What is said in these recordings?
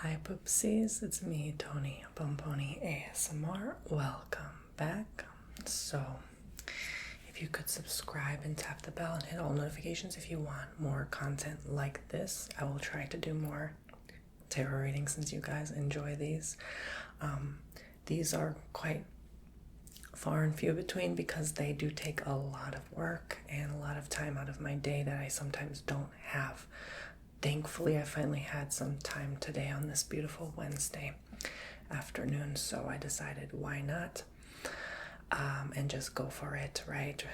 Hi Poopsies, it's me, Tony, Bomboni ASMR. Welcome back. So, if you could subscribe and tap the bell and hit all notifications if you want more content like this. I will try to do more tarot readings since you guys enjoy these. These are quite far and few between because they do take a lot of work and a lot of time out of my day that I sometimes don't have. Thankfully, I finally had some time today on this beautiful Wednesday afternoon, so I decided why not, and just go for it, right?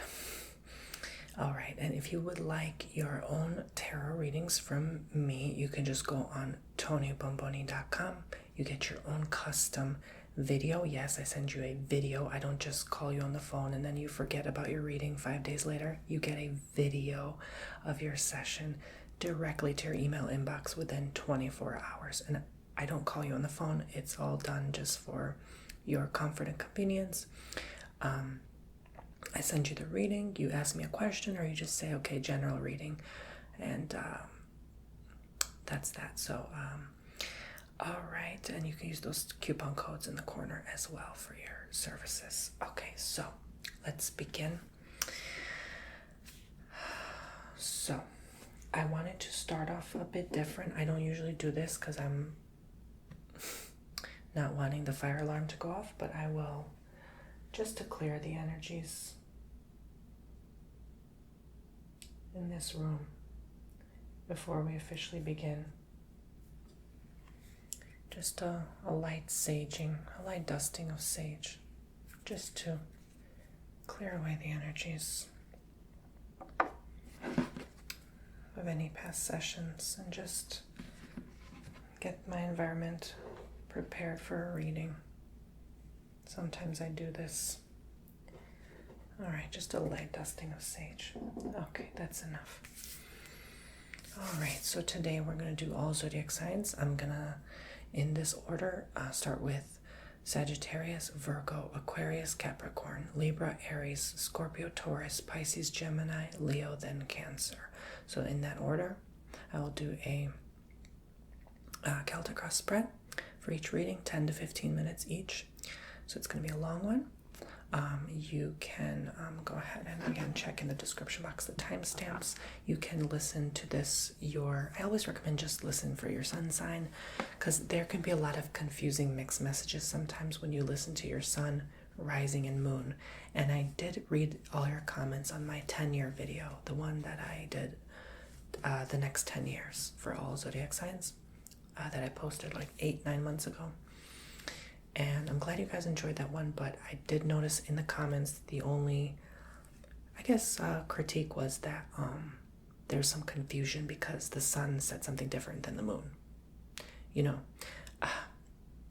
All right, and if you would like your own tarot readings from me, you can just go on tonybomboni.com. You get your own custom video. Yes, I send you a video. I don't just call you on the phone and then you forget about your reading 5 days later. You get a video of your session directly to your email inbox within 24 hours. And I don't call you on the phone. It's all done just for your comfort and convenience. I send you the reading, you ask me a question, or you just say, okay, general reading. And that's that. So, all right. And you can use those coupon codes in the corner as well for your services. Okay, so let's begin. So, I wanted to start off a bit different. I don't usually do this because I'm not wanting the fire alarm to go off, but I will, just to clear the energies in this room before we officially begin. Just a light saging, a light dusting of sage, just to clear away the energies of any past sessions and just get my environment prepared for a reading. Sometimes I do this. All right, just a light dusting of sage. Okay, that's enough. All right, so today we're going to do all zodiac signs. I'm going to, in this order, start with Sagittarius, Virgo, Aquarius, Capricorn, Libra, Aries, Scorpio, Taurus, Pisces, Gemini, Leo, then Cancer. So in that order, I will do a Celtic cross spread for each reading, 10 to 15 minutes each. So it's going to be a long one. You can go ahead and again check in the description box the timestamps. You can listen to this. I always recommend just listen for your sun sign because there can be a lot of confusing mixed messages sometimes when you listen to your sun, rising, and moon. And I did read all your comments on my 10-year video, the one that I did the next 10 years for all zodiac signs that I posted like 8-9 months ago. And I'm glad you guys enjoyed that one, but I did notice in the comments the only, I guess, critique was that there's some confusion because the sun said something different than the moon. You know,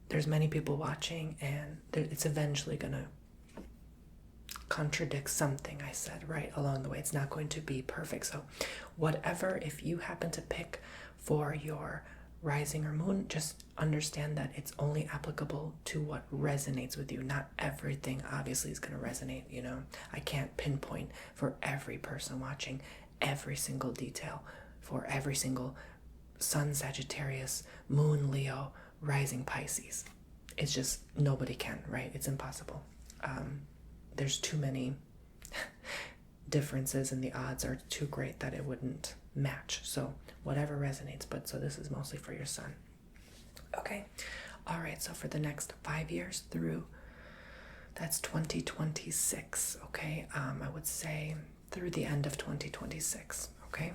there's many people watching and it's eventually going to contradict something I said right along the way. It's not going to be perfect. So whatever, if you happen to pick for your rising or moon, just understand that it's only applicable to what resonates with you. Not everything obviously is going to resonate, you know. I can't pinpoint for every person watching every single detail for every single sun Sagittarius, moon Leo, rising Pisces. It's just nobody can, right? It's impossible. There's too many differences and the odds are too great that it wouldn't match. So whatever resonates, but so this is mostly for your sun. Okay. All right. So for the next 5 years through, that's 2026. Okay. I would say through the end of 2026. Okay.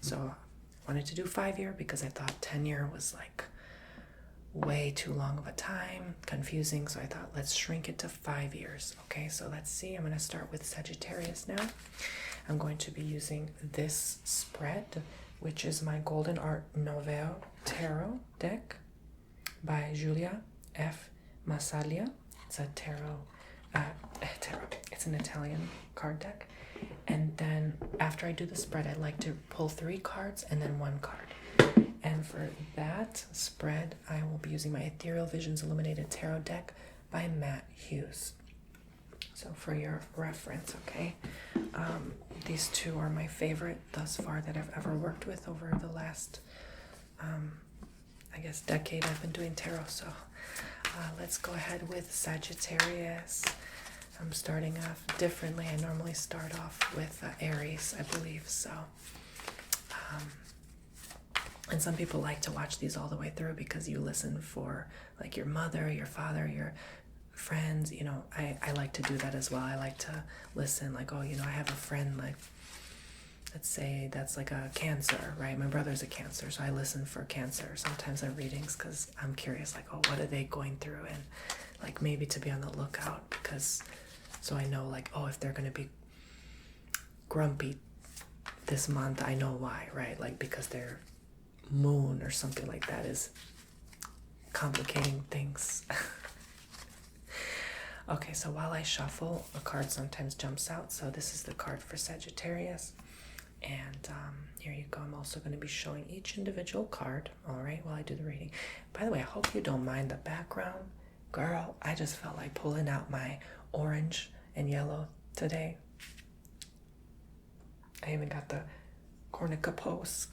So I wanted to do 5-year because I thought 10-year was like way too long of a time, confusing. So I thought, let's shrink it to 5 years. Okay. So let's see. I'm going to start with Sagittarius now. I'm going to be using this spread, which is my Golden Art Nouveau Tarot deck by Giulia F. Massaglia. It's a tarot. It's an Italian card deck. And then after I do the spread, I like to pull 3 cards and then 1 card. And for that spread, I will be using my Ethereal Visions Illuminated Tarot deck by Matt Hughes. So for your reference, okay, these two are my favorite thus far that I've ever worked with over the last I guess, decade I've been doing tarot. So let's go ahead with Sagittarius. I'm starting off differently. I normally start off with Aries, I believe. So, and some people like to watch these all the way through because you listen for like your mother, your father, your friends. You know, I like to do that as well. I like to listen like, oh, you know, I have a friend like, let's say that's like a Cancer, right? My brother's a Cancer, so I listen for Cancer sometimes at readings because I'm curious, like, oh, what are they going through? And like maybe to be on the lookout because, so I know like, oh, if they're going to be grumpy this month, I know why, right? Like because their moon or something like that is complicating things. Okay, so while I shuffle, a card sometimes jumps out. So this is the card for Sagittarius. And here you go. I'm also going to be showing each individual card, all right, while I do the reading. By the way, I hope you don't mind the background. Girl, I just felt like pulling out my orange and yellow today. I even got the cornucopus,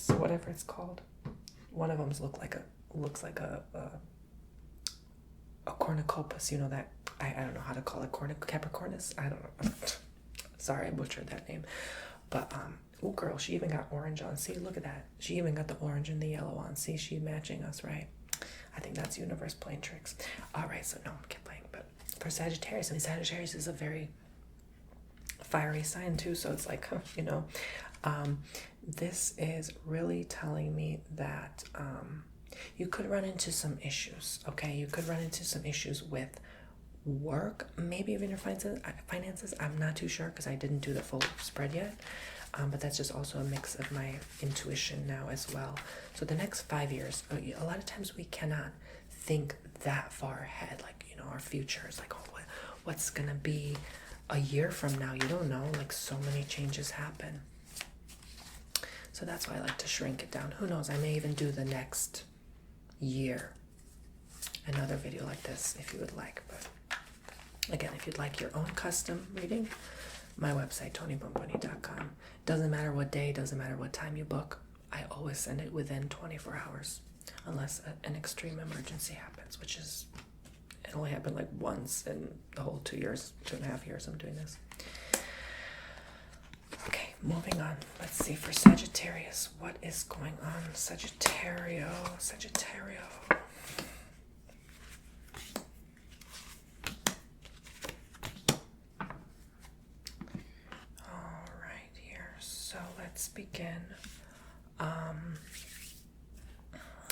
whatever it's called. One of them looks like a cornucopus, you know that, I don't know how to call it, Capricornus, I don't know. Sorry, I butchered that name. But, oh girl, she even got orange on. See, look at that. She even got the orange and the yellow on. See, she's matching us, right? I think that's universe playing tricks. All right, so no, I'm kidding. But for Sagittarius, and Sagittarius is a very fiery sign too, so it's like, you know, this is really telling me that you could run into some issues, okay? You could run into some issues with work, maybe even your finances. I'm not too sure because I didn't do the full spread yet, but that's just also a mix of my intuition now as well. So the next 5 years, a lot of times we cannot think that far ahead, like, you know, our future is like, oh, what's gonna be a year from now? You don't know, like so many changes happen. So that's why I like to shrink it down. Who knows, I may even do the next year another video like this if you would like. But again, if you'd like your own custom reading, my website, TonyBomboni.com. Doesn't matter what day, doesn't matter what time you book. I always send it within 24 hours, unless an extreme emergency happens, which is, it only happened like once in the whole 2.5 years I'm doing this. Okay, moving on. Let's see, for Sagittarius, what is going on? Sagittario. Let's begin. I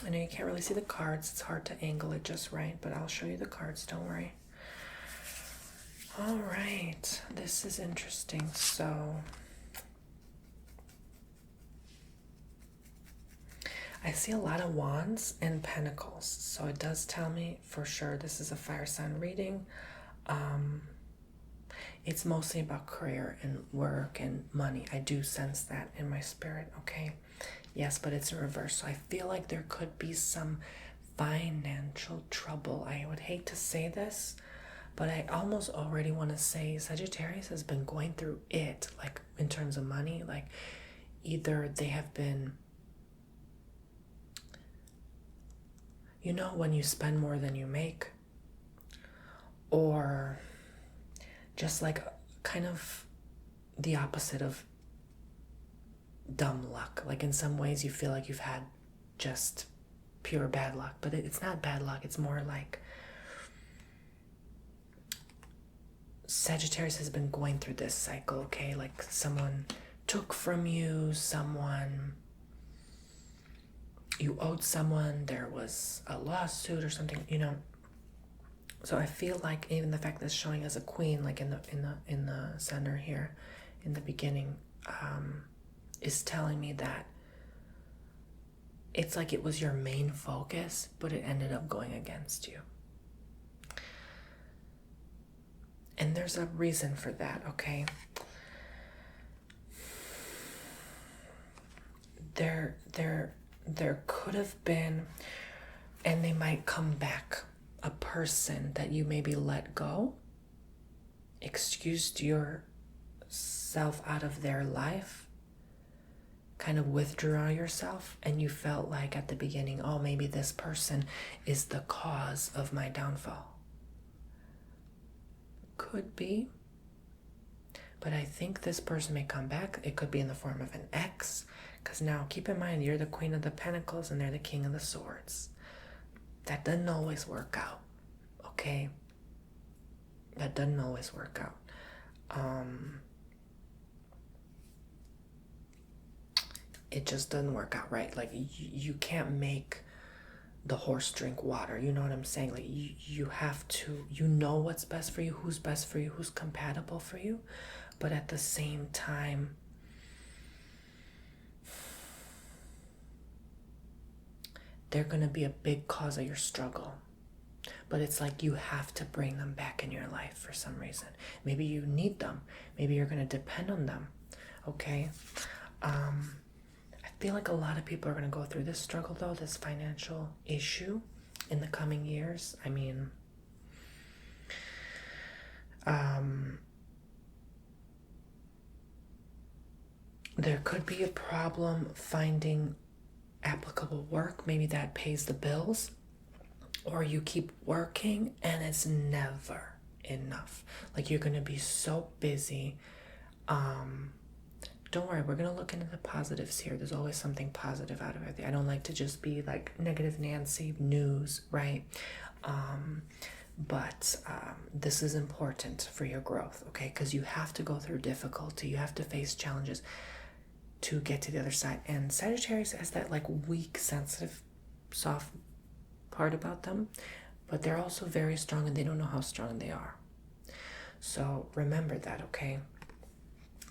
know you can't really see the cards. It's hard to angle it just right, but I'll show you the cards. Don't worry. All right. This is interesting. So I see a lot of wands and pentacles. So it does tell me for sure this is a fire sign reading. It's mostly about career and work and money. I do sense that in my spirit, okay? Yes, but it's in reverse. So I feel like there could be some financial trouble. I would hate to say this, but I almost already want to say Sagittarius has been going through it, like in terms of money. Like either they have been, you know, when you spend more than you make, or just like kind of the opposite of dumb luck. Like in some ways you feel like you've had just pure bad luck, but it's not bad luck. It's more like Sagittarius has been going through this cycle, okay? Like someone took from you, you owed someone, there was a lawsuit or something, you know. So I feel like even the fact that it's showing as a queen, like in the center here, in the beginning, is telling me that it's like it was your main focus, but it ended up going against you. And there's a reason for that, okay? There could have been, and they might come back, a person that you maybe let go, excused yourself out of their life kind of withdraw yourself and you felt like at the beginning, oh, maybe this person is the cause of my downfall. Could be. But I think this person may come back. It could be in the form of an ex. Because now, keep in mind, you're the Queen of the Pentacles and they're the King of the Swords. That doesn't always work out. Okay? That doesn't always work out. It just doesn't work out, right? Like, you can't make the horse drink water. You know what I'm saying? Like, you have to, you know what's best for you, who's best for you, who's compatible for you. But at the same time, they're going to be a big cause of your struggle. But it's like you have to bring them back in your life for some reason. Maybe you need them. Maybe you're going to depend on them. Okay? I feel like a lot of people are going to go through this struggle, though, this financial issue in the coming years. I mean, there could be a problem finding applicable work. Maybe that pays the bills. Or you keep working and it's never enough. Like, you're going to be so busy. Don't worry, we're going to look into the positives here. There's always something positive out of it. I don't like to just be like negative Nancy news, right? But this is important for your growth, okay? Because you have to go through difficulty. You have to face challenges to get to the other side. And Sagittarius has that like weak, sensitive, soft part about them, but they're also very strong and they don't know how strong they are. So remember that, okay?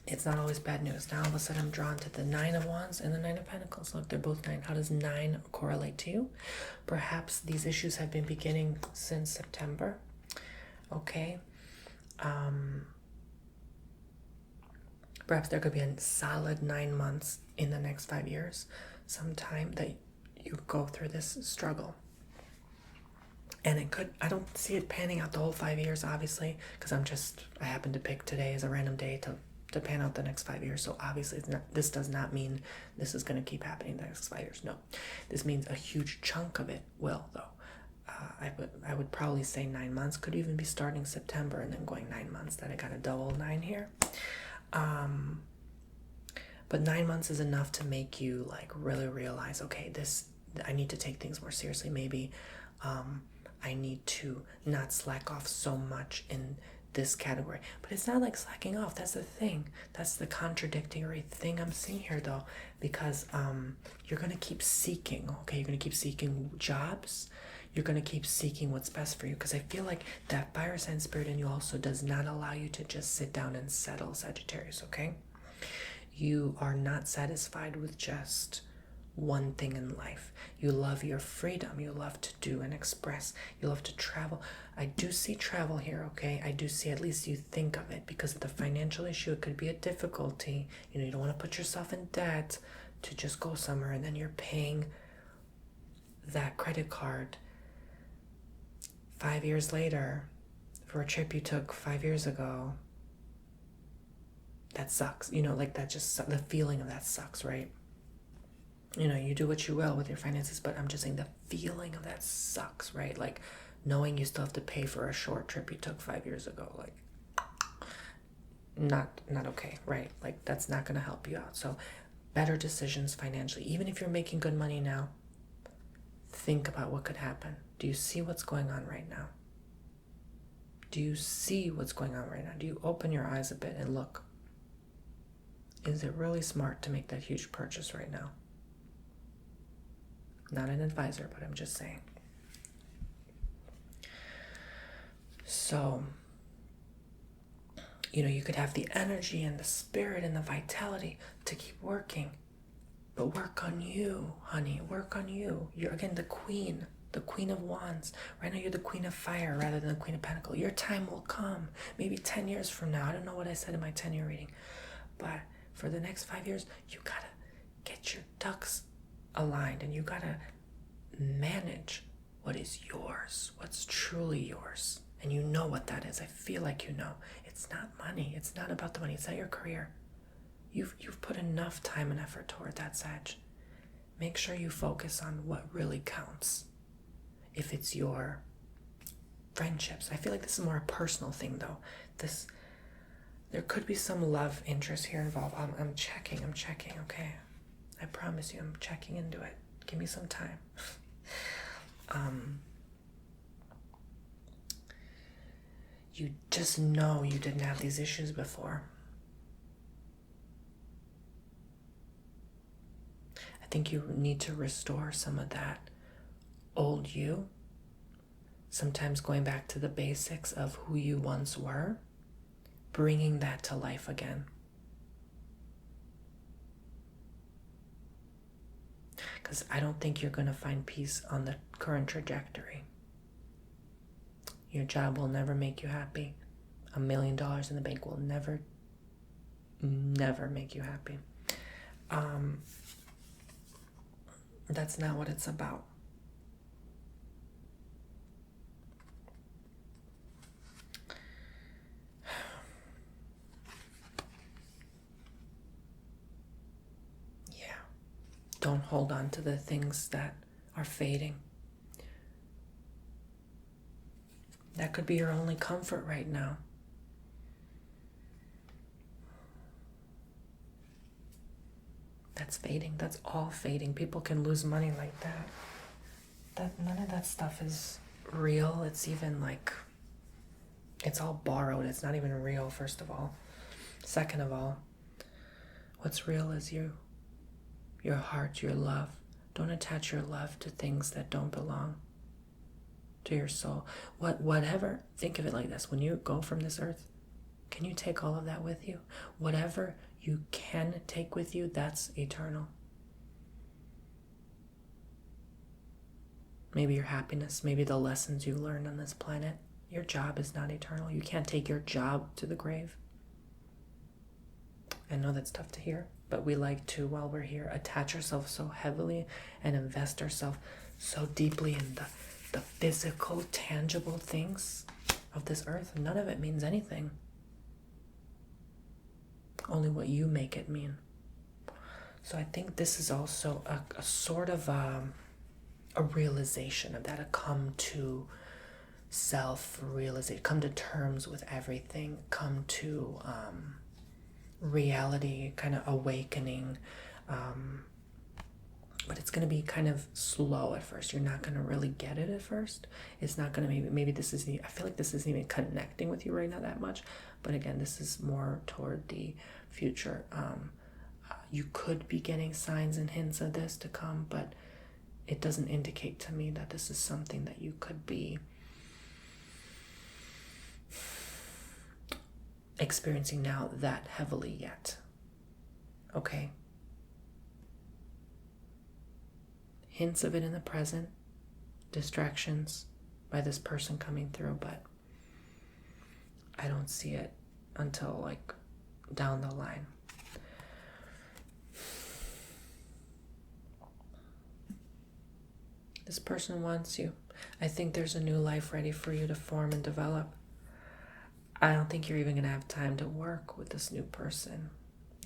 It's not always bad news. Now all of a sudden I'm drawn to the 9 of Wands and the 9 of Pentacles. Look, they're both 9. How does 9 correlate to you? Perhaps these issues have been beginning since September. Okay. Perhaps there could be a solid 9 months in the next 5 years, sometime that you go through this struggle. And it could, I don't see it panning out the whole 5 years, obviously, because I happen to pick today as a random day to pan out the next 5 years. So obviously this does not mean this is going to keep happening the next 5 years. No, this means a huge chunk of it will, though. I would probably say 9 months, could even be starting September and then going 9 months. That I got a double 9 here. But 9 months is enough to make you like really realize, okay, I need to take things more seriously. Maybe I need to not slack off so much in this category. But it's not like slacking off. That's the thing. That's the contradictory thing I'm seeing here, though, because you're going to keep seeking, okay? You're going to keep seeking jobs. You're going to keep seeking what's best for you, because I feel like that fire sign spirit in you also does not allow you to just sit down and settle, Sagittarius, okay? You are not satisfied with just one thing in life. You love your freedom. You love to do and express. You love to travel. I do see travel here, okay? I do see, at least you think of it, because of the financial issue, it could be a difficulty. You know, you don't want to put yourself in debt to just go somewhere and then you're paying that credit card 5 years later for a trip you took 5 years ago. That sucks. You know, like that just, the feeling of that sucks, right? You know, you do what you will with your finances, but I'm just saying the feeling of that sucks, right? Like knowing you still have to pay for a short trip you took 5 years ago, like not okay, right? Like that's not going to help you out. So better decisions financially. Even if you're making good money now, think about what could happen. Do you see what's going on right now? Do you see what's going on right now? Do you open your eyes a bit and look? Is it really smart to make that huge purchase right now? Not an advisor, but I'm just saying. So, you know, you could have the energy and the spirit and the vitality to keep working. But work on you, honey. Work on you. You're, again, the Queen of Wands. Right now, you're the Queen of Fire rather than the Queen of Pentacles. Your time will come. Maybe 10 years from now. I don't know what I said in my 10-year reading. But for the next 5 years, you gotta get your ducks aligned, and you gotta manage what is yours, what's truly yours. And you know what that is. I feel like you know. It's not money. It's not about the money. It's not your career. You've put enough time and effort toward that, Sag. Make sure you focus on what really counts. If it's your friendships. I feel like this is more a personal thing, though. There could be some love interest here involved. I'm checking, okay? I promise you, I'm checking into it. Give me some time. You just know you didn't have these issues before. I think you need to restore some of that old you. Sometimes going back to the basics of who you once were, bringing that to life again. Because I don't think you're going to find peace on the current trajectory. Your job will never make you happy. $1 million in the bank will never make you happy. That's not what it's about. Yeah. Don't hold on to the things that are fading. That could be your only comfort right now. That's fading. That's all fading. People can lose money like that. None of that stuff is real. It's even like, it's all borrowed. It's not even real, first of all. Second of all, what's real is you. Your heart, your love. Don't attach your love to things that don't belong to your soul. Whatever, think of it like this. When you go from this earth, can you take all of that with you? Whatever you can take with you, that's eternal. Maybe your happiness, maybe the lessons you learned on this planet. Your job is not eternal. You can't take your job to the grave. I know that's tough to hear, but we like to, while we're here, attach ourselves so heavily and invest ourselves so deeply in the physical, tangible things of this earth. None of it means anything. Only what you make it mean. So I think this is also a sort of a realization of that, a come to self-realization, come to terms with everything, come to reality, kind of awakening. But it's going to be kind of slow at first. You're not going to really get it at first. It's not going to maybe this isn't, I feel like this isn't even connecting with you right now that much. But again, this is more toward the future. You could be getting signs and hints of this to come, but it doesn't indicate to me that this is something that you could be experiencing now that heavily yet. Okay? Hints of it in the present, distractions by this person coming through, but I don't see it until like down the line. This person wants you. I think there's a new life ready for you to form and develop. I don't think you're even going to have time to work with this new person.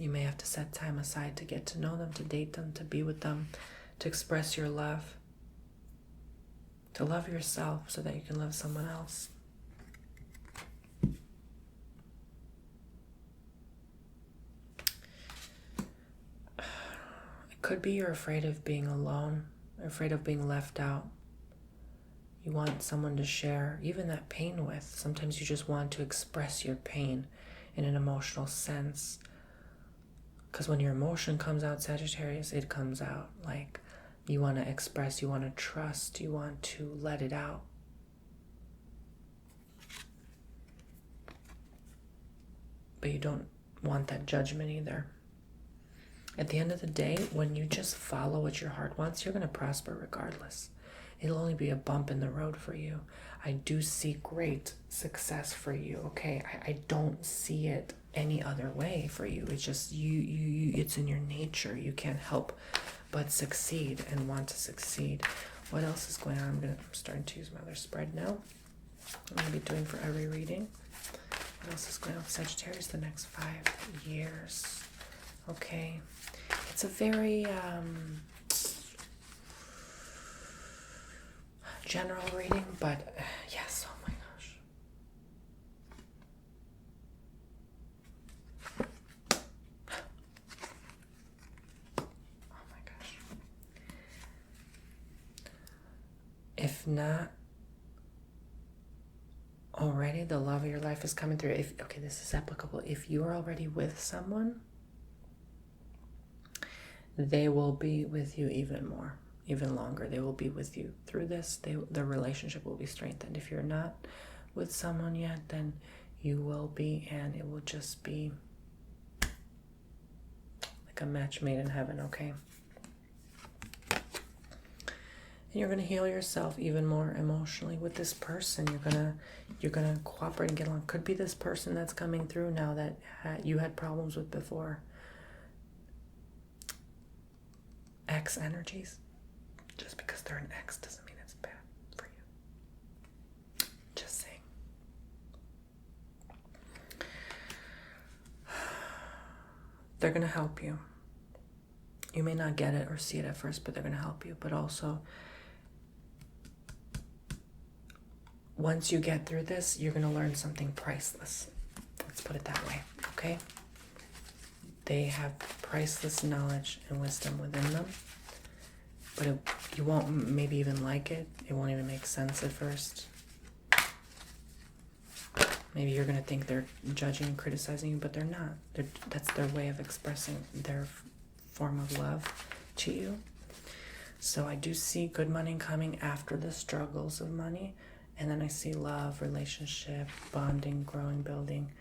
You may have to set time aside to get to know them, to date them, to be with them, to express your love, to love yourself so that you can love someone else. It could be you're afraid of being alone, afraid of being left out. You want someone to share even that pain with. Sometimes you just want to express your pain in an emotional sense. Because when your emotion comes out, Sagittarius, it comes out. Like, you want to express, you want to trust, you want to let it out. But you don't want that judgment either. At the end of the day, when you just follow what your heart wants, you're going to prosper regardless. It'll only be a bump in the road for you. I do see great success for you, okay? I don't see it any other way for you. It's just you it's in your nature. You can't help but succeed and want to succeed. What else is going on? I'm starting to use my other spread now. I'm going to be doing for every reading. What else is going on with Sagittarius the next 5 years? okay? It's a very general reading, but yes, oh my gosh. Oh my gosh. If not already, the love of your life is coming through. Okay, this is applicable. If you're already with someone, they will be with you even more, even longer. They will be with you through this. The relationship will be strengthened. If you're not with someone yet, then you will be, and it will just be like a match made in heaven, okay? And you're gonna heal yourself even more emotionally with this person. You're gonna cooperate and get along. Could be this person that's coming through now that you had problems with before. Ex energies. Just because they're an ex doesn't mean it's bad for you. Just saying. They're gonna help you. You may not get it or see it at first, but they're gonna help you. But also, once you get through this, you're going to learn something priceless. Let's put it that way, okay? They have priceless knowledge and wisdom within them, but you won't maybe even like it. It won't even make sense at first. Maybe you're going to think they're judging and criticizing you, but they're not. That's their way of expressing their form of love to you. So I do see good money coming after the struggles of money. And then I see love, relationship, bonding, growing, building.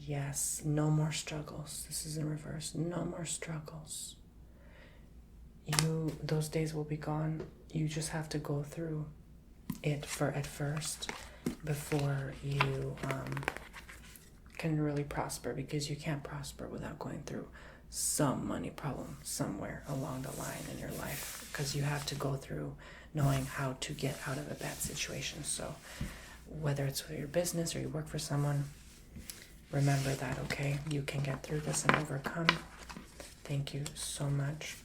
Yes, no more struggles. This is in reverse. No more struggles. Those days will be gone. You just have to go through it at first before you can really prosper, because you can't prosper without going through some money problem somewhere along the line in your life, because you have to go through knowing how to get out of a bad situation. So whether it's with your business or you work for someone, remember that, okay? You can get through this and overcome. Thank you so much,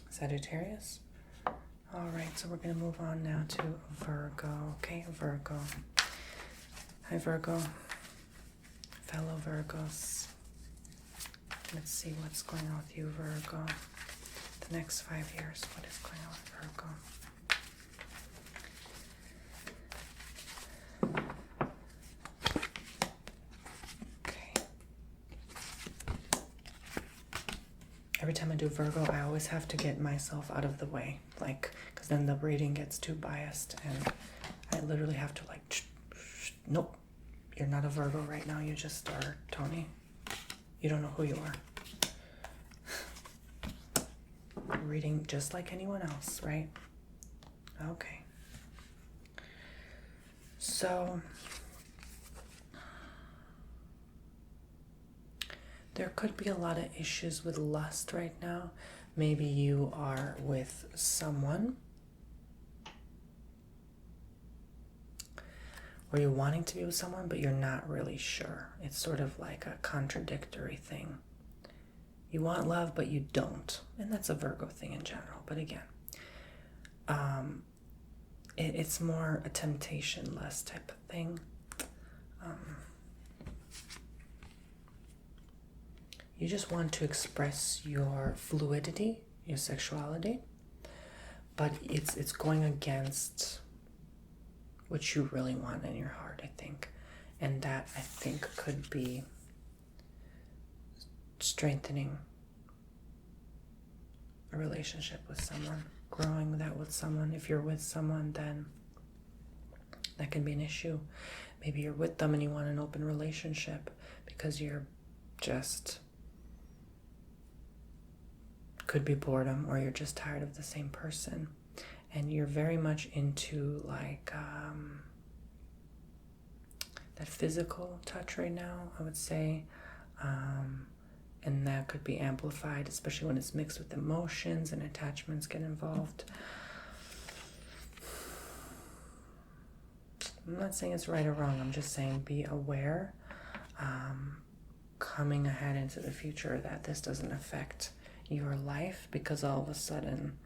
Sagittarius. All right, so we're going to move on now to Virgo. Okay, Virgo. Hi, Virgo. Fellow Virgos. Let's see what's going on with you, Virgo. The next 5 years, what is going on with Virgo? Okay. Every time I do Virgo, I always have to get myself out of the way, because then the reading gets too biased, and I literally have to nope, you're not a Virgo right now, you just are, Tony. You don't know who you are. Reading just like anyone else, right? Okay. So there could be a lot of issues with lust right now. Maybe you are with someone, or you're wanting to be with someone, but you're not really sure. It's sort of like a contradictory thing. You want love, but you don't. And that's a Virgo thing in general. But again, it's more a temptation less type of thing. You just want to express your fluidity, your sexuality, but it's going against what you really want in your heart, I think. And that, I think, could be strengthening a relationship with someone, growing that with someone. If you're with someone, then that can be an issue. Maybe you're with them and you want an open relationship because you're just, could be boredom, or you're just tired of the same person, and you're very much into that physical touch right now, I would say. And that could be amplified, especially when it's mixed with emotions and attachments get involved. I'm not saying it's right or wrong. I'm just saying be aware. coming ahead into the future, that this doesn't affect your life, because all of a sudden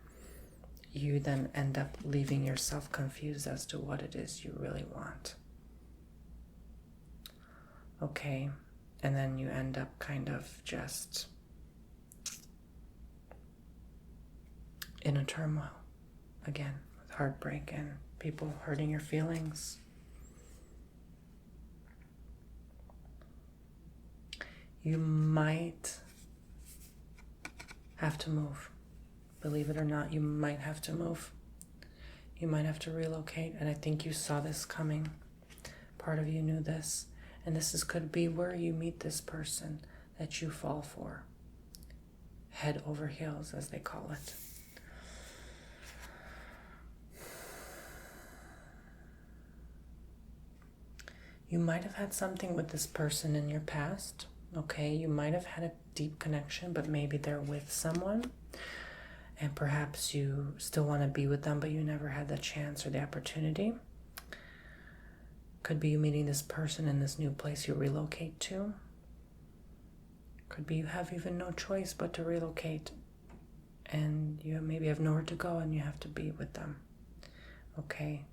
you then end up leaving yourself confused as to what it is you really want. Okay, and then you end up kind of just in a turmoil again, with heartbreak and people hurting your feelings. You might have to move. Believe it or not, you might have to move. You might have to relocate, and I think you saw this coming. Part of you knew this, and could be where you meet this person that you fall for. Head over heels, as they call it. You might have had something with this person in your past, okay? You might have had a deep connection, but maybe they're with someone, and perhaps you still want to be with them, but you never had the chance or the opportunity. Could be you meeting this person in this new place you relocate to. Could be you have even no choice but to relocate, and you maybe have nowhere to go and you have to be with them, okay?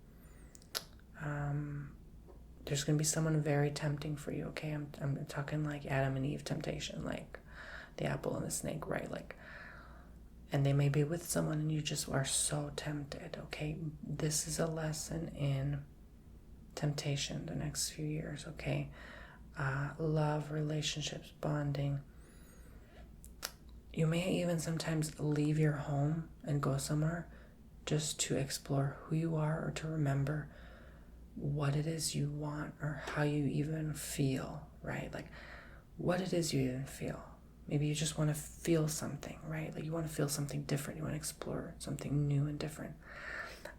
There's going to be someone very tempting for you, okay? I'm talking like Adam and Eve temptation, like the apple and the snake, right? Like, and they may be with someone and you just are so tempted, okay? This is a lesson in temptation the next few years, okay? Love, relationships, bonding. You may even sometimes leave your home and go somewhere just to explore who you are, or to remember what it is you want, or how you even feel, right? Like what it is you even feel. Maybe you just want to feel something, right? Like you want to feel something different. You want to explore something new and different.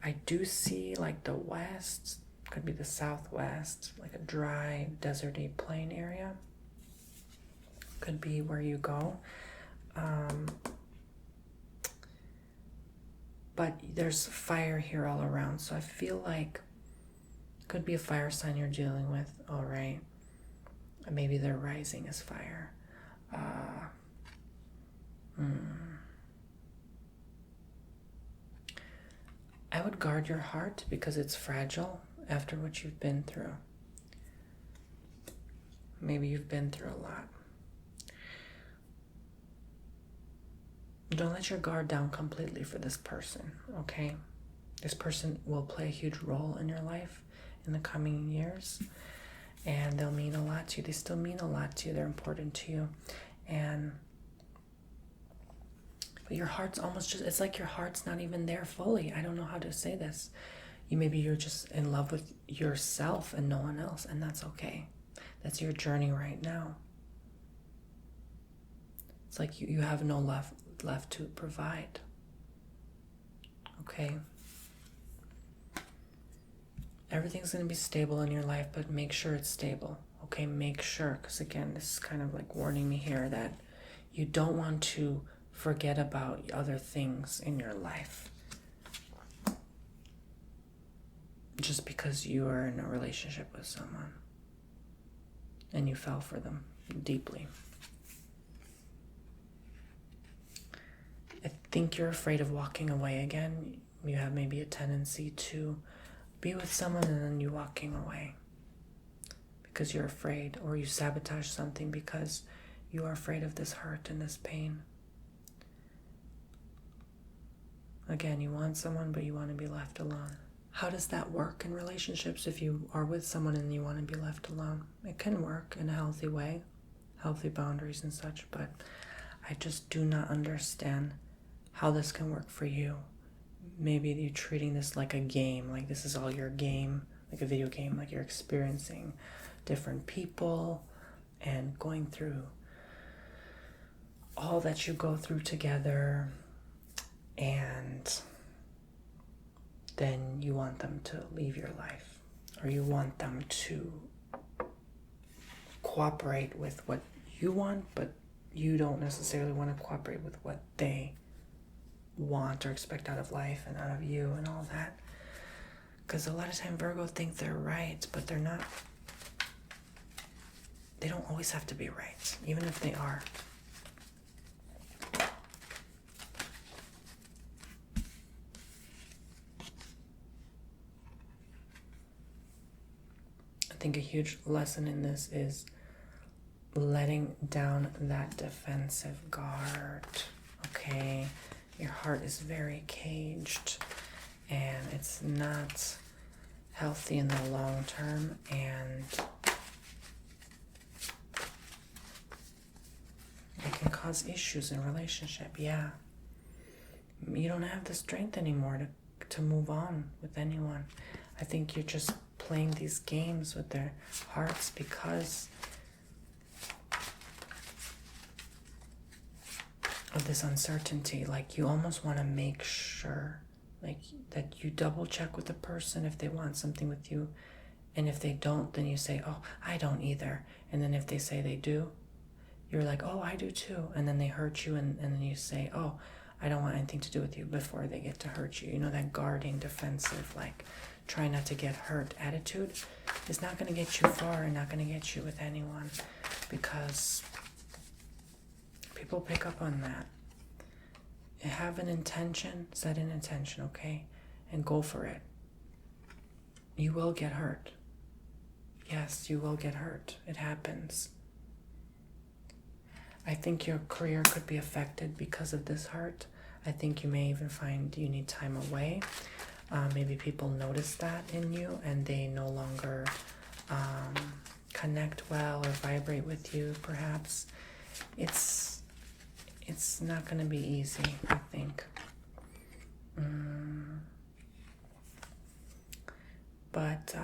I do see like the west, could be the southwest, like a dry, deserty plain area. Could be where you go. But there's fire here all around. So I feel like could be a fire sign you're dealing with, all right? Maybe their rising is fire. I would guard your heart because it's fragile after what you've been through. Maybe you've been through a lot. Don't let your guard down completely for this person, okay? This person will play a huge role in your life in the coming years, and they'll mean a lot to you. They still mean a lot to you. They're important to you. But your heart's almost just, it's like your heart's not even there fully. I don't know how to say this. Maybe you're just in love with yourself and no one else, and that's okay. That's your journey right now. It's like you have no left to provide. Okay? Everything's going to be stable in your life, but make sure it's stable. Okay, make sure, because again, this is kind of like warning me here that you don't want to forget about other things in your life just because you are in a relationship with someone and you fell for them deeply. I think you're afraid of walking away again. You have maybe a tendency to be with someone and then you walking away because you're afraid, or you sabotage something because you are afraid of this hurt and this pain. Again, you want someone, but you want to be left alone. How does that work in relationships if you are with someone and you want to be left alone? It can work in a healthy way, healthy boundaries and such, but I just do not understand how this can work for you. Maybe you're treating this like a game, like this is all your game, like a video game, like you're experiencing different people and going through all that you go through together, and then you want them to leave your life, or you want them to cooperate with what you want, but you don't necessarily want to cooperate with what they want or expect out of life and out of you and all that. Because a lot of time Virgo think they're right, but they're not. they don't always have to be right, even if they are. I think a huge lesson in this is letting down that defensive guard, okay? Your heart is very caged, and it's not healthy in the long term, and it can cause issues in relationship. Yeah, you don't have the strength anymore to move on with anyone. I think you're just playing these games with their hearts because of this uncertainty. Like, you almost want to make sure, like, that you double check with the person if they want something with you, and if they don't, then you say, oh, I don't either. And then if they say they do, you're like, oh, I do too. And then they hurt you, and then you say, oh, I don't want anything to do with you, before they get to hurt you. You know, that guarding, defensive, like, try not to get hurt attitude is not going to get you far, and not going to get you with anyone, because people pick up on that. Have an intention, set an intention, okay? And go for it. You will get hurt. Yes, you will get hurt. It happens. I think your career could be affected because of this hurt. I think you may even find you need time away. Maybe people notice that in you, and they no longer connect well or vibrate with you, perhaps. It's not going to be easy, I think. But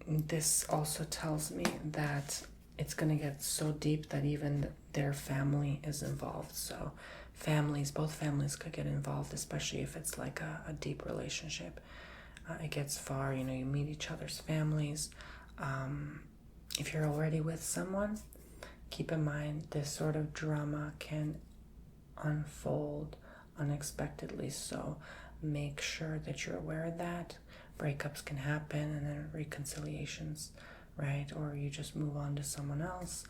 this also tells me that it's going to get so deep that even their family is involved. So both families could get involved, especially if it's like a deep relationship. It gets far, you meet each other's families. If you're already with someone, keep in mind this sort of drama can unfold unexpectedly. So make sure that you're aware of that. Breakups can happen, and then reconciliations, right? Or you just move on to someone else.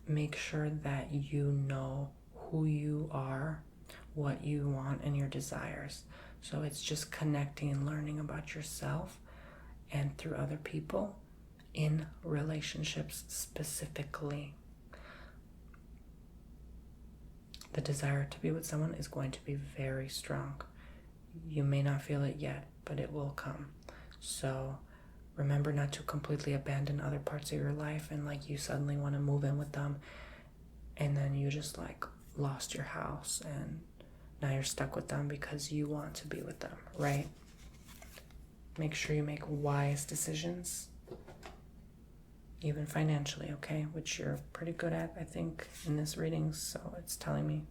Make sure that you know who you are, what you want, and your desires. So it's just connecting and learning about yourself and through other people in relationships specifically. The desire to be with someone is going to be very strong. You may not feel it yet, but it will come. So remember not to completely abandon other parts of your life, and like you suddenly want to move in with them, and then you just like lost your house and now you're stuck with them because you want to be with them, right? Make sure you make wise decisions, even financially, okay? Which you're pretty good at, I think, in this reading, so it's telling me.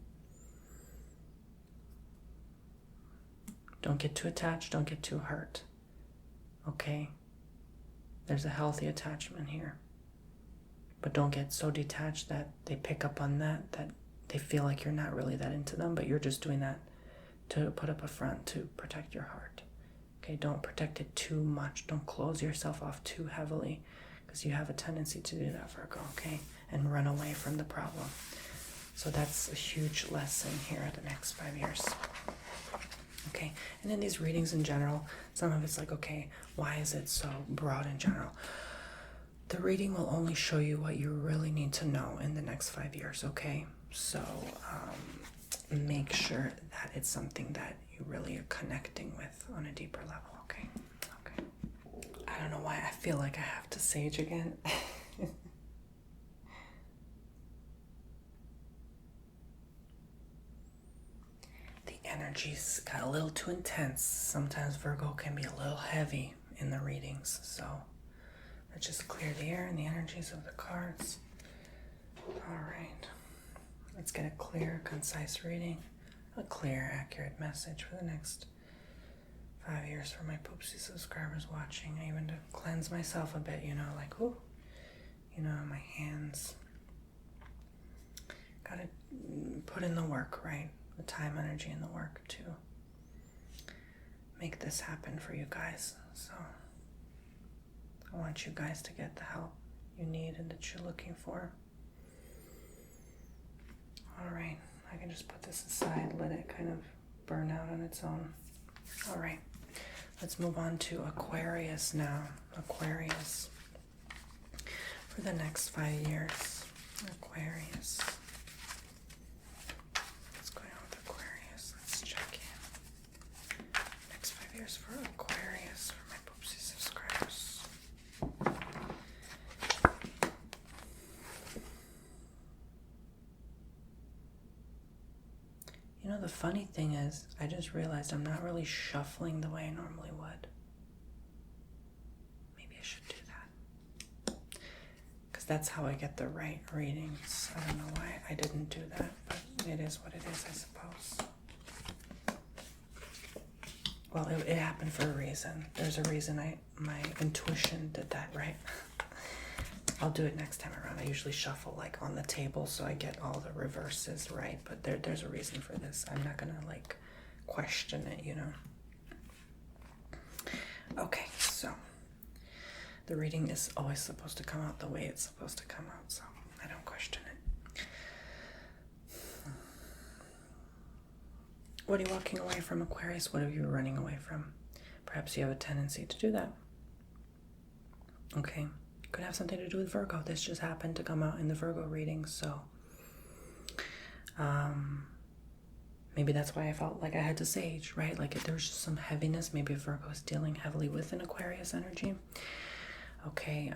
Don't get too attached, don't get too hurt, okay? There's a healthy attachment here. But don't get so detached that they pick up on that they feel like you're not really that into them, but you're just doing that to put up a front to protect your heart. Okay, don't protect it too much. Don't close yourself off too heavily, because you have a tendency to do that, Virgo, okay? And run away from the problem. So that's a huge lesson here the next 5 years. Okay, and in these readings in general, some of it's like, okay, why is it so broad in general? The reading will only show you what you really need to know in the next 5 years, okay? So make sure that it's something that you really are connecting with on a deeper level, okay? Okay. I don't know why I feel like I have to sage again. The energies got a little too intense. Sometimes Virgo can be a little heavy in the readings, so let's just clear the air and the energies of the cards. All right. Let's get a clear, concise reading. A clear, accurate message for the next 5 years for my Poopsie subscribers watching. Even to cleanse myself a bit, like, ooh, my hands. Gotta put in the work, right? The time, energy, and the work to make this happen for you guys. So I want you guys to get the help you need and that you're looking for. All right, I can just put this aside, let it kind of burn out on its own. All right, let's move on to Aquarius now. Aquarius for the next 5 years. Aquarius. What's going on with Aquarius? Let's check in. Next 5 years for Aquarius, for my Poopsie subscribers. You know, the funny thing is, I just realized I'm not really shuffling the way I normally would. Maybe I should do that. Because that's how I get the right readings. I don't know why I didn't do that, but it is what it is, I suppose. Well, it happened for a reason. There's a reason my intuition did that, right? I'll do it next time around. I usually shuffle like on the table so I get all the reverses right, but there's a reason for this. I'm not gonna like question it, you know. Okay, so the reading is always supposed to come out the way it's supposed to come out, so I don't question it. What are you walking away from, Aquarius? What are you running away from? Perhaps you have a tendency to do that. Okay. Could have something to do with Virgo. This just happened to come out in the Virgo reading, so maybe that's why I felt like I had to sage, right? Like if there was just some heaviness, maybe Virgo is dealing heavily with an Aquarius energy. Okay,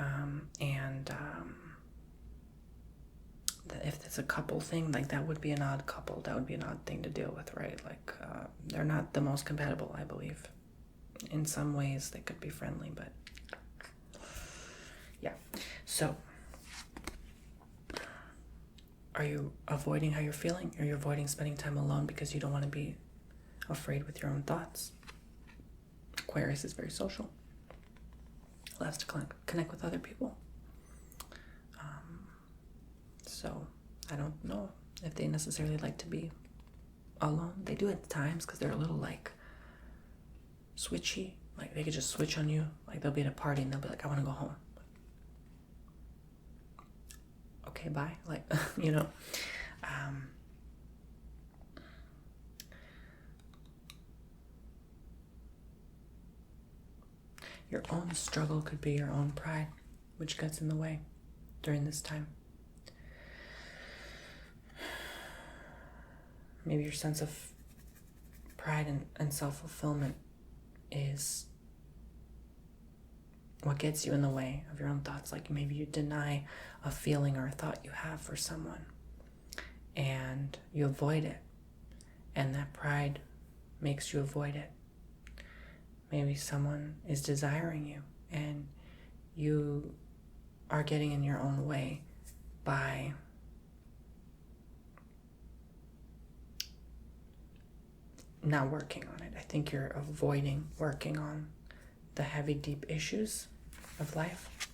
if it's a couple thing, like that would be an odd couple. That would be an odd thing to deal with, right? Like they're not the most compatible, I believe. In some ways, they could be friendly, but yeah. So, are you avoiding how you're feeling? Are you avoiding spending time alone because you don't want to be afraid with your own thoughts? Aquarius is very social. Loves to connect with other people. So, I don't know if they necessarily like to be alone. They do at times because they're a little like switchy. Like they could just switch on you. Like they'll be at a party and they'll be like, I want to go home. Okay, bye. Like, you know, your own struggle could be your own pride, which gets in the way during this time. Maybe your sense of pride and self-fulfillment is what gets you in the way of your own thoughts. Like maybe you deny a feeling or a thought you have for someone and you avoid it, and that pride makes you avoid it. Maybe someone is desiring you and you are getting in your own way by not working on it. I think you're avoiding working on the heavy, deep issues of life.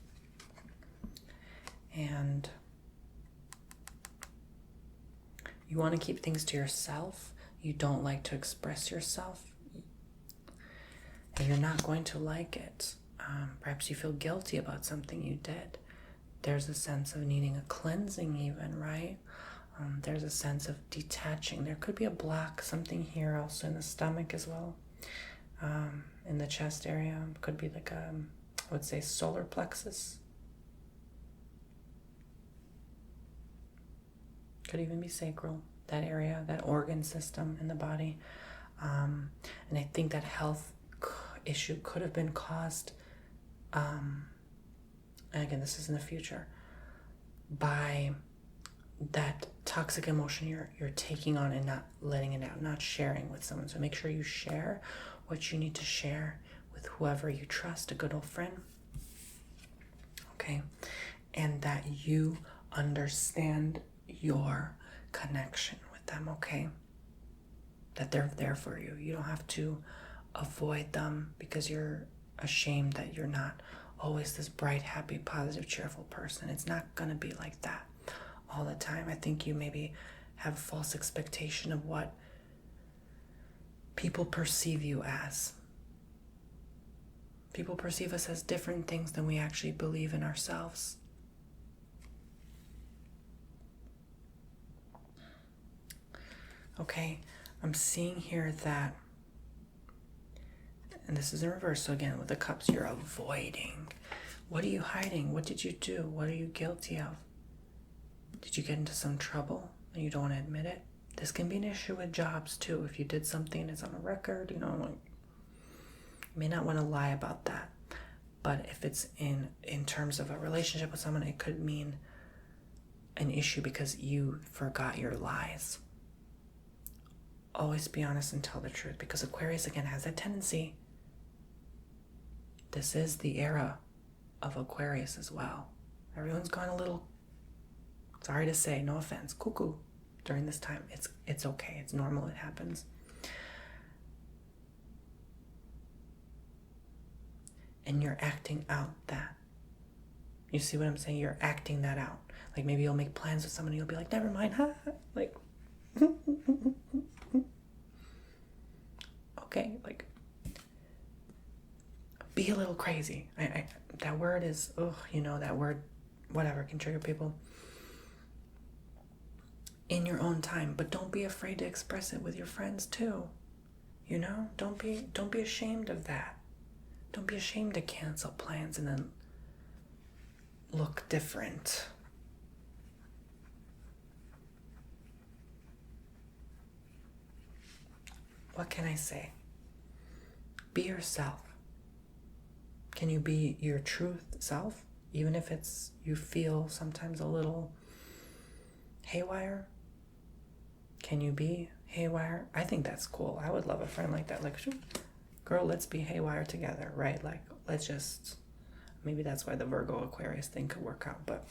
And you want to keep things to yourself. You don't like to express yourself. And you're not going to like it. Perhaps you feel guilty about something you did. There's a sense of needing a cleansing even, right? There's a sense of detaching. There could be a block, something here also in the stomach as well. In the chest area. Could be like I would say solar plexus. Could even be sacral, that area, that organ system in the body. And I think that health issue could have been caused, and again, this is in the future, by that toxic emotion you're taking on and not letting it out, not sharing with someone. So make sure you share what you need to share with whoever you trust, a good old friend. Okay? And that you understand your connection with them, okay? That they're there for you. You don't have to avoid them because you're ashamed that you're not always this bright, happy, positive, cheerful person. It's not going to be like that all the time. I think you maybe have a false expectation of what people perceive you as. People perceive us as different things than we actually believe in ourselves. Okay, I'm seeing here that, and this is in reverse, so again, with the cups, you're avoiding. What are you hiding? What did you do? What are you guilty of? Did you get into some trouble and you don't want to admit it? This can be an issue with jobs too. If you did something that's on a record, you may not want to lie about that. But if it's in terms of a relationship with someone, it could mean an issue because you forgot your lies. Always be honest and tell the truth, because Aquarius, again, has that tendency. This is the era of Aquarius as well. Everyone's gone a little, sorry to say, no offense, cuckoo during this time. It's okay. It's normal. It happens. And you're acting out that. You see what I'm saying? You're acting that out. Like maybe you'll make plans with someone and you'll be like, never mind, huh? Like, okay, like, be a little crazy. That word is, that word, whatever, can trigger people. In your own time, but don't be afraid to express it with your friends too. Don't be ashamed of that. Don't be ashamed to cancel plans and then look different. What can I say? Be yourself. Can you be your truth self? Even if you feel sometimes a little haywire? Can you be haywire? I think that's cool. I would love a friend like that. Like, girl, let's be haywire together, right? Like, let's just, maybe that's why the Virgo Aquarius thing could work out. But,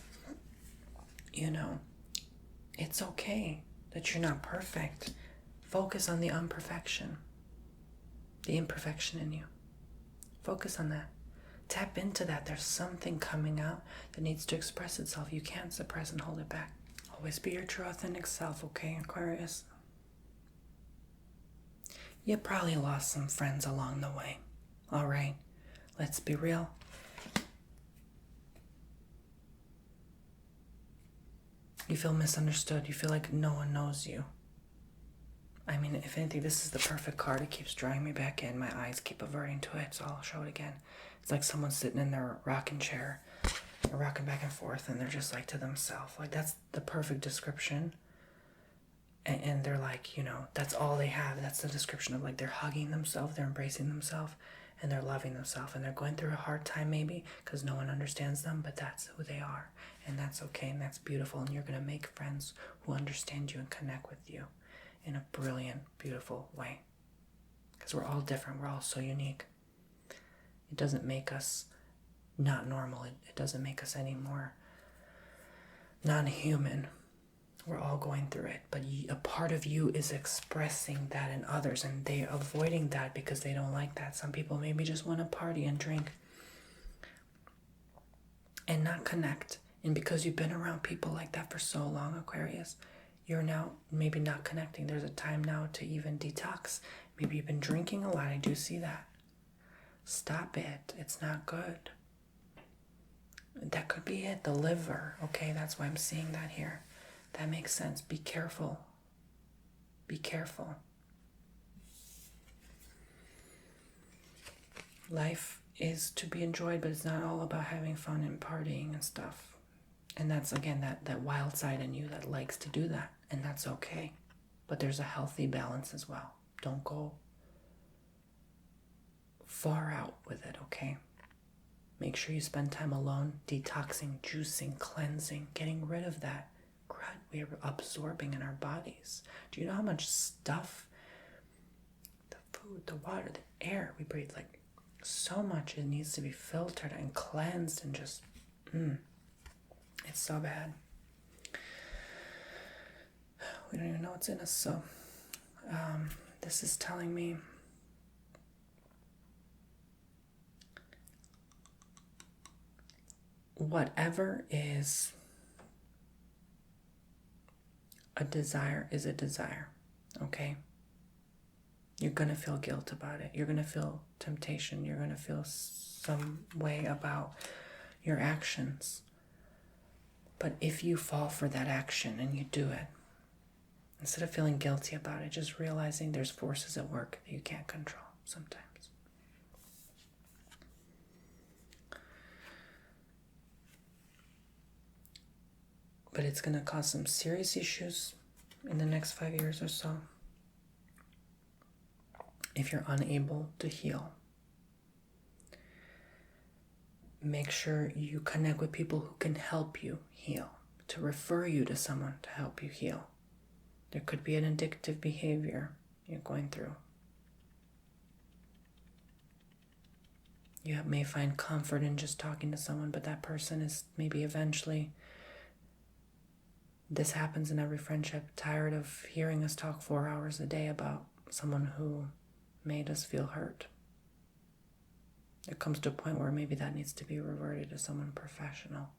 it's okay that you're not perfect. Focus on the imperfection in you. Focus on that. Tap into that. There's something coming out that needs to express itself. You can't suppress and hold it back. Always be your true authentic self, okay, Aquarius? You probably lost some friends along the way. All right, let's be real. You feel misunderstood. You feel like no one knows you. I mean, if anything, this is the perfect card. It keeps drawing me back in. My eyes keep averting to it, so I'll show it again. It's like someone sitting in their rocking chair. They're rocking back and forth, and they're just like to themselves. Like, that's the perfect description. And they're like, that's all they have. That's the description of, like, they're hugging themselves, they're embracing themselves, and they're loving themselves. And they're going through a hard time maybe because no one understands them, but that's who they are. And that's okay, and that's beautiful. And you're going to make friends who understand you and connect with you in a brilliant, beautiful way. Because we're all different. We're all so unique. It doesn't make us not normal. It doesn't make us any more non-human. We're all going through it. But a part of you is expressing that in others, and they're avoiding that because they don't like that. Some people maybe just want to party and drink and not connect. And because you've been around people like that for so long, Aquarius, you're now maybe not connecting. There's a time now to even detox. Maybe you've been drinking a lot. I do see that. Stop it. It's not good. That could be it. The liver. Okay, that's why I'm seeing that here. That makes sense. Be careful. Be careful. Life is to be enjoyed, but it's not all about having fun and partying and stuff. And that's, again, that wild side in you that likes to do that. And that's okay. But there's a healthy balance as well. Don't go far out with it, okay? Make sure you spend time alone, detoxing, juicing, cleansing, getting rid of that crud we're absorbing in our bodies. Do you know how much stuff, the food, the water, the air we breathe, like so much, it needs to be filtered and cleansed and just, it's so bad. We don't even know what's in us. So this is telling me whatever is a desire is a desire, okay? You're going to feel guilt about it. You're going to feel temptation. You're going to feel some way about your actions. But if you fall for that action and you do it, instead of feeling guilty about it, just realizing there's forces at work that you can't control sometimes. But it's going to cause some serious issues in the next 5 years or so if you're unable to heal. Make sure you connect with people who can help you heal, to refer you to someone to help you heal. There could be an addictive behavior you're going through. You may find comfort in just talking to someone, but that person is maybe eventually, this happens in every friendship, tired of hearing us talk 4 hours a day about someone who made us feel hurt. It comes to a point where maybe that needs to be reverted to someone professional.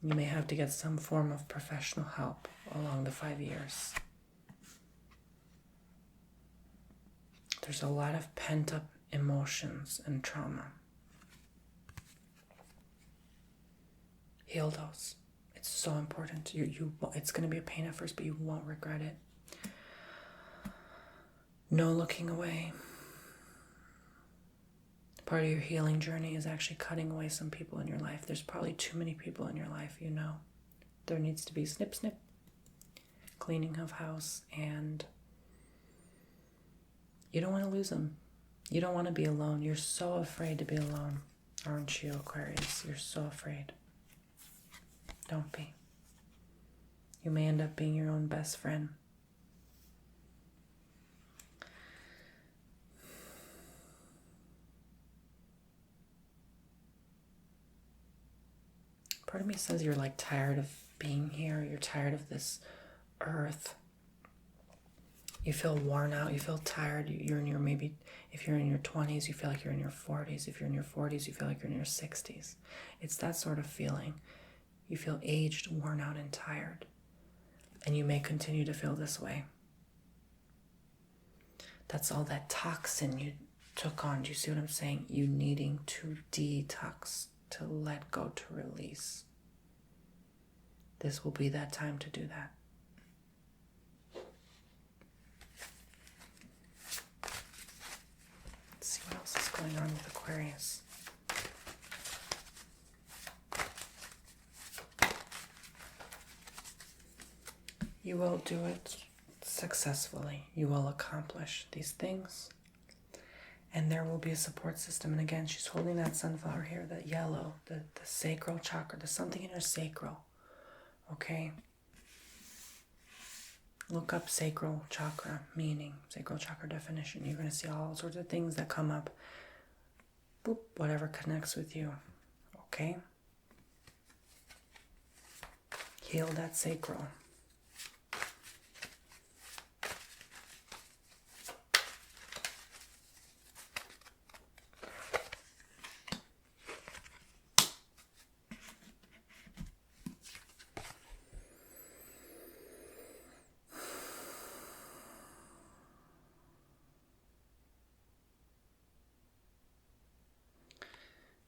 You may have to get some form of professional help along the 5 years. There's a lot of pent-up emotions and trauma. Heal those. It's so important. It's going to be a pain at first, but you won't regret it. No looking away. Part of your healing journey is actually cutting away some people in your life. There's probably too many people in your life, you know. There needs to be snip, snip, cleaning of house, and you don't want to lose them. You don't want to be alone. You're so afraid to be alone, aren't you, Aquarius? You're so afraid. Don't be. You may end up being your own best friend. Part of me says you're like tired of being here. You're tired of this earth. You feel worn out. You feel tired. You're in your, maybe if you're in your 20s, you feel like you're in your 40s. If you're in your 40s, you feel like you're in your 60s. It's that sort of feeling. You feel aged, worn out, and tired. And you may continue to feel this way. That's all that toxin you took on. Do you see what I'm saying? You needing to detox, to let go, to release. This will be that time to do that. Let's see what else is going on with Aquarius. You will do it successfully. You will accomplish these things. And there will be a support system. And again, she's holding that sunflower here, that yellow, the sacral chakra. There's something in her sacral. Okay? Look up sacral chakra meaning, sacral chakra definition. You're going to see all sorts of things that come up. Boop, whatever connects with you. Okay? Heal that sacral.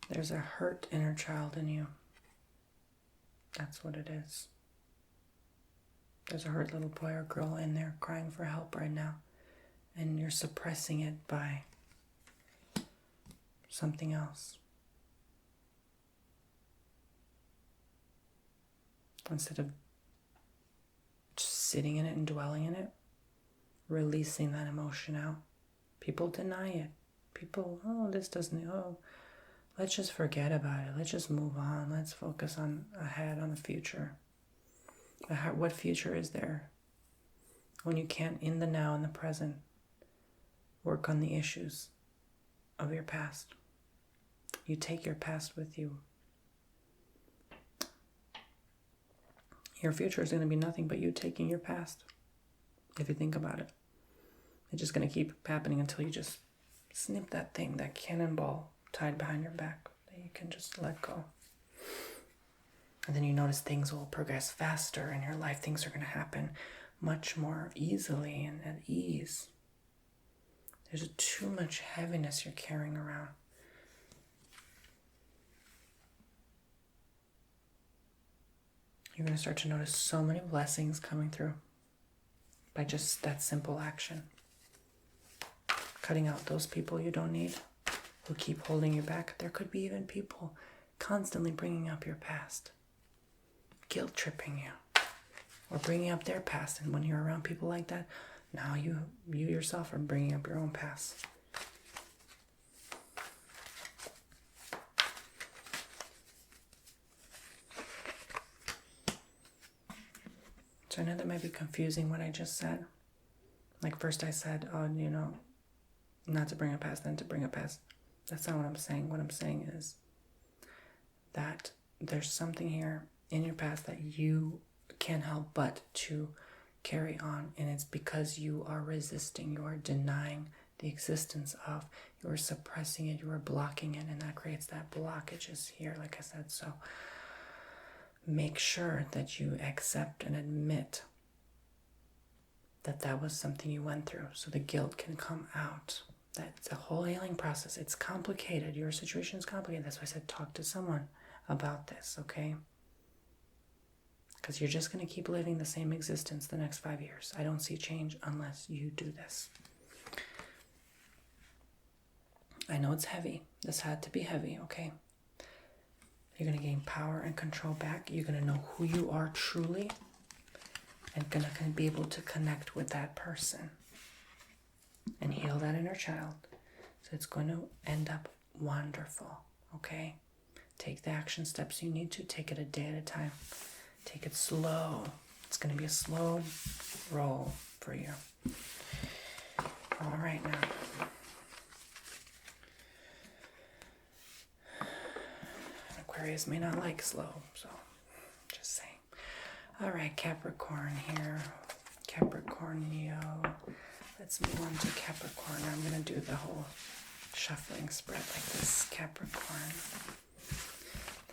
There's a hurt inner child in you. That's what it is. There's a hurt little boy or girl in there crying for help right now. And you're suppressing it by something else. Instead of just sitting in it and dwelling in it, releasing that emotion out. People deny it. People, let's just forget about it. Let's just move on. Let's focus on ahead, on the future. What future is there when you can't, in the now, in the present, work on the issues of your past? You take your past with you. Your future is going to be nothing but you taking your past, if you think about it. It's just going to keep happening until you just snip that thing, that cannonball tied behind your back that you can just let go. And then you notice things will progress faster in your life. Things are going to happen much more easily and at ease. There's too much heaviness you're carrying around. You're going to start to notice so many blessings coming through by just that simple action. Cutting out those people you don't need, who keep holding you back. There could be even people constantly bringing up your past, guilt tripping you, or bringing up their past. And when you're around people like that, now you yourself are bringing up your own past. So I know that might be confusing what I just said. Like first I said, oh, not to bring up past, then to bring up past. That's not what I'm saying. What I'm saying is that there's something here in your past that you can't help but to carry on. And it's because you are resisting, you are denying the existence of, you are suppressing it, you are blocking it, and that creates that blockages here, like I said. So make sure that you accept and admit that that was something you went through, so the guilt can come out. That's a whole healing process. It's complicated. Your situation is complicated. That's why I said talk to someone about this, okay? Because you're just going to keep living the same existence the next 5 years. I don't see change unless you do this. I know it's heavy. This had to be heavy, okay? You're going to gain power and control back. You're going to know who you are truly and going to be able to connect with that person and heal that inner child. So it's going to end up wonderful, okay? Take the action steps you need to. Take it a day at a time. Take it slow. It's going to be a slow roll for you. All right, now. Aquarius may not like slow, so just saying. All right, Capricorn here. Capricornio. Let's move on to Capricorn. I'm going to do the whole shuffling spread like this. Capricorn.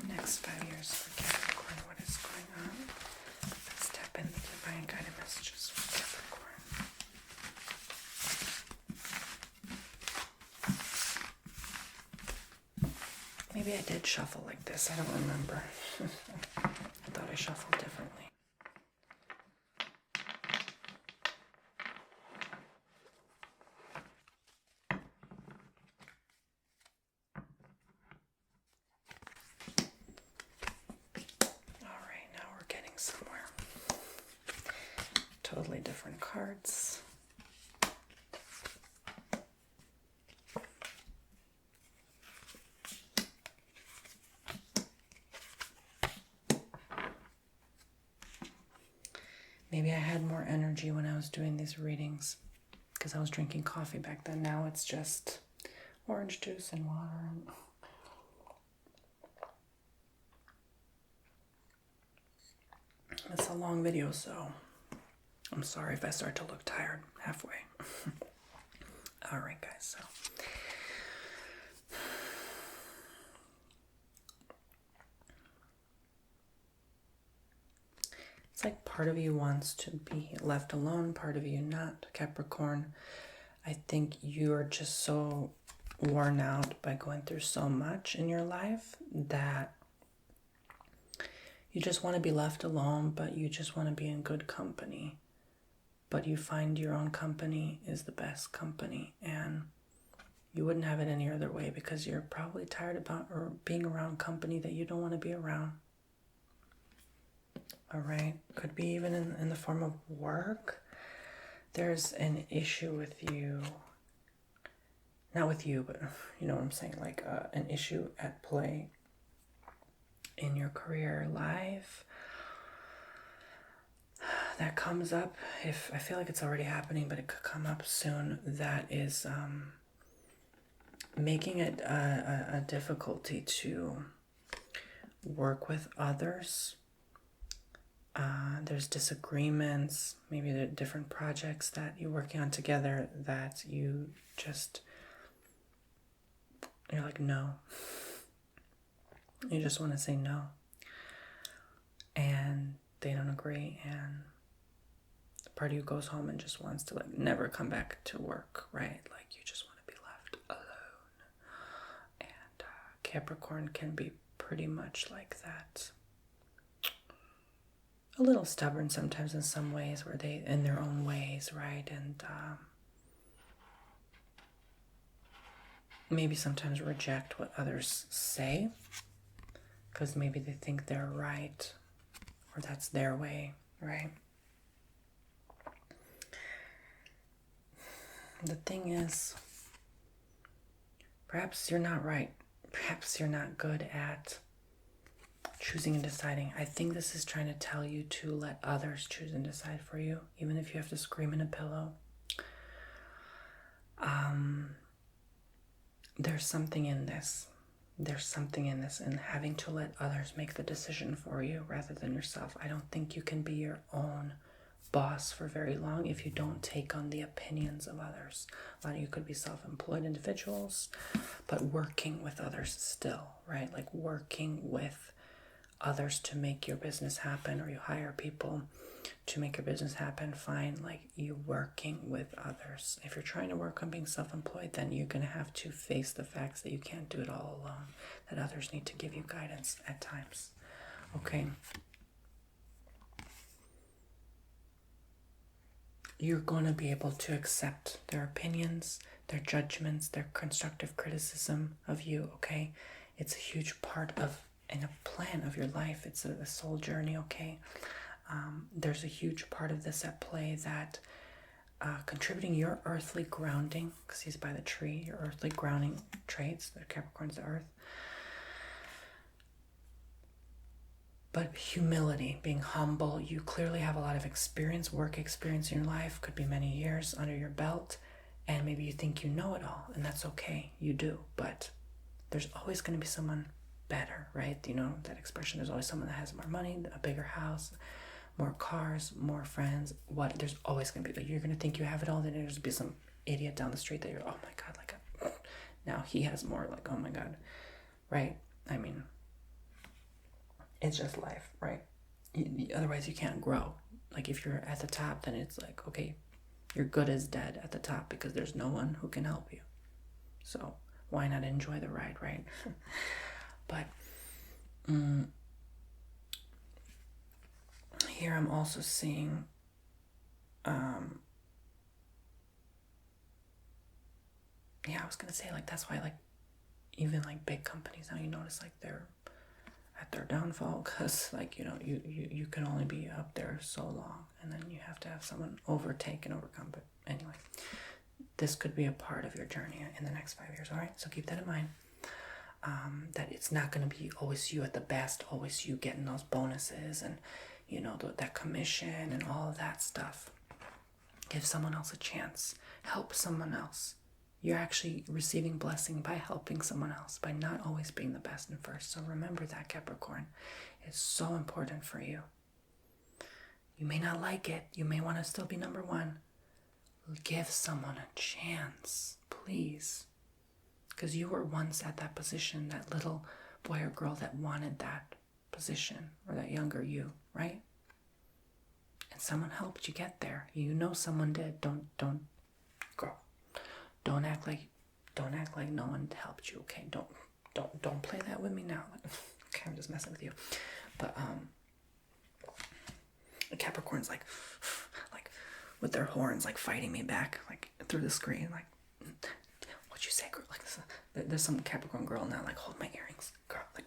The next 5 years for Capricorn. What is going on? Let's tap in the divine guided messages for Capricorn. Maybe I did shuffle like this. I don't remember. I thought I shuffled differently. Totally different cards. Maybe I had more energy when I was doing these readings because I was drinking coffee back then. Now it's just orange juice and water. It's a long video, so I'm sorry if I start to look tired halfway. All right, guys, so it's like part of you wants to be left alone, part of you not. Capricorn, I think you're just so worn out by going through so much in your life that you just want to be left alone, but you just want to be in good company. But you find your own company is the best company, and you wouldn't have it any other way because you're probably tired about or being around company that you don't want to be around. All right, could be even in the form of work. There's an issue with you, not with you, but you know what I'm saying, like an issue at play in your career life that comes up. If I feel like it's already happening, but it could come up soon. That is making it a difficulty to work with others. There's disagreements. Maybe there are different projects that you're working on together that you're like, no. You just want to say no. And they don't agree, and part of you goes home and just wants to like never come back to work, right? Like you just want to be left alone. And Capricorn can be pretty much like that. A little stubborn sometimes in some ways, where they, in their own ways, right? And maybe sometimes reject what others say because maybe they think they're right or that's their way, right? The thing is, perhaps you're not right. Perhaps you're not good at choosing and deciding. I think this is trying to tell you to let others choose and decide for you, even if you have to scream in a pillow. There's something in this. There's something in this, and having to let others make the decision for you rather than yourself. I don't think you can be your own boss for very long if you don't take on the opinions of others. A lot of you could be self-employed individuals, but working with others still, right? Like working with others to make your business happen, or you hire people to make your business happen, fine. Like you working with others. If you're trying to work on being self-employed, then you're going to have to face the facts that you can't do it all alone, that others need to give you guidance at times. Okay? You're going to be able to accept their opinions, their judgments, their constructive criticism of you, okay? It's a huge part of, in a plan of your life. It's a soul journey, okay? There's a huge part of this at play that contributing your earthly grounding, because he's by the tree, your earthly grounding traits, the Capricorn's the earth. But humility, being humble. You clearly have a lot of experience, work experience in your life, could be many years under your belt, and maybe you think you know it all, and that's okay, you do, but there's always going to be someone better, right? You know that expression, there's always someone that has more money, a bigger house, more cars, more friends. What? There's always going to be, like, you're going to think you have it all, then there's be some idiot down the street that you're, oh my God, like, now he has more, like, oh my God, right? I mean, it's just life, right? Otherwise you can't grow. Like if you're at the top, then it's like, okay, you're good as dead at the top because there's no one who can help you. So why not enjoy the ride, right? But here I'm also seeing I was gonna say, like, that's why, like, even like big companies now, you notice like they're at their downfall, because like, you know, you can only be up there so long, and then you have to have someone overtake and overcome. But anyway, this could be a part of your journey in the next 5 years. All right, so keep that in mind. That it's not going to be always you at the best, always you getting those bonuses and, you know, that commission and all of that stuff. Give someone else a chance. Help someone else. You're actually receiving blessing by helping someone else, by not always being the best and first. So remember that, Capricorn. It's so important for you. You may not like it. You may want to still be number one. Give someone a chance, please. Because you were once at that position, that little boy or girl that wanted that position, or that younger you, right? And someone helped you get there. You know someone did. Don't act like no one helped you, okay? Don't play that with me now. Okay, I'm just messing with you. But Capricorn's like with their horns, like fighting me back, like through the screen, like, what'd you say, girl? Like, there's some Capricorn girl now, like, hold my earrings, girl, like,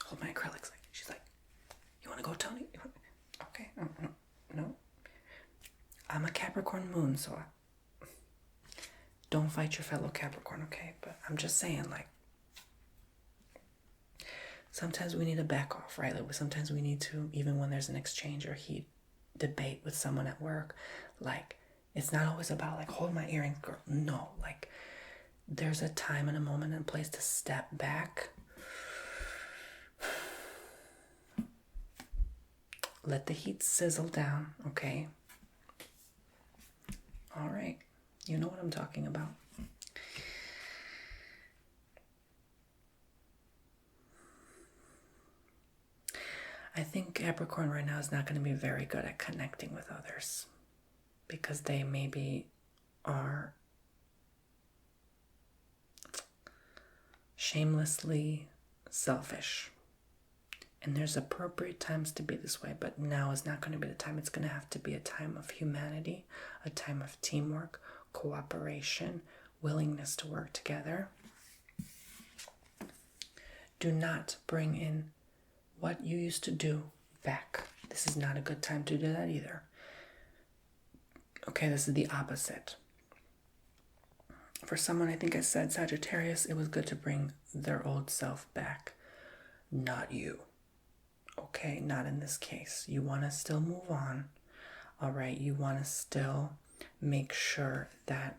hold my acrylics. Like, she's like, you want to go, Tony? Okay, no. I'm a Capricorn moon, so don't fight your fellow Capricorn, okay? But I'm just saying, like, sometimes we need to back off, right? Like, sometimes we need to, even when there's an exchange or heat debate with someone at work, like, it's not always about, like, hold my earrings, girl. No, like, there's a time and a moment and a place to step back. Let the heat sizzle down, okay? All right. You know what I'm talking about. I think Capricorn right now is not going to be very good at connecting with others because they maybe are shamelessly selfish. And there's appropriate times to be this way, but now is not going to be the time. It's going to have to be a time of humanity, a time of teamwork, cooperation, willingness to work together. Do not bring in what you used to do back. This is not a good time to do that either. Okay, this is the opposite. For someone, I think I said Sagittarius, it was good to bring their old self back. Not you. Okay, not in this case. You want to still move on. All right, you want to still make sure that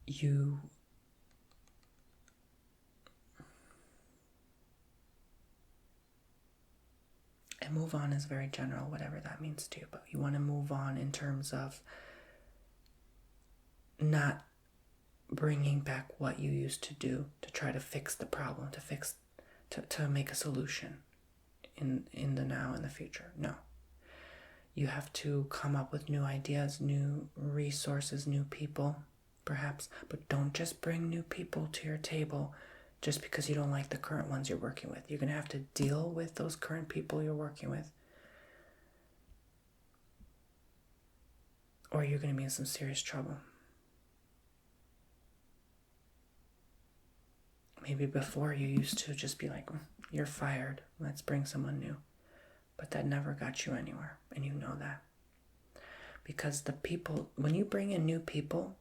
you and move on is very general, whatever that means to you, but you want to move on in terms of not bringing back what you used to do to try to fix the problem, to make a solution in the now and the future. No. You have to come up with new ideas, new resources, new people, perhaps, but don't just bring new people to your table just because you don't like the current ones you're working with. You're going to have to deal with those current people you're working with, or you're going to be in some serious trouble. Maybe before you used to just be like, you're fired, let's bring someone new. But that never got you anywhere, and you know that. Because the people, when you bring in new people,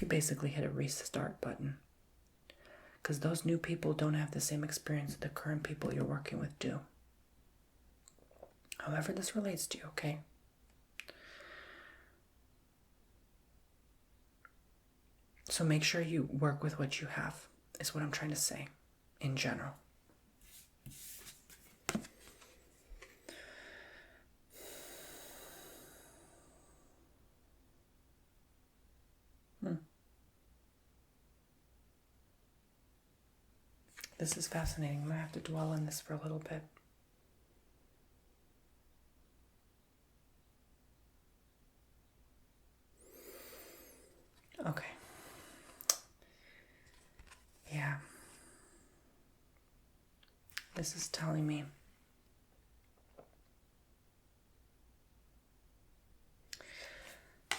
you basically hit a restart button. Because those new people don't have the same experience that the current people you're working with do. However this relates to you, okay? So make sure you work with what you have, is what I'm trying to say, in general. This is fascinating. I'm going to have to dwell on this for a little bit. Okay. Yeah. This is telling me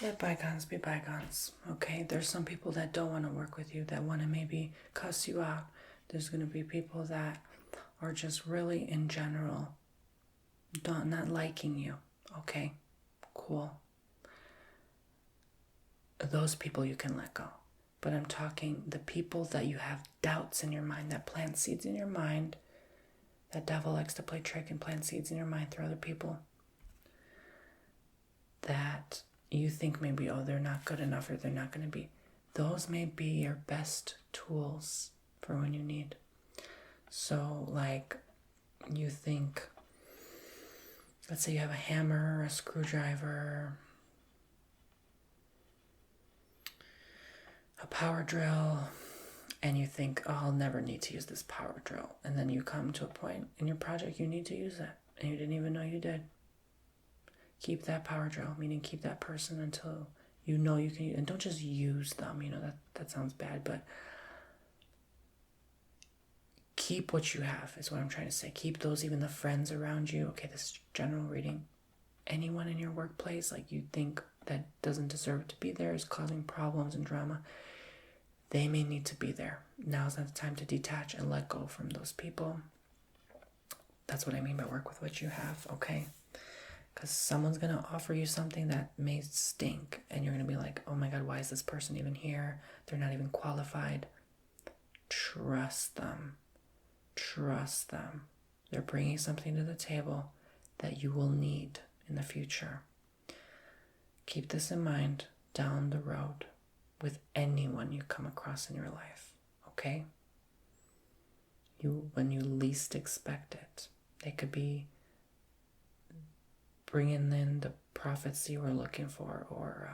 let bygones be bygones. Okay? There's some people that don't want to work with you, that want to maybe cuss you out. There's going to be people that are just really, in general, not liking you. Okay? Cool. Those people you can let go. But I'm talking the people that you have doubts in your mind, that plant seeds in your mind. That devil likes to play trick and plant seeds in your mind through other people. That you think maybe, oh, they're not good enough, or they're not going to be. Those may be your best tools for when you need. So, like, you think, let's say you have a hammer, a screwdriver, a power drill, and you think, oh, I'll never need to use this power drill. And then you come to a point in your project you need to use it, and you didn't even know you did. Keep that power drill, meaning keep that person until you know you can use, and don't just use them, that sounds bad, but keep what you have is what I'm trying to say. Keep those, even the friends around you. Okay, this is general reading. Anyone in your workplace, like you think that doesn't deserve to be there, is causing problems and drama, they may need to be there. Now's not the time to detach and let go from those people. That's what I mean by work with what you have, okay? Because someone's going to offer you something that may stink, and you're going to be like, oh my God, why is this person even here? They're not even qualified. Trust them. Trust them. They're bringing something to the table that you will need in the future. Keep this in mind down the road with anyone you come across in your life, okay? When you least expect it. They could be bringing in the profits you were looking for, or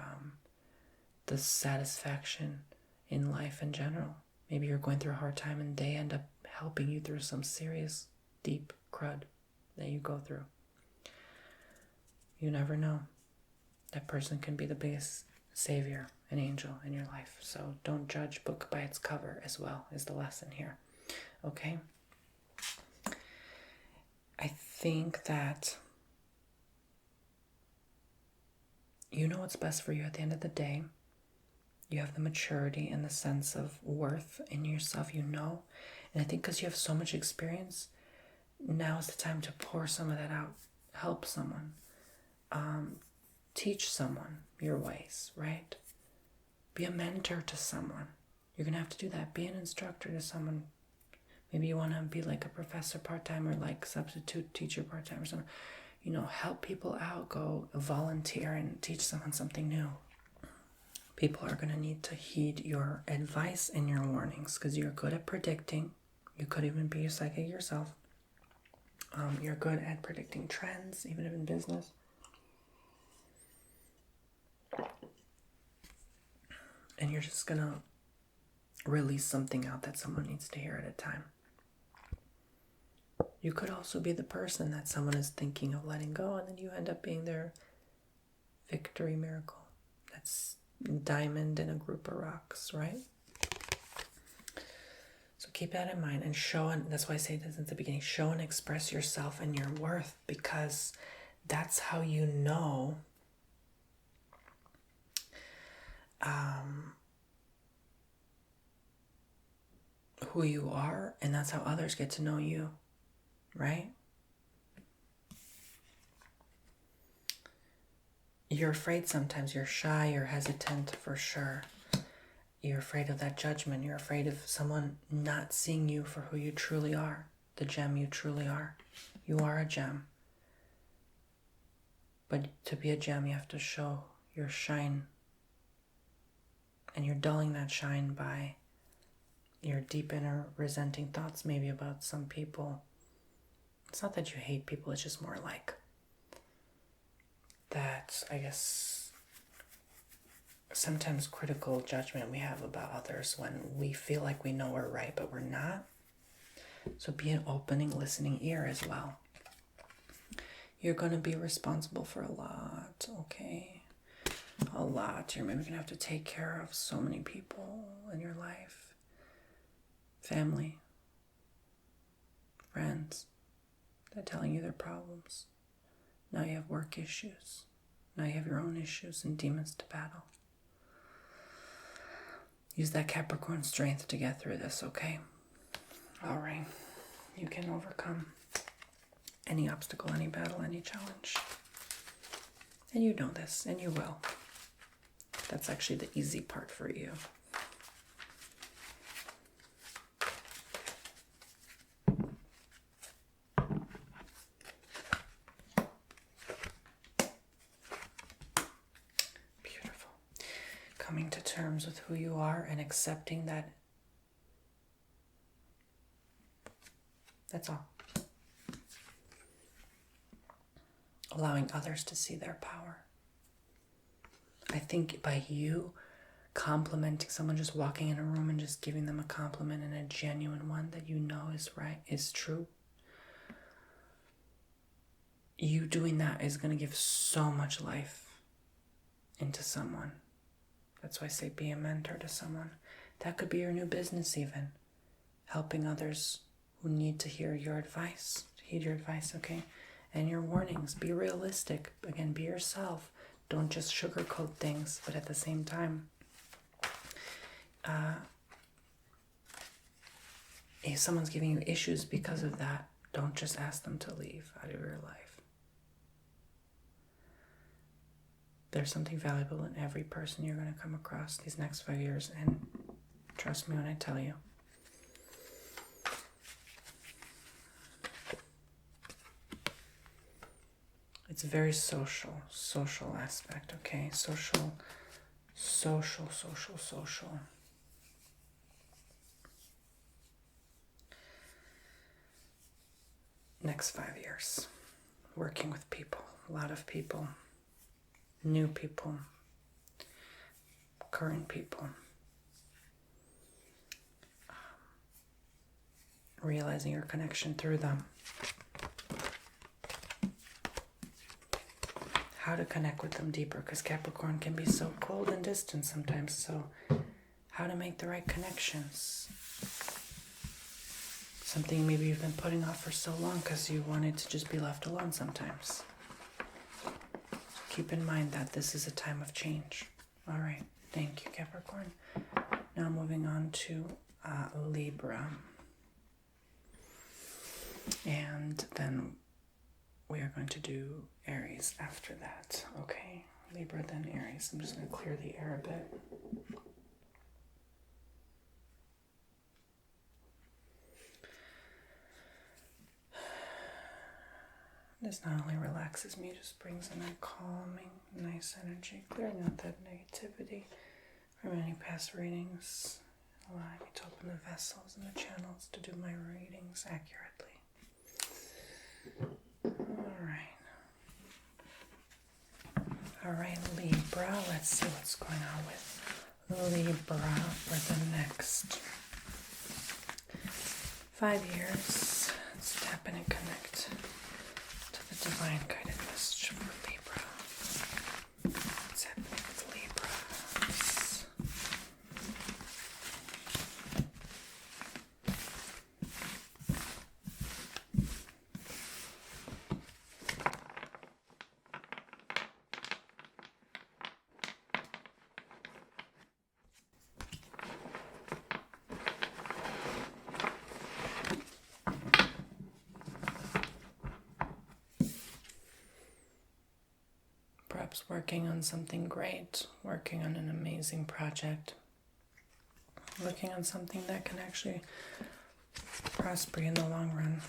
the satisfaction in life in general. Maybe you're going through a hard time and they end up helping you through some serious, deep crud. that you go through. You never know. That person can be the biggest savior, an angel in your life. So don't judge book by its cover as well, is the lesson here. Okay? I think that you know what's best for you at the end of the day. You have the maturity and the sense of worth in yourself, you know. And I think because you have so much experience, now is the time to pour some of that out. Help someone. Teach someone your ways, right? Be a mentor to someone. You're going to have to do that. Be an instructor to someone. Maybe you want to be like a professor part-time or like substitute teacher part-time or something. You know, help people out. Go volunteer and teach someone something new. People are going to need to heed your advice and your warnings because you're good at predicting. You could even be a psychic yourself. You're good at predicting trends, even in business. And you're just going to release something out that someone needs to hear at a time. You could also be the person that someone is thinking of letting go, and then you end up being their victory miracle. That's diamond in a group of rocks, right? So keep that in mind and show, and that's why I say this at the beginning, show and express yourself and your worth, because that's how you know who you are, and that's how others get to know you, right? You're afraid sometimes. You're shy, you're hesitant for sure. You're afraid of that judgment. You're afraid of someone not seeing you for who you truly are, the gem you truly are. You are a gem. But to be a gem, you have to show your shine. And you're dulling that shine by your deep inner resenting thoughts maybe about some people. It's not that you hate people, it's just more like that, I guess, sometimes critical judgment we have about others when we feel like we know we're right, but we're not. So be an opening, listening ear as well. You're going to be responsible for a lot, okay? A lot. You're maybe going to have to take care of so many people in your life. Family. Friends. They're telling you their problems. Now you have work issues. Now you have your own issues and demons to battle. Use that Capricorn strength to get through this, okay? All right. You can overcome any obstacle, any battle, any challenge. And you know this, and you will. That's actually the easy part for you. Beautiful. Coming to terms with who you are and accepting that. That's all. Allowing others to see their power. I think by you complimenting someone, just walking in a room and just giving them a compliment, and a genuine one that you know is right, is true, you doing that is going to give so much life into someone. That's why I say be a mentor to someone. That could be your new business even. Helping others who need to hear your advice. Heed your advice, okay? And your warnings. Be realistic. Again, be yourself. Don't just sugarcoat things, but at the same time, if someone's giving you issues because of that, don't just ask them to leave out of your life. There's something valuable in every person you're going to come across these next 5 years, and trust me when I tell you. It's a very social aspect, okay? Social. Next 5 years, working with people, a lot of people, new people, current people, realizing your connection through them. how to connect with them deeper, because Capricorn can be so cold and distant sometimes. So how to make the right connections. Something maybe you've been putting off for so long because you wanted to just be left alone sometimes. So keep in mind that this is a time of change. All right. Thank you, Capricorn. Now moving on to Libra. And then we are going to do Aries after that. Okay. Libra, then Aries. I'm just going to clear the air a bit. This not only relaxes me, just brings in a calming, nice energy, clearing out that negativity from any past readings, allowing me to open the vessels and the channels to do my readings accurately. All right, Libra. Let's see what's going on with Libra for the next 5 years. Let's tap in and connect to the divine guided message for Libra. What's happening with Libra? Perhaps working on something great, working on an amazing project, working on something that can actually prosper in the long run.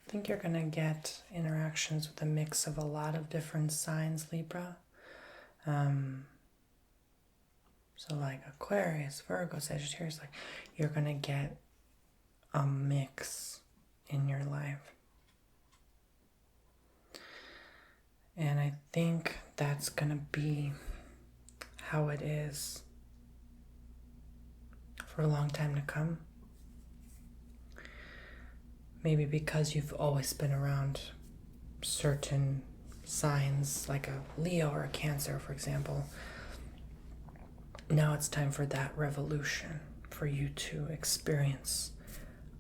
I think you're going to get interactions with a mix of a lot of different signs, Libra. So like Aquarius, Virgo, Sagittarius, like you're going to get a mix in your life. And I think that's going to be how it is for a long time to come. Maybe because you've always been around certain signs, like a Leo or a Cancer, for example. Now it's time for that revolution, for you to experience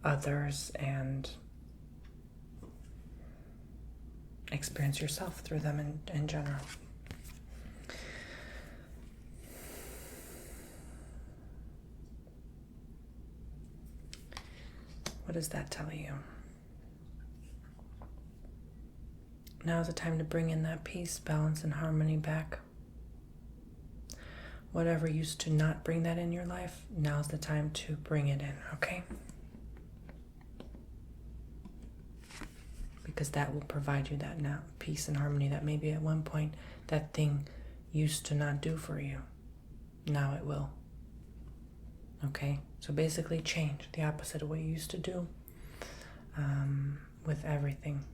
others and experience yourself through them in general. What does that tell you? Now is the time to bring in that peace, balance, and harmony back. Whatever used to not bring that in your life, now is the time to bring it in, okay? Because that will provide you that now peace and harmony that maybe at one point that thing used to not do for you. Now it will. Okay? So basically change the opposite of what you used to do with everything.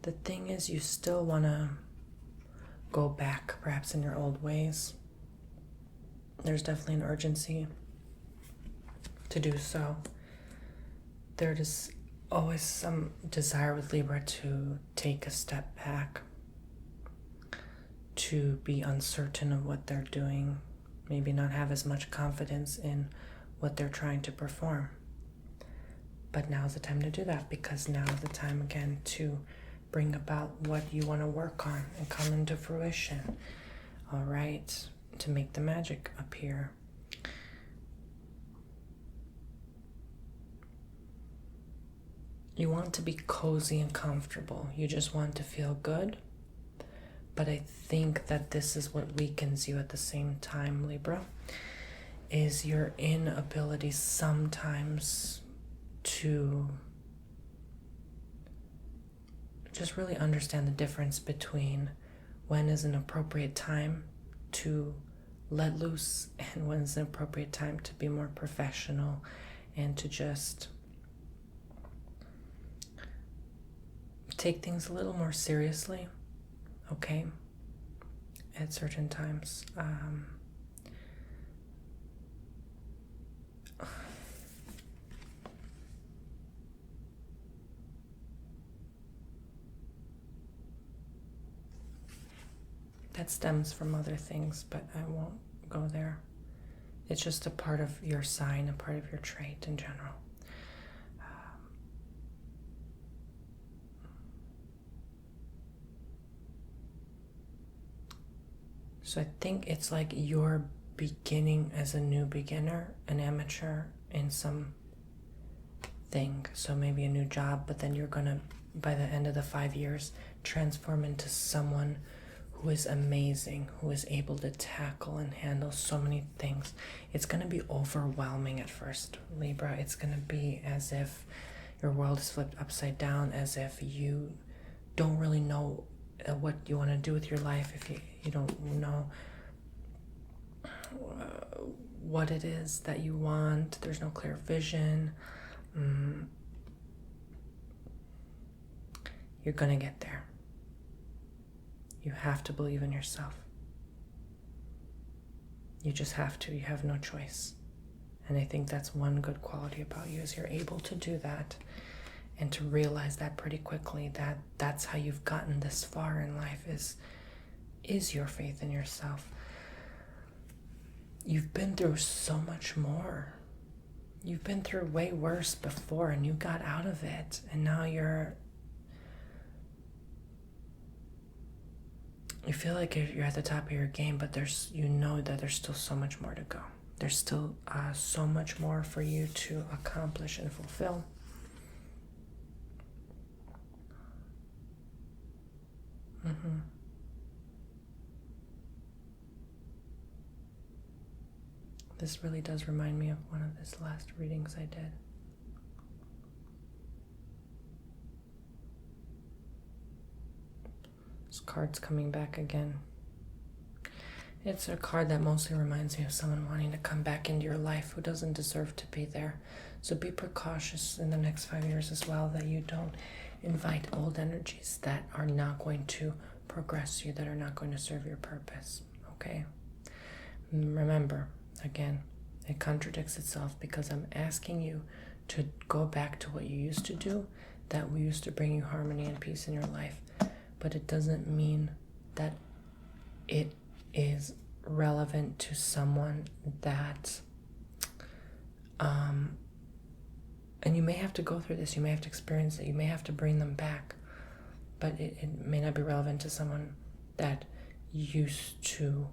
The thing is, you still want to go back perhaps in your old ways. There's definitely an urgency to do so. There's always some desire with Libra to take a step back, to be uncertain of what they're doing, maybe not have as much confidence in what they're trying to perform. But now's the time to do that, because now is the time again to bring about what you want to work on and come into fruition. All right, to make the magic appear. You want to be cozy and comfortable. You just want to feel good. But I think that this is what weakens you at the same time, Libra, is your inability sometimes to just really understand the difference between when is an appropriate time to let loose, and when's an appropriate time to be more professional and to just take things a little more seriously, okay, at certain times. That stems from other things, but I won't go there. It's just a part of your sign, a part of your trait in general. So I think it's like you're beginning as a new beginner, an amateur in some thing. So maybe a new job, but then you're gonna, by the end of the 5 years, transform into someone who is amazing, who is able to tackle and handle so many things. It's going to be overwhelming at first, Libra. It's going to be as if your world is flipped upside down, as if you don't really know what you want to do with your life, if you don't know what it is that you want. There's no clear vision. You're going to get there. You have to believe in yourself. You just have to. You have no choice. And I think that's one good quality about you, is you're able to do that and to realize that pretty quickly, that that's how you've gotten this far in life, is your faith in yourself. You've been through so much more. You've been through way worse before and you got out of it. And now you feel like you're at the top of your game, but you know that there's still so much more to go. There's still so much more for you to accomplish and fulfill. This really does remind me of one of these last readings I did. This card's coming back again. It's a card that mostly reminds me of someone wanting to come back into your life who doesn't deserve to be there. So be precautious in the next 5 years as well, that you don't invite old energies that are not going to progress you, that are not going to serve your purpose, okay? Remember, again, it contradicts itself, because I'm asking you to go back to what you used to do, that used to bring you harmony and peace in your life. But it doesn't mean that it is relevant to someone that, and you may have to go through this, you may have to experience it, you may have to bring them back, but it may not be relevant to someone that used to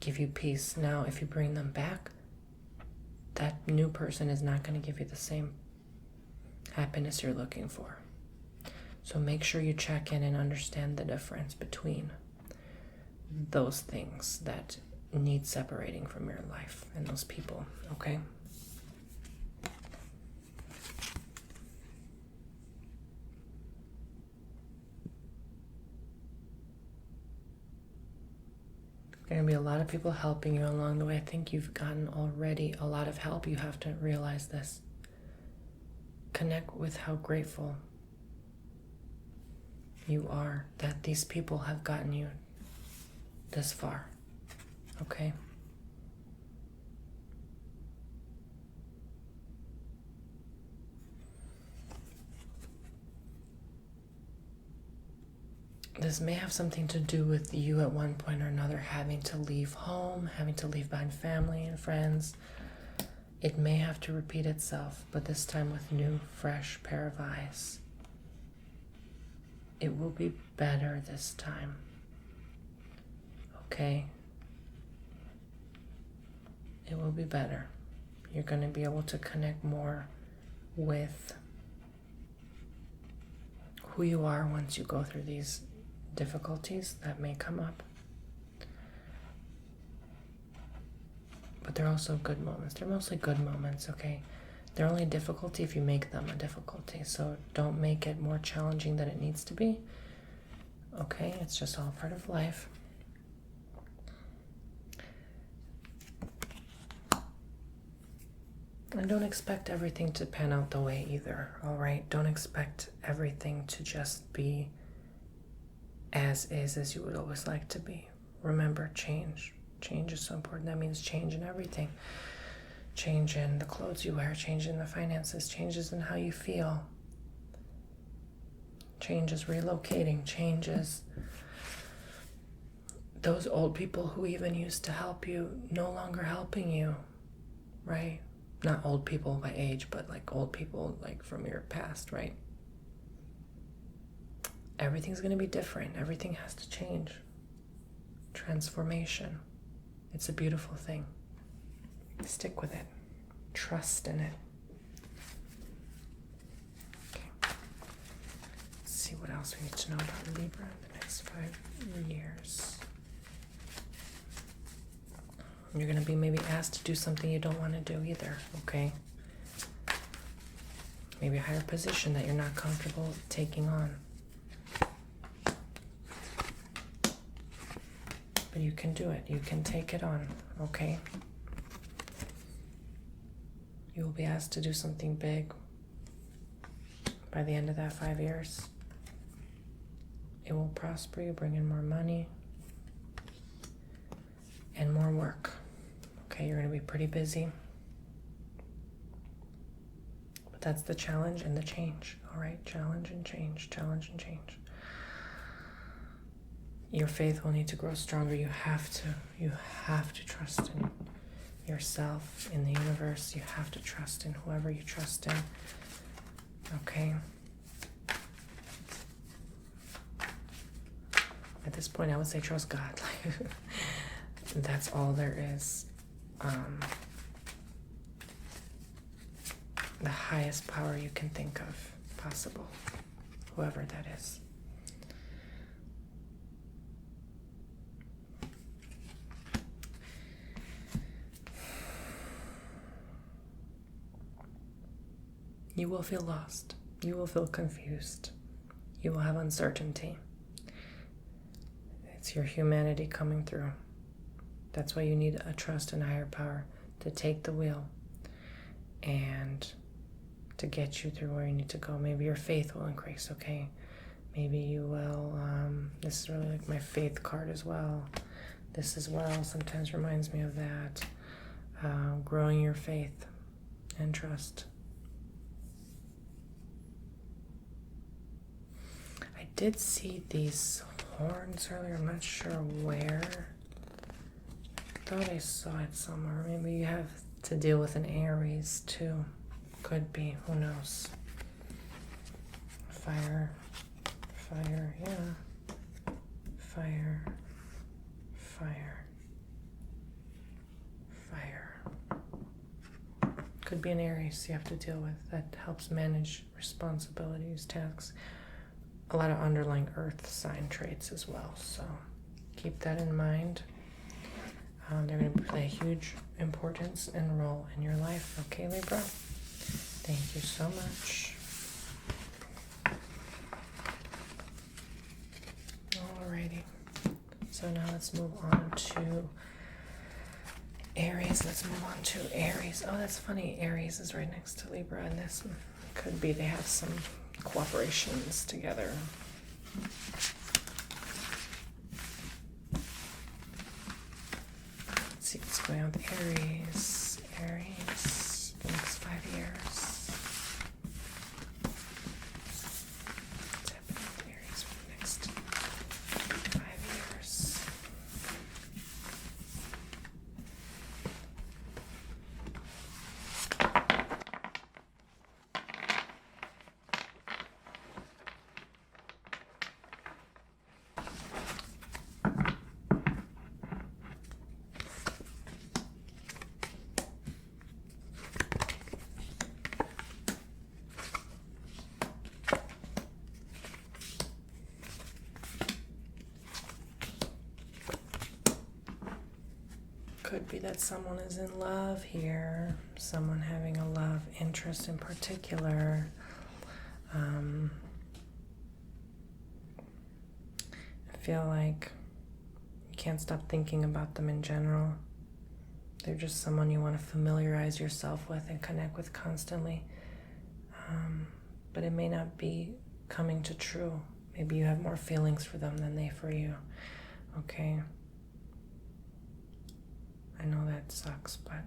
give you peace. Now, if you bring them back, that new person is not going to give you the same happiness you're looking for. So make sure you check in and understand the difference between those things that need separating from your life and those people, okay? There are going to be a lot of people helping you along the way. I think you've gotten already a lot of help. You have to realize this. Connect with how grateful you are that these people have gotten you this far, okay? This may have something to do with you at one point or another having to leave home, having to leave behind family and friends. It may have to repeat itself, but this time with new, fresh pair of eyes. It will be better this time. Okay? It will be better. You're going to be able to connect more with who you are once you go through these difficulties that may come up. But they're also good moments. They're mostly good moments, okay? They're only a difficulty if you make them a difficulty. So don't make it more challenging than it needs to be. Okay? It's just all part of life. And don't expect everything to pan out the way either, all right? Don't expect everything to just be as is, as you would always like to be. Remember, change. Change is so important. That means change in everything. Change in the clothes you wear, change in the finances, changes in how you feel. Change is relocating, changes. Those old people who even used to help you no longer helping you, right? Not old people by age, but like old people like from your past, right? Everything's going to be different. Everything has to change. Transformation. It's a beautiful thing. Stick with it. Trust in it. Okay. Let's see what else we need to know about Libra in the next 5 years. You're going to be maybe asked to do something you don't want to do either, okay? Maybe a higher position that you're not comfortable taking on. But you can do it. You can take it on, okay? You will be asked to do something big by the end of that 5 years. It will prosper you, bring in more money and more work. Okay, you're going to be pretty busy. But that's the challenge and the change, all right? Challenge and change, challenge and change. Your faith will need to grow stronger. You have to trust in yourself, in the universe. You have to trust in whoever you trust in, okay? At this point, I would say trust God. That's all there is. The highest power you can think of possible, whoever that is. You will feel lost. You will feel confused. You will have uncertainty. It's your humanity coming through. That's why you need a trust in higher power to take the wheel and to get you through where you need to go. Maybe your faith will increase, okay? Maybe you will, this is really like my faith card as well. This as well sometimes reminds me of that. Growing your faith and trust. I did see these horns earlier. I'm not sure where. I thought I saw it somewhere. Maybe you have to deal with an Aries too. Could be. Who knows? Fire. Fire. Yeah. Fire. Fire. Fire. Could be an Aries you have to deal with. That helps manage responsibilities, tasks. A lot of underlying earth sign traits as well. So keep that in mind. They're going to play a huge importance and role in your life. Okay, Libra? Thank you so much. Alrighty. So now let's move on to Aries. Let's move on to Aries. Oh, that's funny. Aries is right next to Libra, and this could be they have some cooperations together. Let's see what's going on with Aries. Aries, the next 5 years. What's happening with Aries for the next 5 years? Could be that someone is in love here, someone having a love interest in particular. I feel like you can't stop thinking about them in general. They're just someone you want to familiarize yourself with and connect with constantly. But it may not be coming to true. Maybe you have more feelings for them than they for you. Okay? I know that sucks, but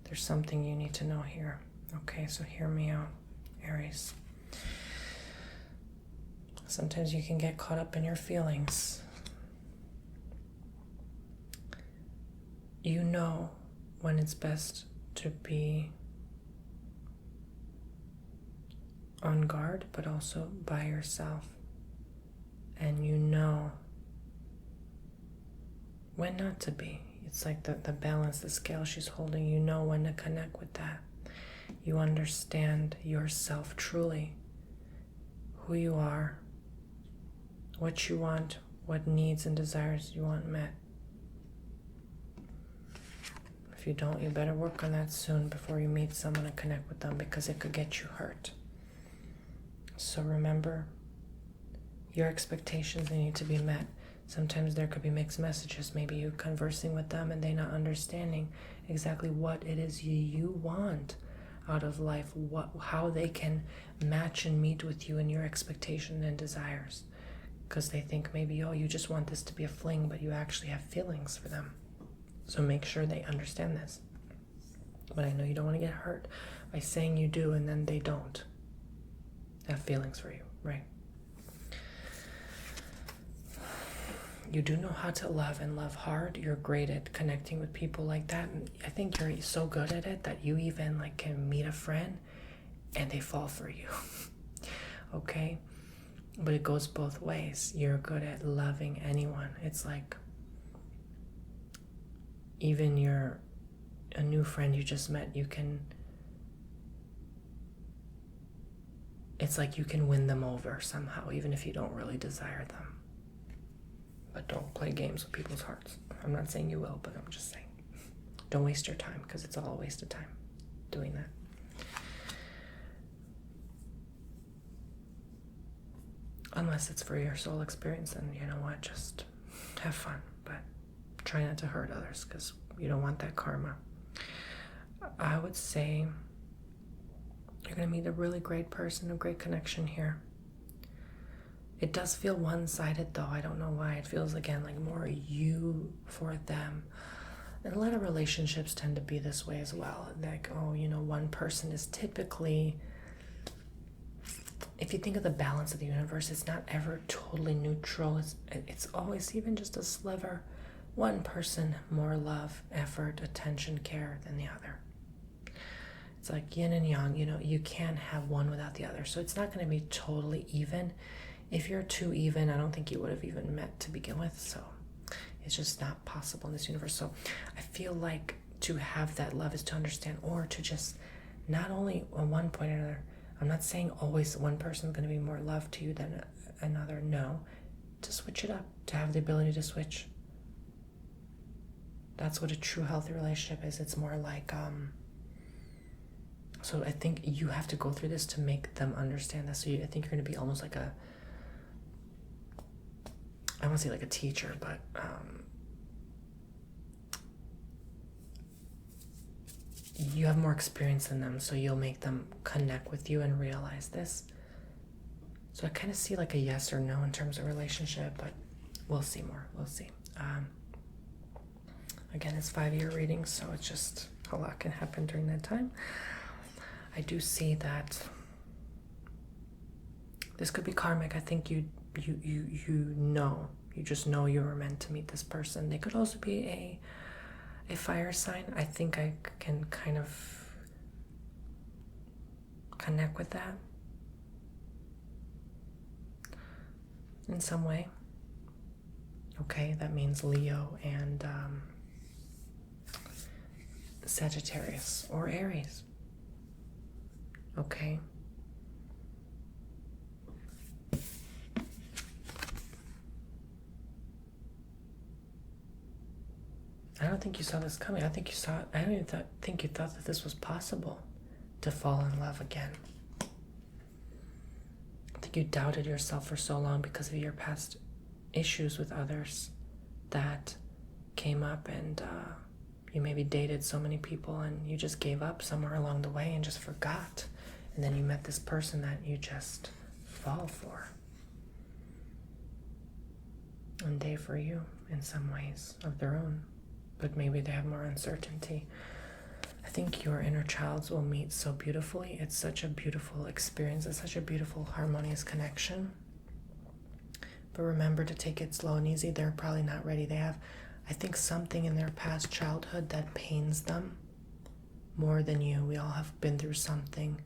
there's something you need to know here. Okay, so hear me out, Aries. Sometimes you can get caught up in your feelings. You know when it's best to be on guard, but also by yourself. And you know when not to be. It's like the balance, the scale she's holding. You know when to connect with that. You understand yourself truly. Who you are. What you want. What needs and desires you want met. If you don't, you better work on that soon before you meet someone and connect with them, because it could get you hurt. So remember, your expectations, they need to be met. Sometimes there could be mixed messages. Maybe you conversing with them and they not understanding exactly what it is you want out of life, how they can match and meet with you in your expectations and desires. Because they think maybe, oh, you just want this to be a fling, but you actually have feelings for them. So make sure they understand this. But I know you don't want to get hurt by saying you do and then they don't have feelings for you, right? You do know how to love and love hard. You're great at connecting with people like that. And I think you're so good at it that you even like can meet a friend and they fall for you. Okay? But it goes both ways. You're good at loving anyone. It's like even a new friend you just met, it's like you can win them over somehow, even if you don't really desire them. But don't play games with people's hearts. I'm not saying you will, but I'm just saying. Don't waste your time, because it's all a waste of time doing that. Unless it's for your soul experience, then you know what, just have fun. But try not to hurt others, because you don't want that karma. I would say you're going to meet a really great person, a great connection here. It does feel one-sided though. I don't know why. It feels again like more you for them. And a lot of relationships tend to be this way as well. Like, oh, one person is typically, if you think of the balance of the universe, it's not ever totally neutral. It's always even just a sliver. One person, more love, effort, attention, care than the other. It's like yin and yang, you can't have one without the other. So it's not going to be totally even. If you're too even, I don't think you would have even met to begin with. So it's just not possible in this universe. So I feel like to have that love is to understand, or to just not only on one point or another. I'm not saying always one person is going to be more love to you than another. No, to switch it up, to have the ability to switch. That's what a true healthy relationship is. It's more like, so I think you have to go through this to make them understand this. So I think you're going to be almost like I won't say like a teacher, but you have more experience than them, so you'll make them connect with you and realize this. So I kind of see like a yes or no in terms of relationship, but we'll see more. We'll see. Again, it's 5-year reading, so it's just a lot can happen during that time. I do see that this could be karmic. I think you just know you were meant to meet this person. They could also be a fire sign. I think I can kind of connect with that in some way. Okay, that means Leo and Sagittarius or Aries. Okay. I don't think you saw this coming. I don't even think you thought that this was possible, to fall in love again. I think you doubted yourself for so long because of your past issues with others that came up, and You maybe dated so many people and you just gave up somewhere along the way and just forgot. And then you met this person that you just fall for. And they for you in some ways of their own. But maybe they have more uncertainty. I think your inner childs will meet so beautifully. It's such a beautiful experience. It's such a beautiful, harmonious connection. But remember to take it slow and easy. They're probably not ready. They have, I think, something in their past childhood that pains them more than you. We all have been through something.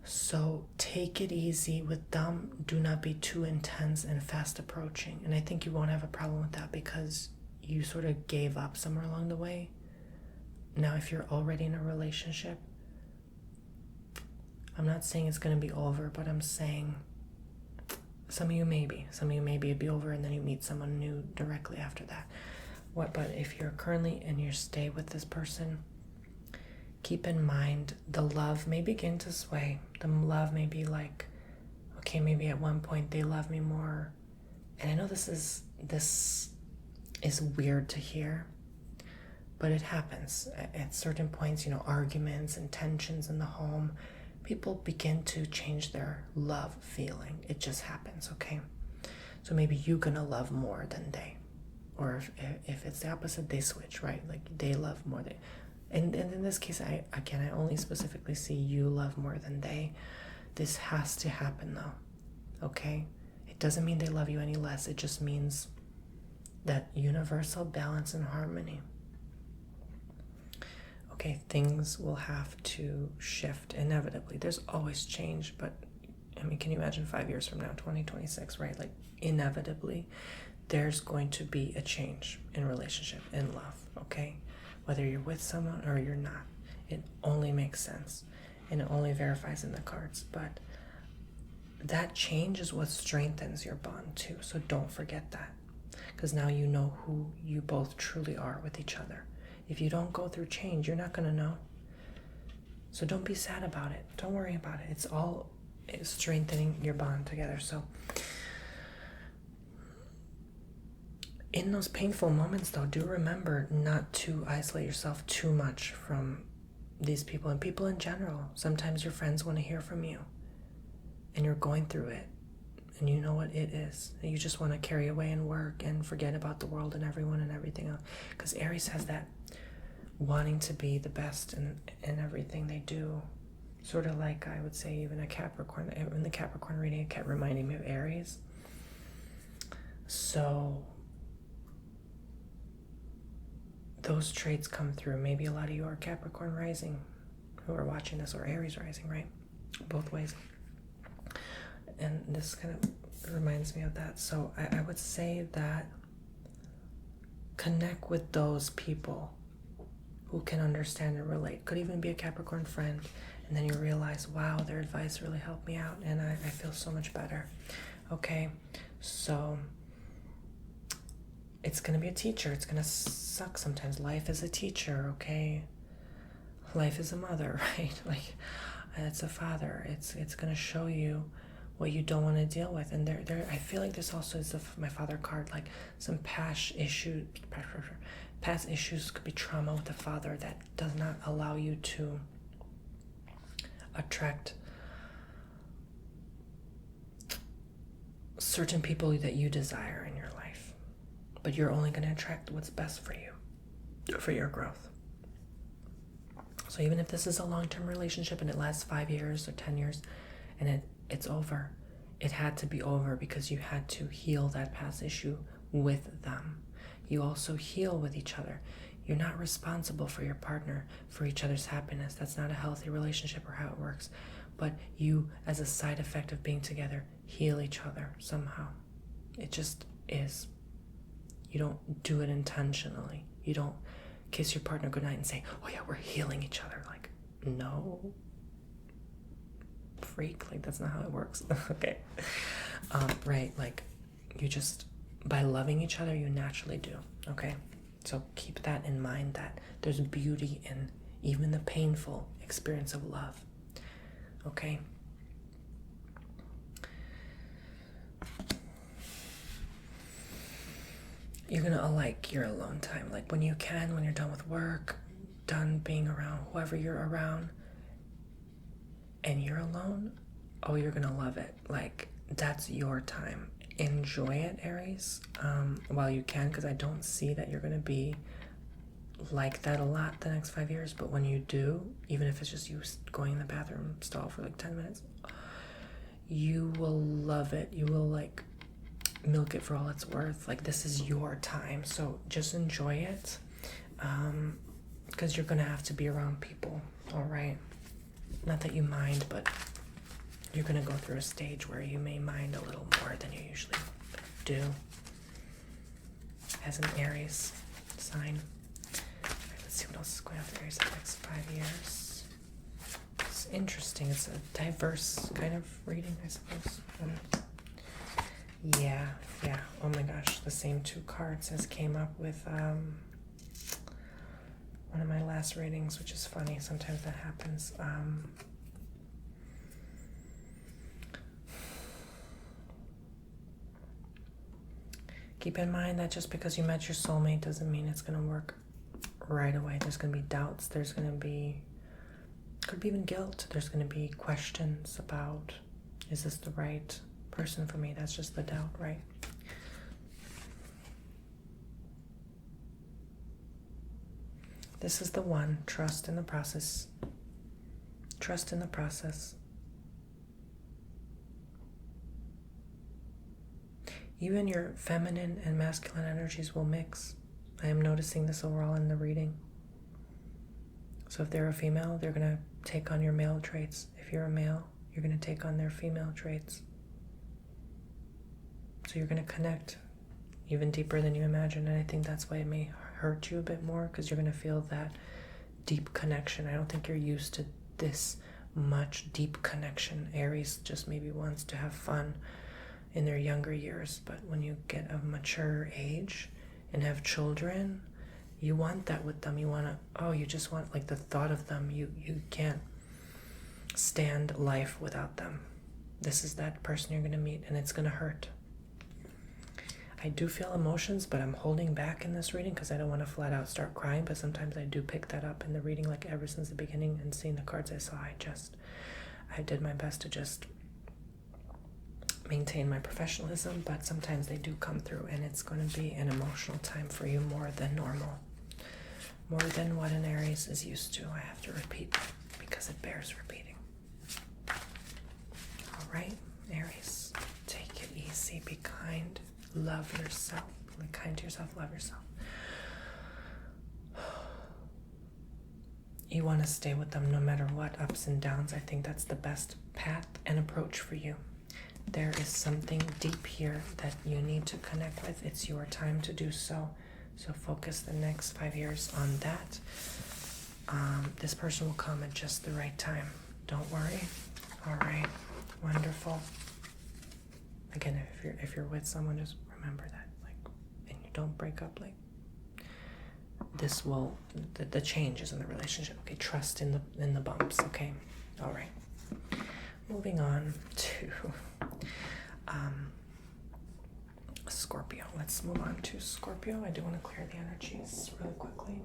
So take it easy with them. Do not be too intense and fast approaching. And I think you won't have a problem with that because you sort of gave up somewhere along the way. Now, if you're already in a relationship, I'm not saying it's going to be over, but I'm saying some of you maybe it'd be over and then you meet someone new directly after that. But if you're currently in your stay with this person, keep in mind the love may begin to sway. The love may be like, okay, maybe at one point they love me more. And I know this is weird to hear, but it happens at certain points, arguments and tensions in the home. People begin to change their love feeling. It just happens, okay? So maybe you're gonna love more than they. Or if it's the opposite, they switch, right? Like they love more than. And in this case, I only specifically see you love more than they. This has to happen though, okay? It doesn't mean they love you any less. It just means that universal balance and harmony. Okay, things will have to shift inevitably. There's always change, but can you imagine 5 years from now, 2026, right? Like inevitably, there's going to be a change in relationship, in love, okay? Whether you're with someone or you're not, it only makes sense and it only verifies in the cards. But that change is what strengthens your bond too. So don't forget that, because now you know who you both truly are with each other. If you don't go through change, you're not going to know. So don't be sad about it. Don't worry about it. It's strengthening your bond together. So in those painful moments, though, do remember not to isolate yourself too much from these people and people in general. Sometimes your friends want to hear from you and you're going through it and you know what it is. And you just want to carry away and work and forget about the world and everyone and everything else. Because Aries has that wanting to be the best in everything they do. Sort of like, I would say, even a Capricorn. In the Capricorn reading, it kept reminding me of Aries. So those traits come through. Maybe a lot of you are Capricorn rising who are watching this, or Aries rising, right? Both ways. And this kind of reminds me of that. So I would say that connect with those people who can understand and relate. Could even be a Capricorn friend. And then you realize, wow, their advice really helped me out and I feel so much better. Okay, so it's going to be a teacher. It's going to suck sometimes. Life is a teacher, okay? Life is a mother, right? Like, it's a father. It's going to show you what you don't want to deal with. And there I feel like this also is my father card, like some past issues could be trauma with the father that does not allow you to attract certain people that you desire in your life. But you're only going to attract what's best for you, for your growth. So even if this is a long-term relationship and it lasts 5 years or 10 years and it's over, it had to be over because you had to heal that past issue with them. You also heal with each other. You're not responsible for your partner, for each other's happiness. That's not a healthy relationship or how it works. But you, as a side effect of being together, heal each other somehow. It just is. You don't do it intentionally. You don't kiss your partner goodnight and say, oh yeah, we're healing each other. Like, no. Freak, like that's not how it works. Okay. Right, like you just, by loving each other, you naturally do. Okay. So keep that in mind, that there's beauty in even the painful experience of love. Okay? you're gonna like your alone time. Like when you can, when you're done with work, done being around whoever you're around, and you're alone, oh, you're gonna love it. Like, that's your time. Enjoy it, Aries, while you can, because I don't see that you're gonna be like that a lot the next 5 years. But when you do, even if it's just you going in the bathroom stall for like 10 minutes, you will love it. You will like milk it for all it's worth. Like, this is your time, so just enjoy it, because you're gonna have to be around people. All right, not that you mind, but you're gonna go through a stage where you may mind a little more than you usually do as an Aries sign. All right, let's see what else is going on for Aries in the next 5 years. It's interesting. It's a diverse kind of reading, I suppose. Yeah. Oh my gosh, the same two cards as came up with one of my last readings, which is funny. Sometimes that happens. Keep in mind that just because you met your soulmate doesn't mean it's going to work right away. There's going to be doubts. There's going to be, could be even guilt. There's going to be questions about, is this the right person for me? That's just the doubt, right? This is the one. Trust in the process. Trust in the process. Even your feminine and masculine energies will mix. I am noticing this overall in the reading. So if they're a female, they're going to take on your male traits. If you're a male, you're going to take on their female traits. So you're going to connect even deeper than you imagine. And I think that's why it may hurt you a bit more, because you're going to feel that deep connection. I don't think you're used to this much deep connection. Aries just maybe wants to have fun in their younger years, but when you get of mature age and have children, you want that with them. You want to, you just want like the thought of them. You can't stand life without them. This is that person you're going to meet, and it's going to hurt. I do feel emotions, but I'm holding back in this reading because I don't want to flat out start crying, but sometimes I do pick that up in the reading. Like ever since the beginning and seeing the cards I saw, I did my best to just maintain my professionalism, but sometimes they do come through, and it's going to be an emotional time for you, more than normal, more than what an Aries is used to. I have to repeat because it bears repeating. All right, Aries, take it easy, be kind, love yourself, be kind to yourself, love yourself. You want to stay with them no matter what, ups and downs. I think that's the best path and approach for you. There is something deep here that you need to connect with. It's your time to do so. So focus the next 5 years on that. This person will come at just the right time. Don't worry. All right. Wonderful. Again, if you're with someone, just remember that. And you don't break up. This will the changes in the relationship. Okay. Trust in the bumps. Okay. All right. Moving on to Scorpio. Let's move on to Scorpio. I do want to clear the energies really quickly.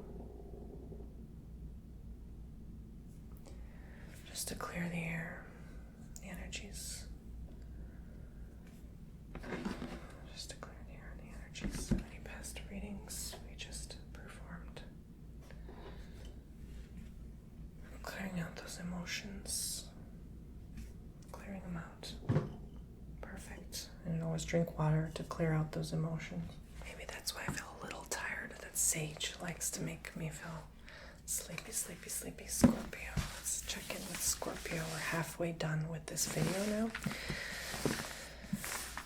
Just to clear the air, the energies. Just to clear the air and the energies. Any past readings we just performed. Clearing out those emotions. Clearing them out. Perfect. And always drink water to clear out those emotions. Maybe that's why I feel a little tired. That sage likes to make me feel sleepy, sleepy, sleepy. Scorpio. Let's check in with Scorpio. We're halfway done with this video now.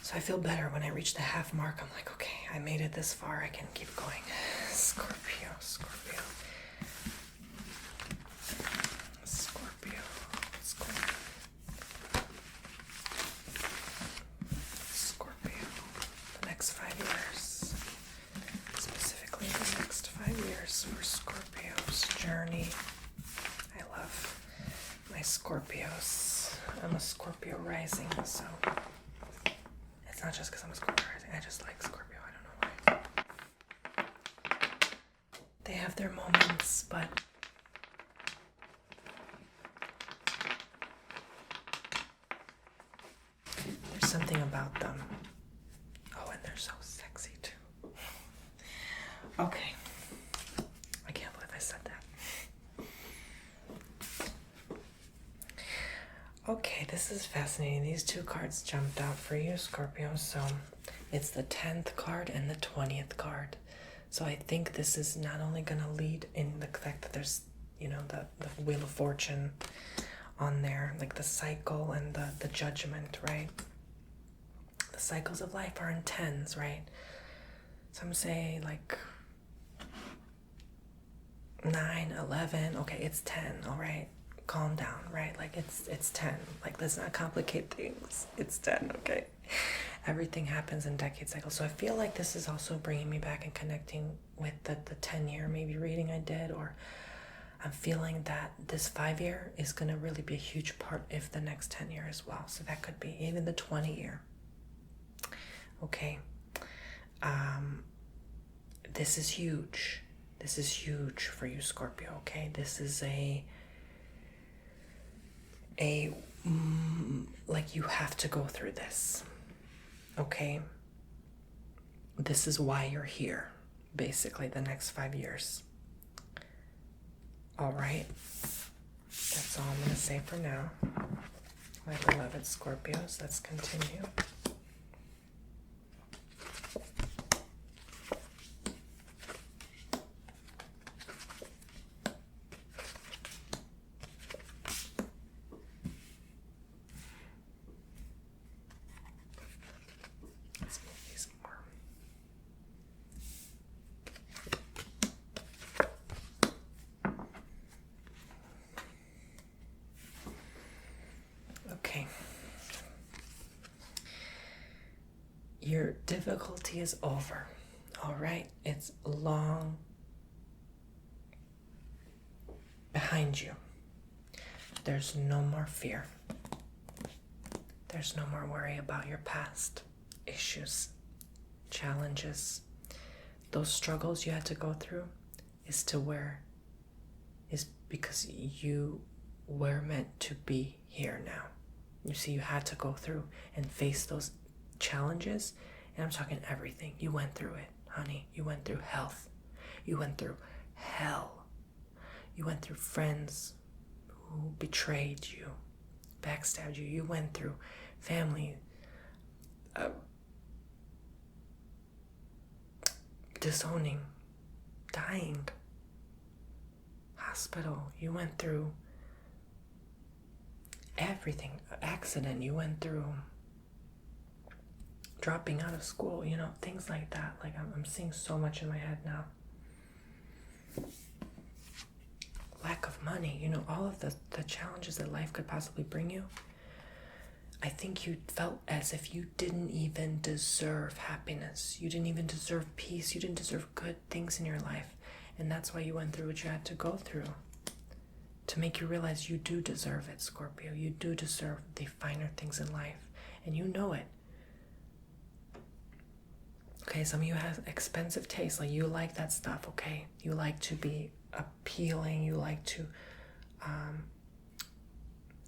So I feel better when I reach the half mark. I'm like, okay, I made it this far. I can keep going. Scorpio, Scorpio. Scorpio, Scorpio. Scorpio. The next 5 years. Specifically the next 5 years for Scorpio's journey. I love my Scorpios. I'm a Scorpio rising, so it's not just because I'm a Scorpio rising. I just like Scorpio. I don't know why. have their moments, but there's something about them. Oh, and they're so sexy too. Okay. I can't believe I said that. Okay, this is fascinating. These two cards jumped out for you, Scorpio. So it's the 10th card and the 20th card. So I think this is not only going to lead in the fact that there's, you know, the Wheel of Fortune on there, like the cycle and the judgment, right? The cycles of life are in tens, right? Some say like 9, 11. Okay, it's 10, all right? Calm down, right? Like it's 10. Like, let's not complicate things. It's 10, okay? Everything happens in decade cycles. So I feel like this is also bringing me back and connecting with the 10-year maybe reading I did, or I'm feeling that this 5-year is going to really be a huge part of the next 10-year as well. So that could be even the 20-year. Okay. This is huge. This is huge for you, Scorpio, okay? This is like, you have to go through this, okay? This is why you're here, basically, the next 5 years. All right? That's all I'm going to say for now. My beloved Scorpios, let's continue. Your difficulty is over, all right? It's long behind you. There's no more fear. There's no more worry about your past issues, challenges. Those struggles you had to go through is because you were meant to be here now. You see, you had to go through and face those challenges, and I'm talking everything. You went through it, honey. You went through health. You went through hell. You went through friends who betrayed you, backstabbed you. You went through family disowning, dying, hospital. You went through everything, accident. You went through dropping out of school, you know, things like that. Like, I'm seeing so much in my head now. Lack of money, you know, all of the challenges that life could possibly bring you. I think you felt as if you didn't even deserve happiness. You didn't even deserve peace. You didn't deserve good things in your life. And that's why you went through what you had to go through, to make you realize you do deserve it, Scorpio. You do deserve the finer things in life, and you know it. Okay, some of you have expensive taste. Like, you like that stuff, okay? You like to be appealing. You like to, I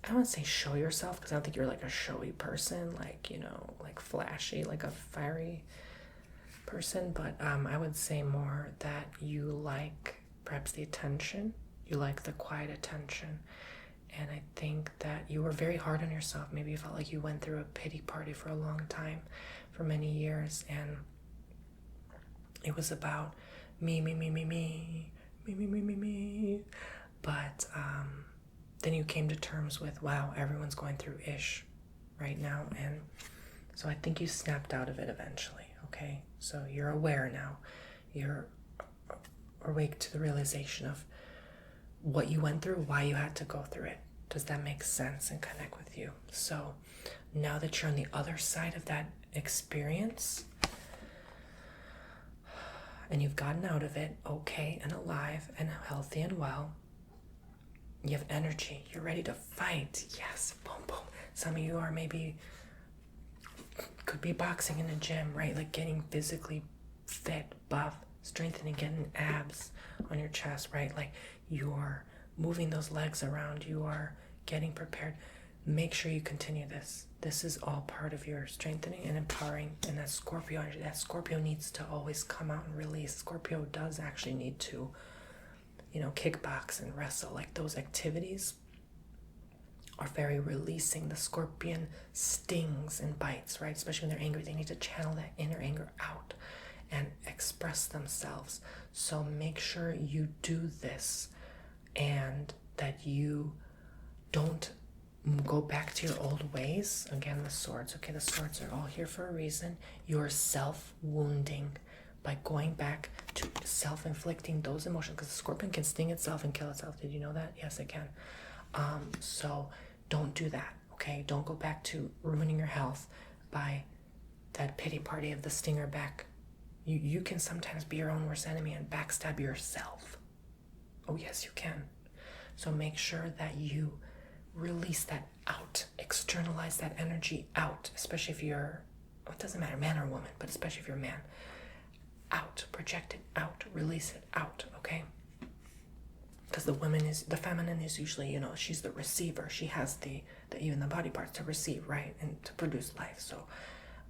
don't want to say show yourself, because I don't think you're like a showy person, like, you know, like flashy, like a fiery person. But I would say more that you like perhaps the attention. You like the quiet attention. And I think that you were very hard on yourself. Maybe you felt like you went through a pity party for a long time, for many years, and it was about me. But then you came to terms with, wow, everyone's going through ish right now. And so I think you snapped out of it eventually, okay? So you're aware now. You're awake to the realization of what you went through, why you had to go through it. Does that make sense and connect with you? So now that you're on the other side of that experience, and you've gotten out of it okay and alive and healthy and well, you have energy, you're ready to fight. Yes, boom, boom. Some of you are maybe, could be boxing in a gym, right? Like getting physically fit, buff, strengthening, getting abs on your chest, right? Like you're moving those legs around, you are getting prepared. Make sure you continue this. This is all part of your strengthening and empowering. And that Scorpio energy, that Scorpio needs to always come out and release. Scorpio does actually need to, kickbox and wrestle. Like those activities are very releasing. The scorpion stings and bites, right? Especially when they're angry. They need to channel that inner anger out and express themselves. So make sure you do this and that you don't go back to your old ways. Again, the swords. Okay, the swords are all here for a reason. You're self-wounding by going back to self-inflicting those emotions, because the scorpion can sting itself and kill itself. Did you know that? Yes, it can. So don't do that, okay? Don't go back to ruining your health by that pity party of the stinger back. You can sometimes be your own worst enemy and backstab yourself. Oh, yes, you can. So make sure that you release that out, externalize that energy out, especially if you're, it doesn't matter, man or woman, but especially if you're a man. Out, project it out, release it out, okay? Because the feminine is usually, she's the receiver. She has the even the body parts to receive, right? And to produce life. So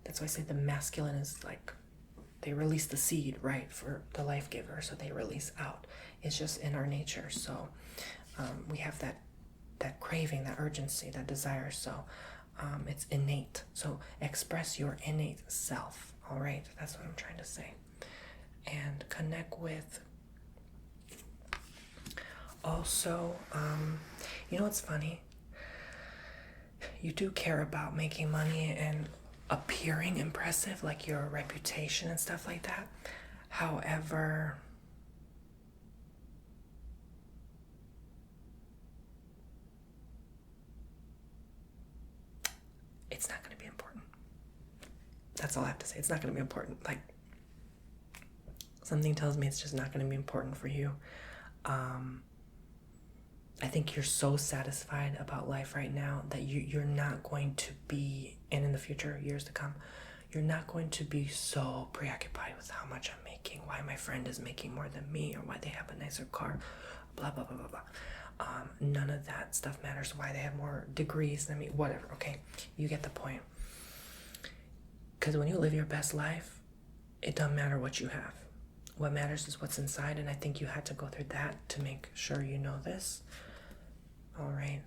that's why I say the masculine is like, they release the seed, right? For the life giver. So they release out. It's just in our nature. So we have that craving, that urgency, that desire. So it's innate. So express your innate self. All right. That's what I'm trying to say. And connect with. Also, what's funny? You do care about making money and appearing impressive, like your reputation and stuff like that. However, it's not going to be important. That's all I have to say. It's not going to be important. Like, something tells me it's just not going to be important for you. I think you're so satisfied about life right now that you're not going to be, and in the future, years to come, you're not going to be so preoccupied with how much I'm making, why my friend is making more than me, or why they have a nicer car, blah, blah, blah, blah, blah. None of that stuff matters, why they have more degrees than me, whatever, okay? You get the point. Because when you live your best life, it doesn't matter what you have. What matters is what's inside, and I think you had to go through that to make sure you know this. All right.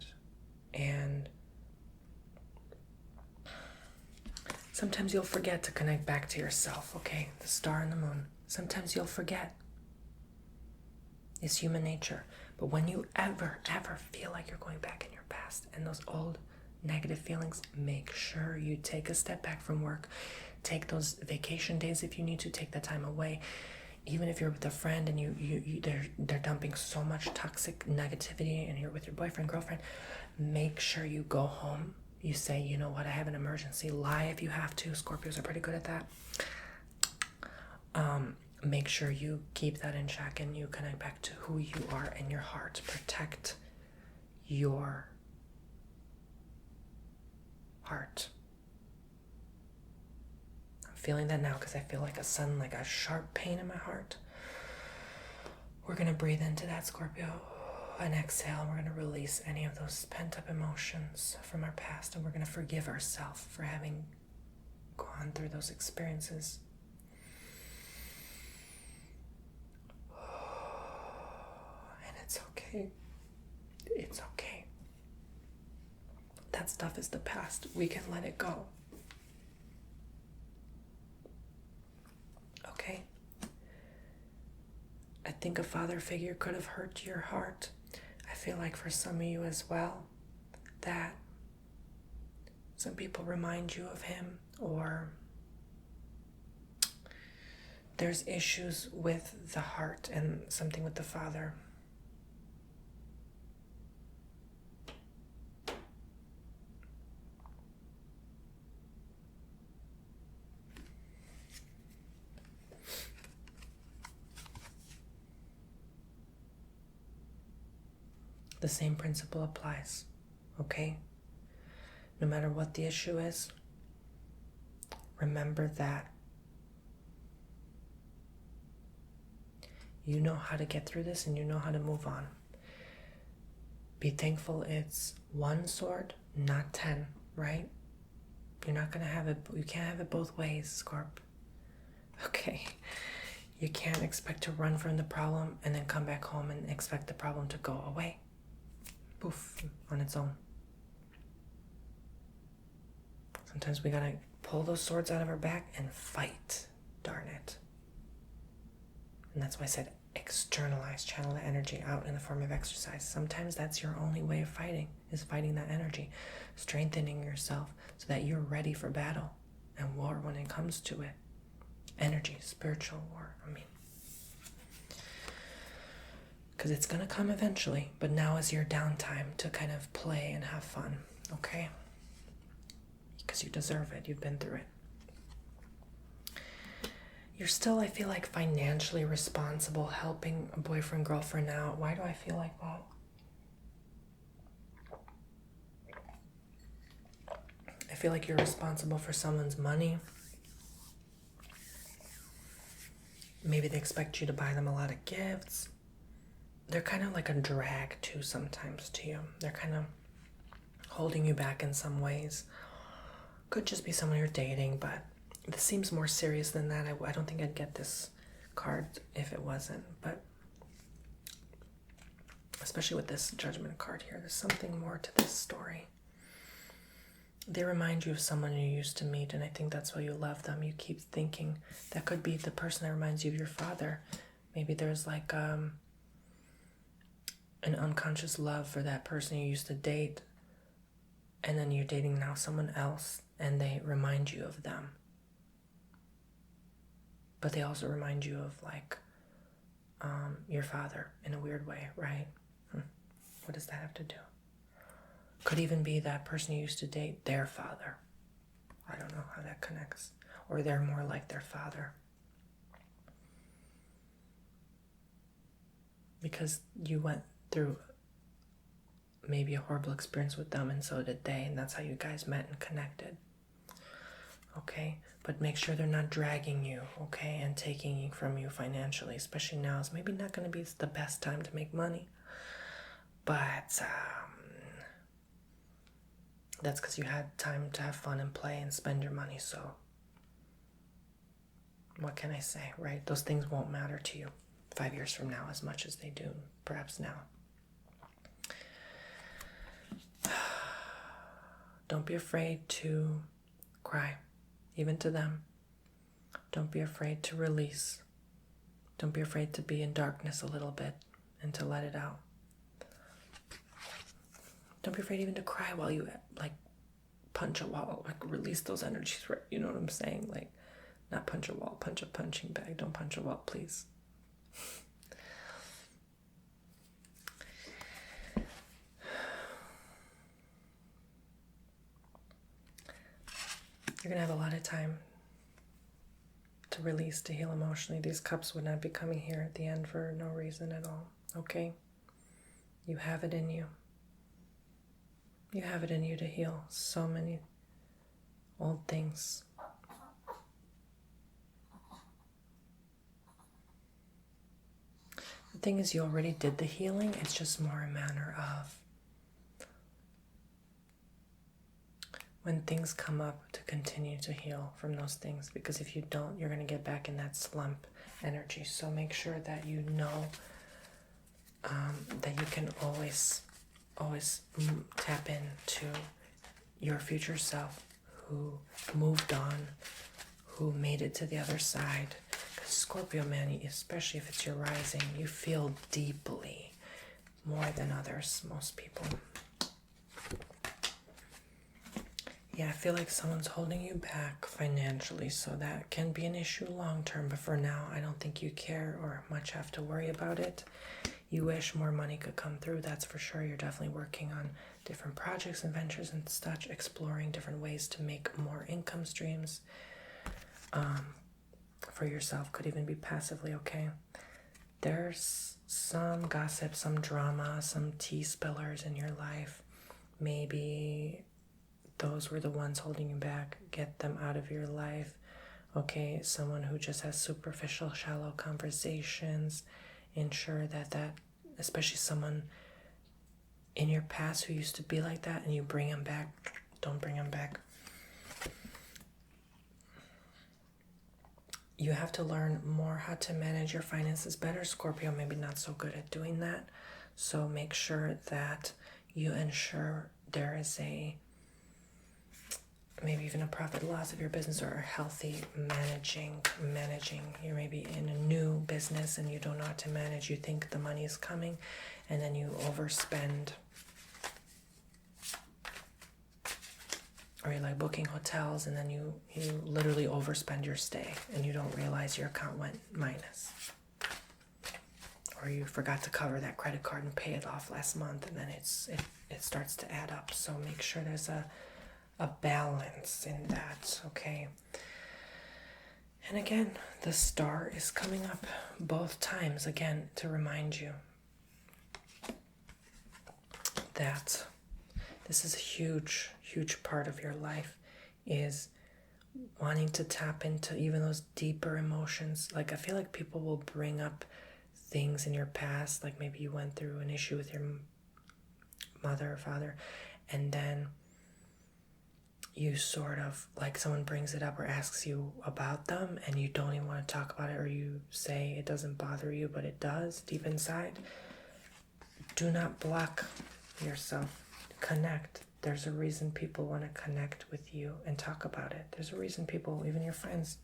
And sometimes you'll forget to connect back to yourself, okay? The star and the moon. Sometimes you'll forget. It's human nature. But when you ever feel like you're going back in your past and those old negative feelings, make sure you take a step back from work. Take those vacation days if you need to. Take the time away. Even if you're with a friend and they're dumping so much toxic negativity and you're with your boyfriend, girlfriend, make sure you go home. You say, you know what, I have an emergency. Lie if you have to. Scorpios are pretty good at that. Make sure you keep that in check and you connect back to who you are in your heart. Protect your heart. Feeling that now because I feel like a sharp pain in my heart. We're going to breathe into that, Scorpio, and exhale. We're going to release any of those pent-up emotions from our past, and we're going to forgive ourselves for having gone through those experiences. And it's okay. It's okay. That stuff is the past. We can let it go. Okay? I think a father figure could have hurt your heart. I feel like for some of you as well, that some people remind you of him, or there's issues with the heart and something with the father. The same principle applies, okay? No matter what the issue is, remember that You know how to get through this and you know how to move on. Be thankful it's one sword, not 10, right? You're not going to have it, you can't have it both ways, Scorp. Okay. You can't expect to run from the problem and then come back home and expect the problem to go away. Poof, on its own. Sometimes we gotta pull those swords out of our back and fight. Darn it. And that's why I said externalize, channel the energy out in the form of exercise. Sometimes that's your only way of fighting, is fighting that energy, strengthening yourself so that you're ready for battle and war when it comes to it. Energy, spiritual war, because it's going to come eventually, but now is your downtime to kind of play and have fun, okay? Because you deserve it. You've been through it. You're still, I feel like, financially responsible, helping a boyfriend, girlfriend out. Why do I feel like that? I feel like you're responsible for someone's money. Maybe they expect you to buy them a lot of gifts. They're kind of like a drag too sometimes to you. They're kind of holding you back in some ways. Could just be someone you're dating, but this seems more serious than that. I don't think I'd get this card if it wasn't, but especially with this Judgment card here, there's something more to this story. They remind you of someone you used to meet, and I think that's why you love them. You keep thinking that could be the person that reminds you of your father. Maybe there's like an unconscious love for that person you used to date, and then you're dating now someone else, and they remind you of them. But they also remind you of like your father in a weird way, right? What does that have to do? Could even be that person you used to date, their father. I don't know how that connects. Or they're more like their father. Because you went through maybe a horrible experience with them, and so did they, and that's how you guys met and connected. Okay? But make sure they're not dragging you, okay, and taking from you financially, especially now. It's maybe not going to be the best time to make money. But that's because you had time to have fun and play and spend your money, so what can I say, right? Those things won't matter to you 5 years from now as much as they do, perhaps now. Don't be afraid to cry, even to them. Don't be afraid to release. Don't be afraid to be in darkness a little bit and to let it out. Don't be afraid even to cry while you like punch a wall, like release those energies, right? You know what I'm saying? Like, not punch a wall, punch a punching bag. Don't punch a wall, please. You're going to have a lot of time to release, to heal emotionally. These cups would not be coming here at the end for no reason at all, okay? You have it in you. You have it in you to heal so many old things. The thing is, you already did the healing. It's just more a matter of when things come up to continue to heal from those things. Because if you don't, you're going to get back in that slump energy. So make sure that you know that you can always tap into your future self who moved on, who made it to the other side. Because Scorpio, man, especially if it's your rising, you feel deeply more than others, most people. Yeah, I feel like someone's holding you back financially, so that can be an issue long term, but for now, I don't think you care or much have to worry about it. You wish more money could come through, that's for sure. You're definitely working on different projects and ventures and such, exploring different ways to make more income streams for yourself. Could even be passively, okay? There's some gossip, some drama, some tea spillers in your life. Maybe those were the ones holding you back. Get them out of your life. Okay, someone who just has superficial, shallow conversations ensure that especially someone in your past who used to be like that, and you bring them back, don't bring them back. You have to learn more how to manage your finances better. Scorpio, maybe not so good at doing that. So make sure that you ensure there is maybe even a profit loss of your business, or a healthy managing. You're maybe in a new business and you don't know how to manage. You think the money is coming and then you overspend. Or you're like booking hotels and then you literally overspend your stay and you don't realize your account went minus. Or you forgot to cover that credit card and pay it off last month, and then it starts to add up. So make sure there's a balance in that, okay? And again, the star is coming up both times, again, to remind you that this is a huge, huge part of your life, is wanting to tap into even those deeper emotions. Like, I feel like people will bring up things in your past, like maybe you went through an issue with your mother or father, and then you sort of, like, someone brings it up or asks you about them and you don't even want to talk about it, or you say it doesn't bother you, but it does deep inside. Do not block yourself. Connect. There's a reason people want to connect with you and talk about it. There's a reason people, even your friends,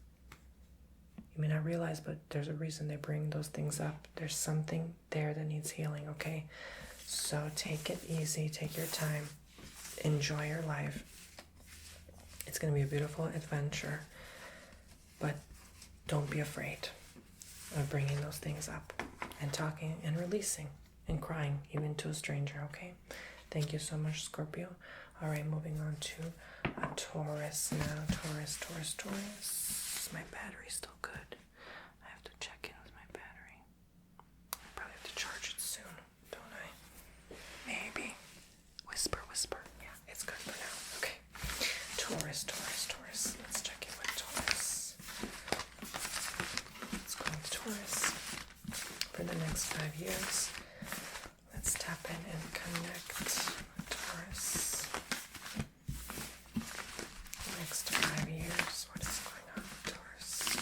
you may not realize, but there's a reason they bring those things up. There's something there that needs healing, okay? So take it easy, take your time, enjoy your life. It's going to be a beautiful adventure, but don't be afraid of bringing those things up and talking and releasing and crying, even to a stranger, okay? Thank you so much, Scorpio. All right, moving on to a Taurus now. Taurus. Is my battery still good? I have to check in with my battery. I probably have to charge it soon, don't I? Maybe. Whisper. Yeah, it's good for now. Okay. Taurus. Let's check in with Taurus. Let's go with Taurus for the next 5 years. Let's tap in and connect with Taurus. Next 5 years, what is going on with Taurus?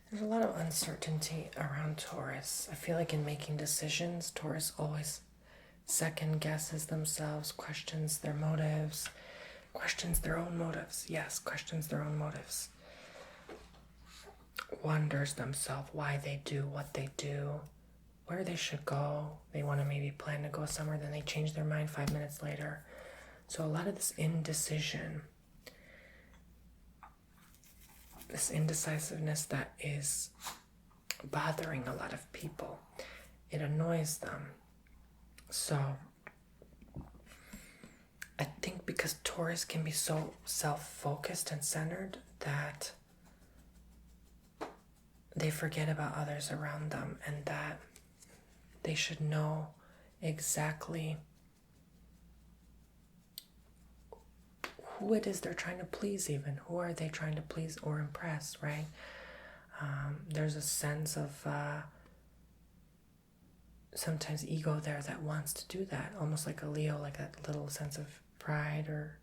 There's a lot of uncertainty around Taurus. I feel like in making decisions, Taurus always second guesses themselves, questions their motives, questions their own motives. Yes, questions their own motives. Wonders themselves why they do what they do, where they should go. They want to maybe plan to go somewhere, then they change their mind 5 minutes later. So a lot of this indecision, this indecisiveness that is bothering a lot of people, it annoys them. So I think because Taurus can be so self-focused and centered that they forget about others around them, and that they should know exactly who it is they're trying to please, even. Who are they trying to please or impress, right? There's a sense of sometimes ego there that wants to do that, almost like a Leo, like that little sense of pride or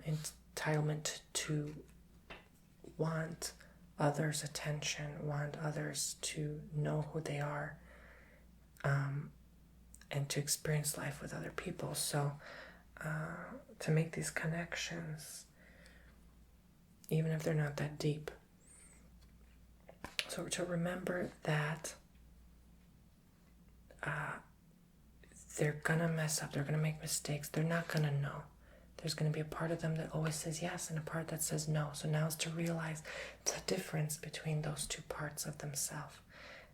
entitlement to want others' attention, want others to know who they are, and to experience life with other people. So to make these connections, even if they're not that deep. So to remember that they're gonna mess up, they're gonna make mistakes, they're not gonna know. There's going to be a part of them that always says yes and a part that says no. So now is to realize the difference between those two parts of themselves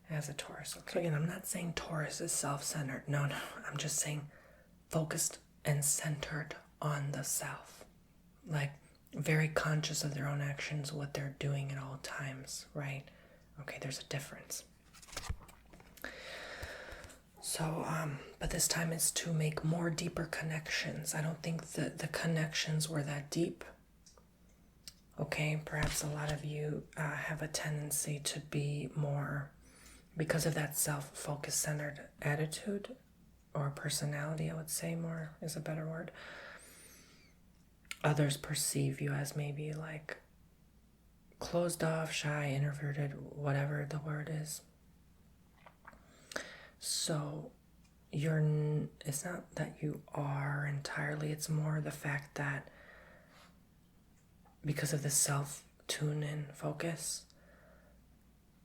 as a Taurus. Okay. So again, I'm not saying Taurus is self-centered. No. I'm just saying focused and centered on the self. Like very conscious of their own actions, what they're doing at all times, right? Okay, there's a difference. So, but this time it's to make more deeper connections. I don't think that the connections were that deep. Okay, perhaps a lot of you have a tendency to be more, because of that self-focused, centered attitude or personality, I would say more is a better word. Others perceive you as maybe like closed off, shy, introverted, whatever the word is. So it's not that you are entirely, it's more the fact that because of the self-tune-in focus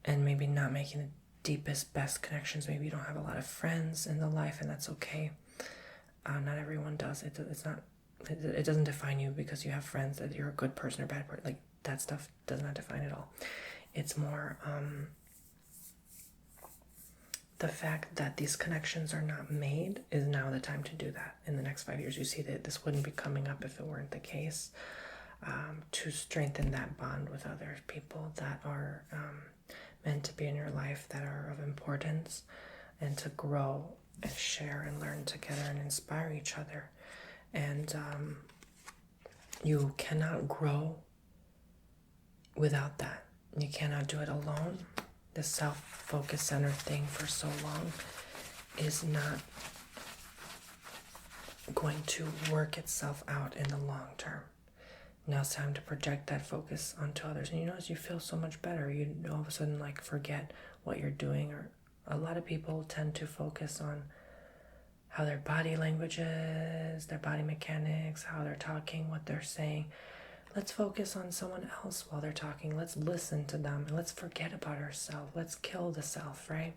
and maybe not making the deepest, best connections, maybe you don't have a lot of friends in the life, and that's okay. Not everyone does. It doesn't define you because you have friends, that you're a good person or bad person. Like, that stuff does not define at all. It's more the fact that these connections are not made is now the time to do that. In the next 5 years, you see that this wouldn't be coming up if it weren't the case. To strengthen that bond with other people that are meant to be in your life, that are of importance, and to grow and share and learn together and inspire each other. And you cannot grow without that. You cannot do it alone. The self-focused centered thing for so long is not going to work itself out in the long term. Now it's time to project that focus onto others. And you notice you feel so much better. You all of a sudden like forget what you're doing. Or a lot of people tend to focus on how their body language is, their body mechanics, how they're talking, what they're saying. Let's focus on someone else while they're talking. Let's listen to them and let's forget about ourselves. Let's kill the self, right?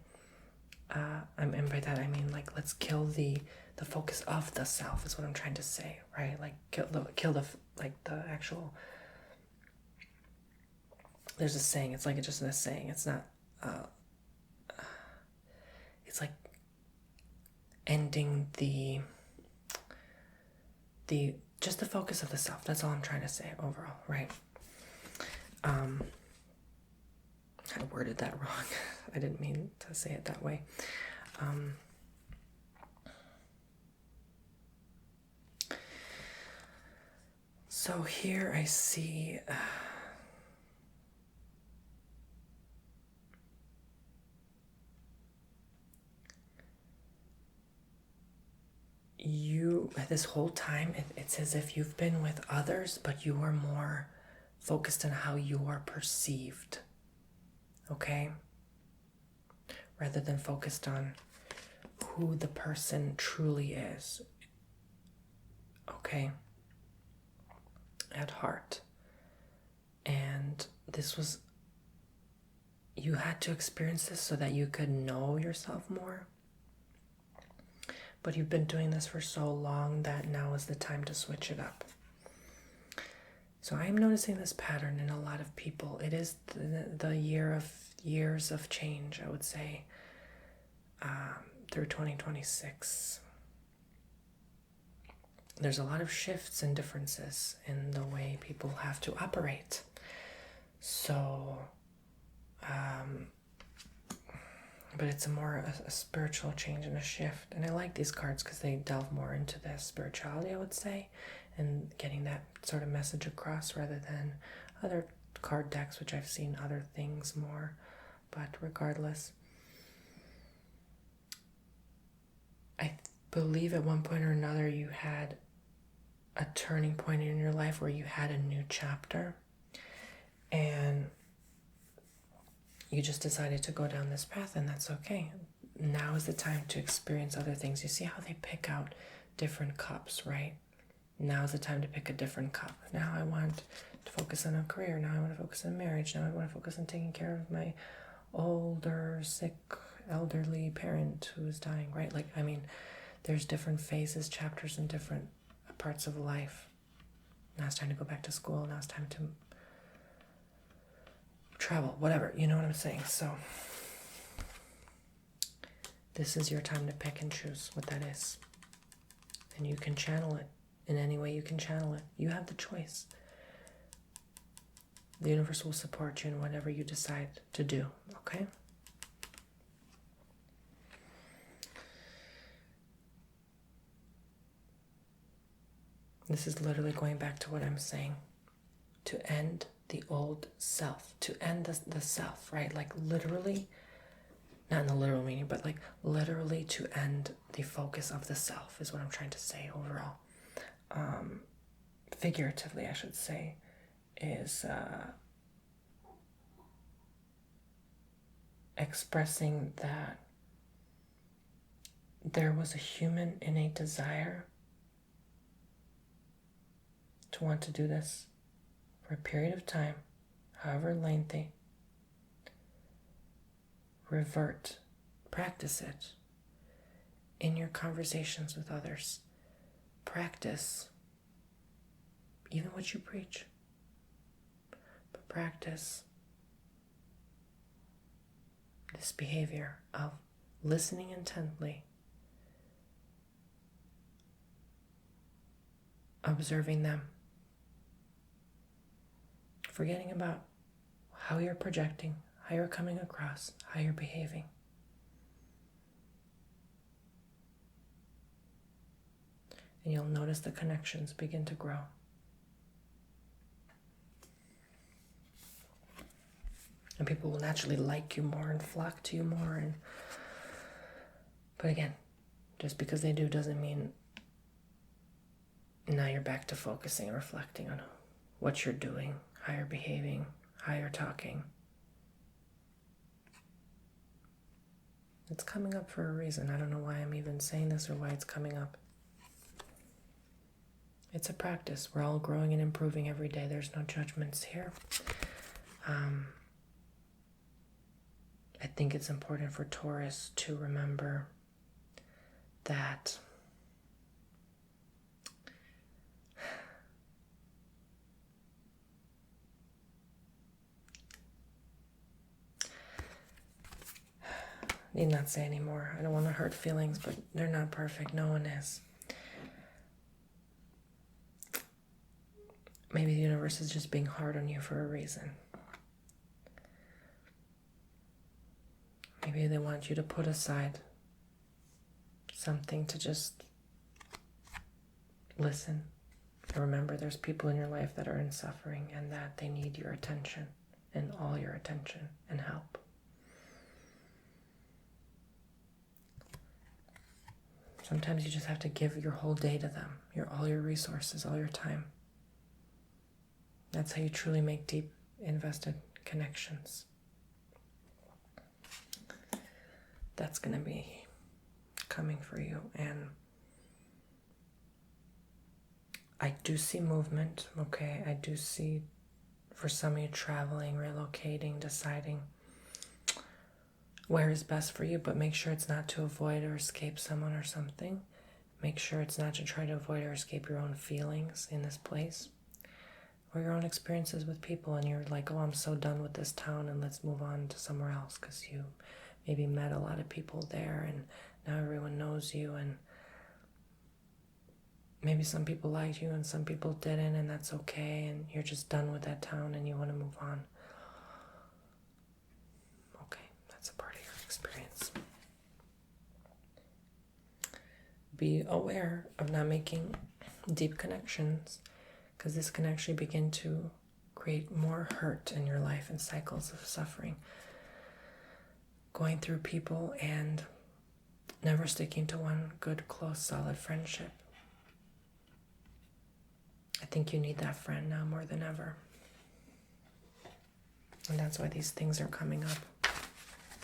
And by that I mean like let's kill the focus of the self is what I'm trying to say, right? Like kill the actual. There's a saying. It's like just a saying. It's not. It's like ending the just the focus of the self. That's all I'm trying to say overall, right? I worded that wrong. I didn't mean to say it that way. So here I see you, this whole time, it's as if you've been with others, but you are more focused on how you are perceived, okay? Rather than focused on who the person truly is, okay? At heart. And you had to experience this so that you could know yourself more. But you've been doing this for so long that now is the time to switch it up. So I'm noticing this pattern in a lot of people. It is the years of change, I would say, through 2026. There's a lot of shifts and differences in the way people have to operate. So, but it's a spiritual change and a shift. And I like these cards because they delve more into the spirituality, I would say, and getting that sort of message across rather than other card decks, which I've seen other things more. But regardless, I believe at one point or another you had a turning point in your life where you had a new chapter and you just decided to go down this path, and that's okay. Now is the time to experience other things. You see how they pick out different cups, right? Now is the time to pick a different cup. Now I want to focus on a career. Now I want to focus on marriage. Now I want to focus on taking care of my older, sick, elderly parent who is dying, right? Like, I mean, there's different phases, chapters, and different parts of life Now it's time to go back to school. Now it's time to travel, whatever. You know what I'm saying? So this is your time to pick and choose what that is. And you can channel it in any way you can channel it. You have the choice. The universe will support you in whatever you decide to do, okay? This is literally going back to what I'm saying. To end the old self. To end the self, right? Like literally, not in the literal meaning, but like literally to end the focus of the self is what I'm trying to say overall. Figuratively, I should say, is expressing that there was a human innate desire to want to do this for a period of time, however lengthy. Revert, practice it in your conversations with others. Practice even what you preach, but practice this behavior of listening intently, observing them, forgetting about how you're projecting, how you're coming across, how you're behaving. And you'll notice the connections begin to grow. And people will naturally like you more and flock to you more. But again, just because they do doesn't mean now you're back to focusing and reflecting on what you're doing, how you're behaving, how you're talking. It's coming up for a reason. I don't know why I'm even saying this or why it's coming up. It's a practice. We're all growing and improving every day. There's no judgments here. I think it's important for Taurus to remember that need not say anymore. I don't want to hurt feelings, but they're not perfect. No one is. Maybe the universe is just being hard on you for a reason. Maybe they want you to put aside something to just listen. And remember, there's people in your life that are in suffering and that they need your attention and all your attention and help. Sometimes you just have to give your whole day to them, all your resources, all your time. That's how you truly make deep, invested connections. That's going to be coming for you. And I do see movement, okay? I do see, for some of you, traveling, relocating, deciding where is best for you, but make sure it's not to avoid or escape someone or something. Make sure it's not to try to avoid or escape your own feelings in this place or your own experiences with people, and you're like, oh, I'm so done with this town and let's move on to somewhere else because you maybe met a lot of people there and now everyone knows you, and maybe some people liked you and some people didn't, and that's okay, and you're just done with that town and you want to move on. Okay, that's a part of your experience. Be aware of not making deep connections, because this can actually begin to create more hurt in your life and cycles of suffering. Going through people and never sticking to one good, close, solid friendship. I think you need that friend now more than ever. And that's why these things are coming up.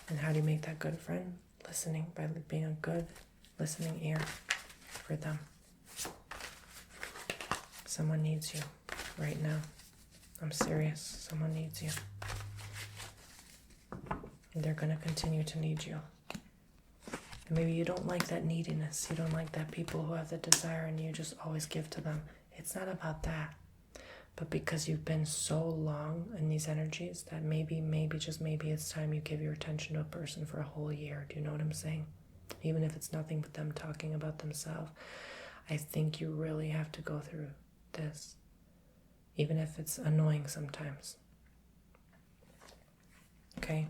And how do you make that good friend? Listening, by being a good listening ear for them. Someone needs you right now. I'm serious. Someone needs you. And they're going to continue to need you. And maybe you don't like that neediness. You don't like that people who have the desire and you just always give to them. It's not about that. But because you've been so long in these energies that maybe, just maybe it's time you give your attention to a person for a whole year. Do you know what I'm saying? Even if it's nothing but them talking about themselves. I think you really have to go through this. Even if it's annoying sometimes. Okay?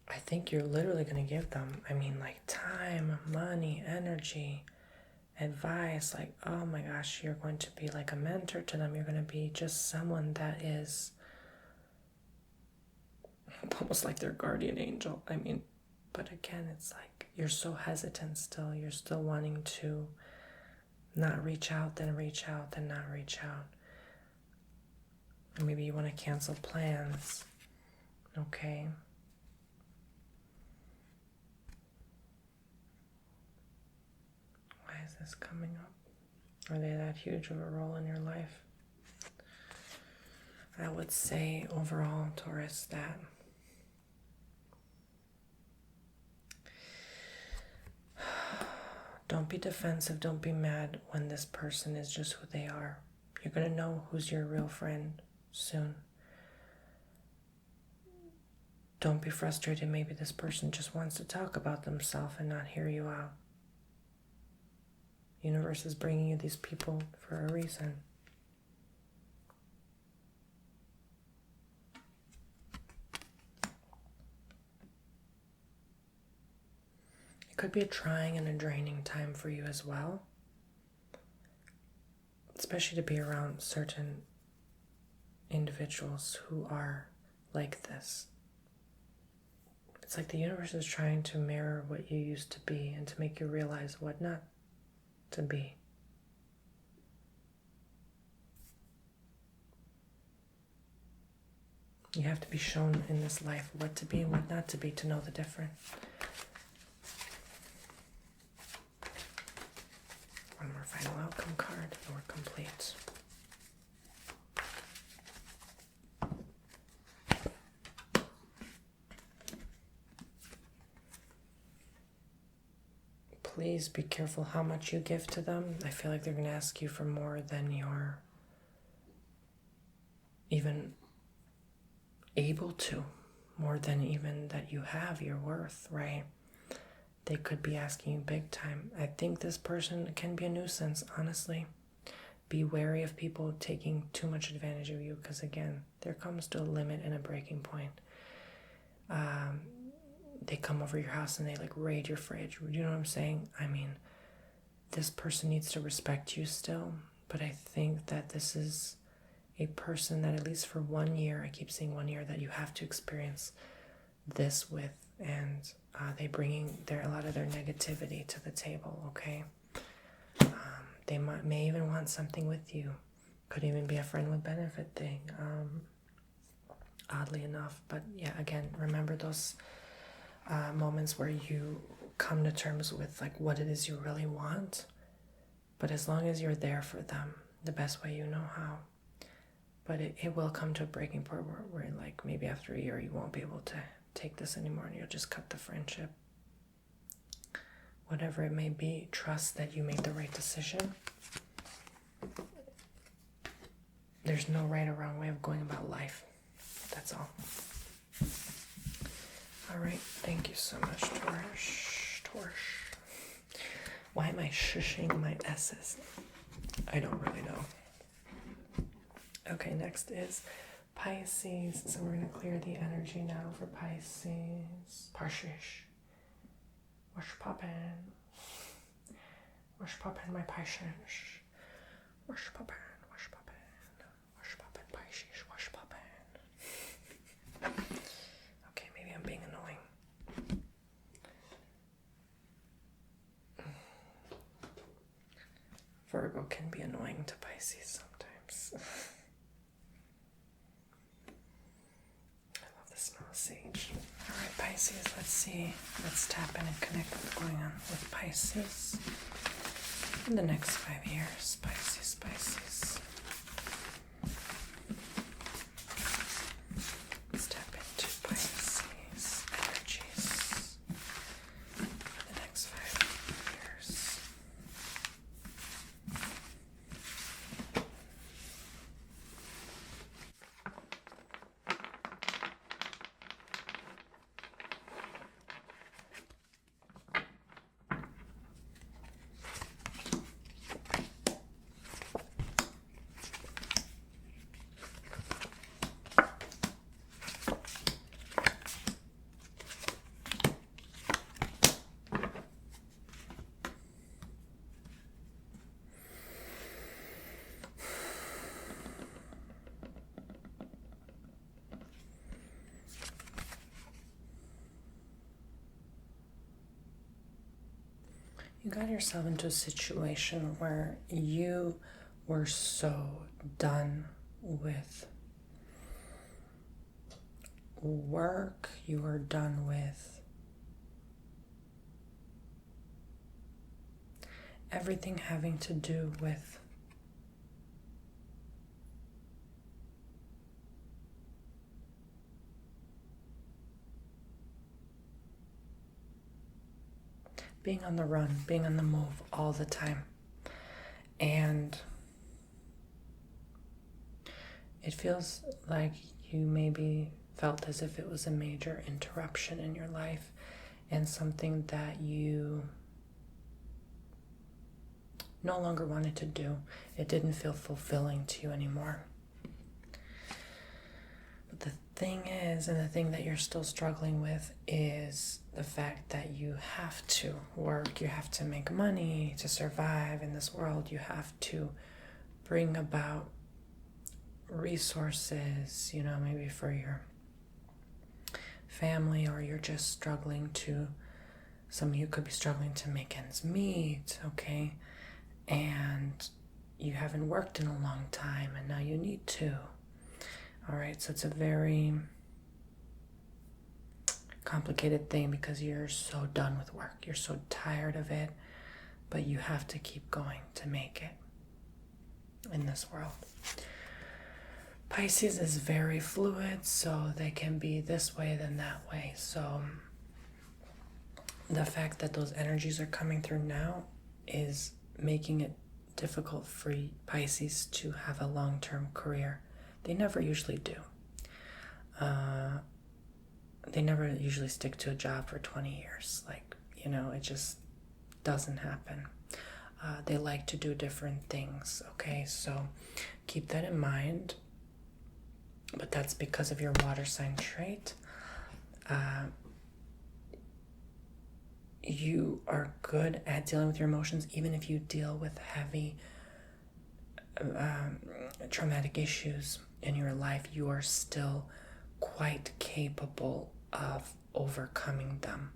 I think you're literally going to give them, like time, money, energy, advice. Like, oh my gosh, you're going to be like a mentor to them. You're going to be just someone that is almost like their guardian angel. But again, it's like you're so hesitant still. You're still wanting to not reach out, then reach out, then not reach out. Or maybe you want to cancel plans. Okay. Why is this coming up? Are they that huge of a role in your life? I would say overall, Taurus, that don't be defensive, don't be mad when this person is just who they are. You're going to know who's your real friend soon. Don't be frustrated. Maybe this person just wants to talk about themselves and not hear you out. Universe is bringing you these people for a reason. It could be a trying and a draining time for you as well. Especially to be around certain individuals who are like this. It's like the universe is trying to mirror what you used to be and to make you realize what not to be. You have to be shown in this life what to be and what not to be to know the difference. One more final outcome card and we're complete. Please be careful how much you give to them. I feel like they're going to ask you for more than you're even able to, more than even that you have your worth, right? They could be asking you big time. I think this person can be a nuisance, honestly. Be wary of people taking too much advantage of you because, again, there comes to a limit and a breaking point. They come over your house and they raid your fridge. You know what I'm saying? This person needs to respect you still, but I think that this is a person that at least for 1 year, I keep saying 1 year, that you have to experience this with, and they bringing a lot of their negativity to the table, okay? They may even want something with you. Could even be a friend with benefit thing, oddly enough. But yeah, again, remember those moments where you come to terms with what it is you really want. But as long as you're there for them, the best way you know how. But it will come to a breaking point where maybe after a year you won't be able to take this anymore and you'll just cut the friendship. Whatever it may be, trust that you made the right decision. There's no right or wrong way of going about life. That's all. All right, thank you so much, Taurus. Why am I shushing my S's? I don't really know. Okay, next is Pisces. So we're going to clear the energy now for Pisces. Pisces. What's poppin'? What's poppin', my Pisces? What's poppin'? What's poppin'? What's poppin', Pisces? What's poppin'? Okay, maybe I'm being annoying. Virgo can be annoying to Pisces sometimes. I love the smell of sage. Alright, Pisces, let's see. Let's tap in and connect what's going on with Pisces in the next 5 years. Pisces. Let's tap into Pisces energies for the next 5 years. You got yourself into a situation where you were so done with work, you were done with everything having to do with being on the run, being on the move all the time. And it feels like you maybe felt as if it was a major interruption in your life and something that you no longer wanted to do. It didn't feel fulfilling to you anymore. But the thing is, and the thing that you're still struggling with, is the fact that you have to work, you have to make money to survive in this world, you have to bring about resources, maybe for your family, or you're just struggling to, some of you could be struggling to make ends meet, okay? And you haven't worked in a long time and now you need to. All right, so it's a very complicated thing because you're so done with work. You're so tired of it, but you have to keep going to make it in this world. Pisces is very fluid, so they can be this way, then that way. So the fact that those energies are coming through now is making it difficult for Pisces to have a long-term career. They never usually do. They never usually stick to a job for 20 years. It just doesn't happen. They like to do different things, okay? So keep that in mind. But that's because of your water sign trait. You are good at dealing with your emotions, even if you deal with heavy traumatic issues in your life. You are still quite capable of overcoming them.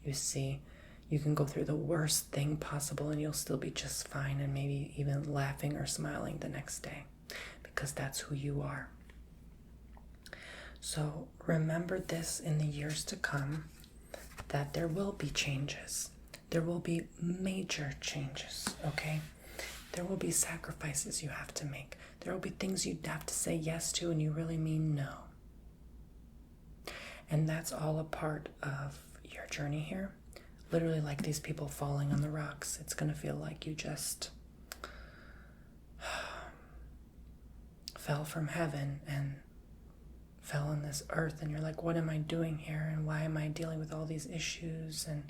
You see, you can go through the worst thing possible and you'll still be just fine, and maybe even laughing or smiling the next day, because that's who you are. So remember this in the years to come, that there will be changes. There will be major changes, okay? There will be sacrifices you have to make. There will be things you have to say yes to and you really mean no. And that's all a part of your journey here. Literally like these people falling on the rocks. It's going to feel like you just fell from heaven and fell on this earth, and you're like, what am I doing here, and why am I dealing with all these issues and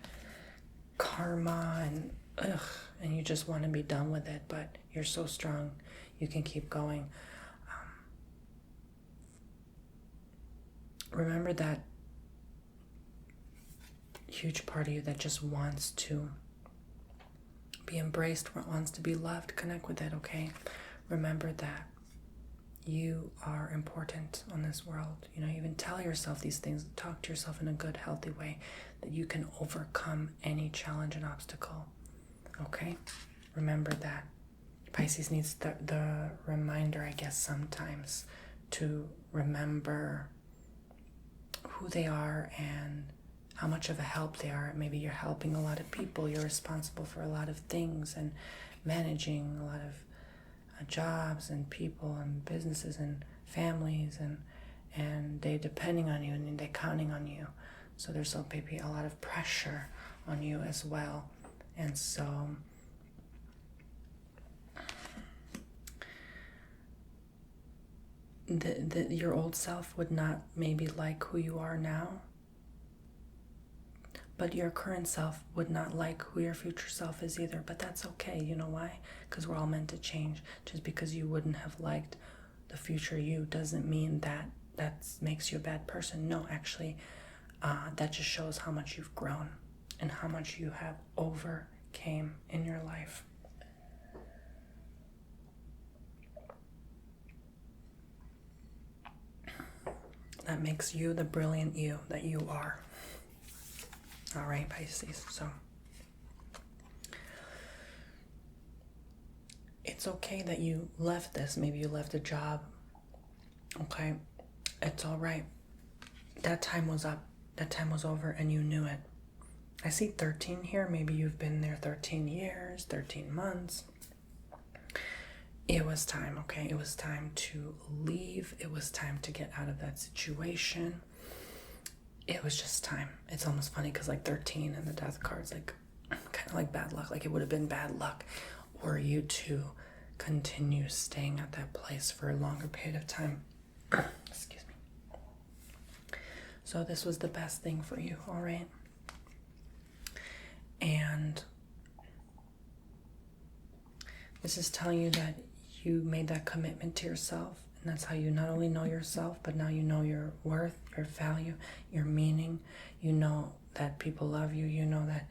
karma and you just want to be done with it, but you're so strong you can keep going. Remember that huge part of you that just wants to be embraced, wants to be loved. Connect with it, okay? Remember that you are important on this world. Even tell yourself these things. Talk to yourself in a good, healthy way, that you can overcome any challenge and obstacle. Okay? Remember that. Pisces needs the reminder, I guess, sometimes to remember who they are and how much of a help they are. Maybe you're helping a lot of people. You're responsible for a lot of things and managing a lot of jobs and people and businesses and families, and they depending on you and they counting on you. So there's maybe a lot of pressure on you as well. And so your old self would not maybe like who you are now, but your current self would not like who your future self is either. But that's okay. You know why? Because we're all meant to change. Just because you wouldn't have liked the future you doesn't mean that makes you a bad person. No, actually, that just shows how much you've grown and how much you have overcame in your life. That makes you the brilliant you that you are. All right, Pisces. So it's okay that you left this. Maybe you left a job. Okay, it's all right. That time was up. That time was over and you knew it. I see 13 here. Maybe you've been there 13 years, 13 months. It was time, okay? It was time to leave. It was time to get out of that situation. It was just time. It's almost funny because like 13 and the death card's like kind of like bad luck. Like it would have been bad luck were you to continue staying at that place for a longer period of time. Excuse me. So this was the best thing for you, all right? And this is telling you that you made that commitment to yourself. And that's how you not only know yourself, but now you know your worth, your value, your meaning. You know that people love you. You know that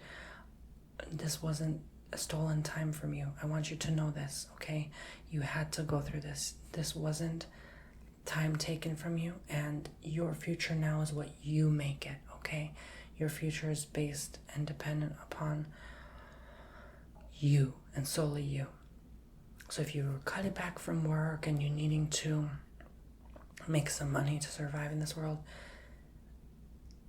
this wasn't a stolen time from you. I want you to know this, okay? You had to go through this. This wasn't time taken from you, and your future now is what you make it, okay? Your future is based and dependent upon you and solely you. So if you were cutting back from work and you're needing to make some money to survive in this world,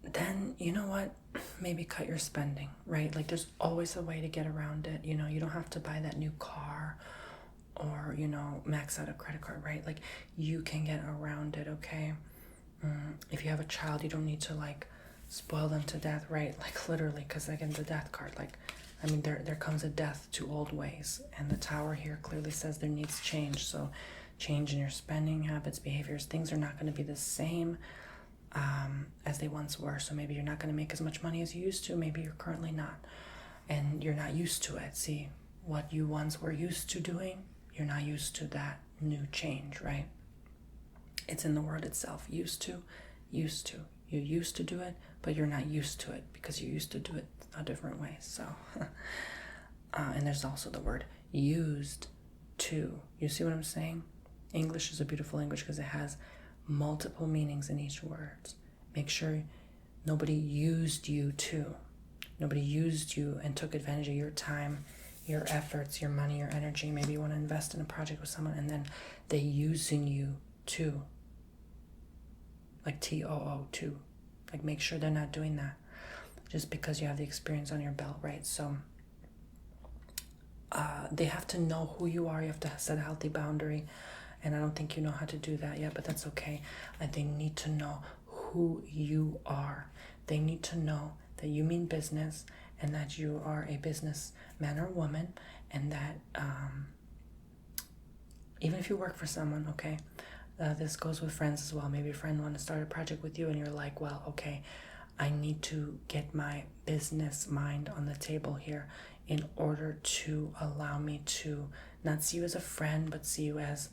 then you know what? Maybe cut your spending, right? Like there's always a way to get around it. You know, you don't have to buy that new car or, you know, max out a credit card, right? Like you can get around it, okay? If you have a child, you don't need to like spoil them to death, right? Like literally, because again, the death card, like, I mean, there comes a death to old ways. And the Tower here clearly says there needs change. So change in your spending habits, behaviors, things are not going to be the same as they once were. So maybe you're not going to make as much money as you used to. Maybe you're currently not. And you're not used to it. See, what you once were used to doing, you're not used to that new change, right? It's in the word itself. Used to. You used to do it, but you're not used to it because you used to do it a different way. So, and there's also the word used to. You see what I'm saying? English is a beautiful language because it has multiple meanings in each word. Make sure nobody used you to. Nobody used you and took advantage of your time, your efforts, your money, your energy. Maybe you want to invest in a project with someone and then they using you to. Like TOO, to. Like make sure they're not doing that just because you have the experience on your belt, right? So they have to know who you are. You have to set a healthy boundary. And I don't think you know how to do that yet, but that's okay. They need to know who you are. They need to know that you mean business and that you are a businessman or woman, and that even if you work for someone, okay, this goes with friends as well. Maybe a friend wants to start a project with you and you're like, well, okay, I need to get my business mind on the table here in order to allow me to not see you as a friend, but see you as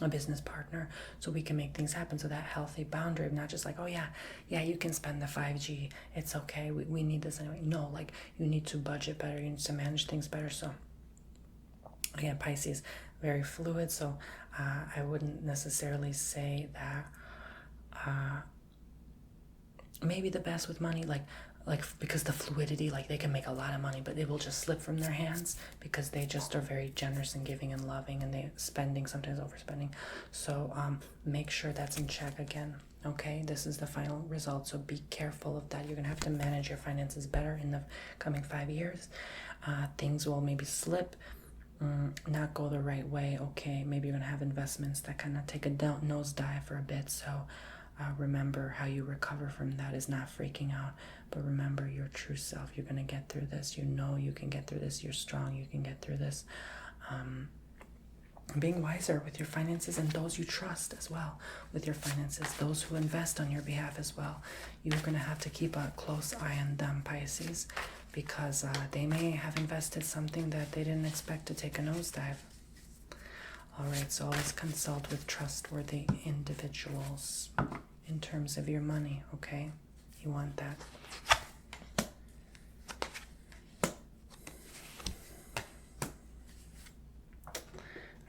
a business partner, so we can make things happen. So that healthy boundary of not just like, oh yeah, you can spend the 5G, it's okay, we need this anyway. No, like you need to budget better, you need to manage things better. So again, Pisces, very fluid. So I wouldn't necessarily say that maybe the best with money, like because the fluidity, like they can make a lot of money, but it will just slip from their hands because they just are very generous and giving and loving, and they spending, sometimes overspending. So make sure that's in check again. Okay, this is the final result, so be careful of that. You're gonna have to manage your finances better in the coming 5 years. Things will maybe slip, not go the right way. Okay, maybe you're gonna have investments that kind of take a nosedive for a bit. So remember, how you recover from that is not freaking out, but remember your true self. You're going to get through this. You know you can get through this. You're strong. You can get through this. Being wiser with your finances and those you trust as well with your finances, those who invest on your behalf as well. You're going to have to keep a close eye on them, Pisces, because they may have invested something that they didn't expect to take a nosedive. All right, so always consult with trustworthy individuals in terms of your money, okay? You want that.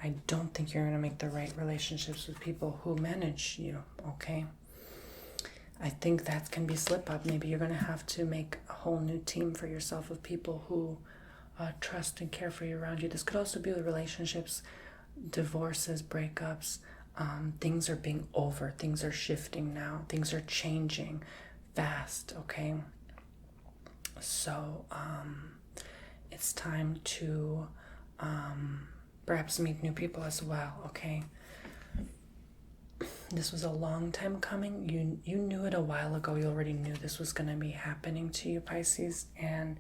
I don't think you're going to make the right relationships with people who manage you, okay? I think that can be slip up. Maybe you're going to have to make a whole new team for yourself of people who trust and care for you around you. This could also be with relationships, divorces, breakups. Things are being over. Things are shifting now. Things are changing fast, okay? So it's time to perhaps meet new people as well, okay? This was a long time coming. You knew it a while ago. You already knew this was going to be happening to you, Pisces, and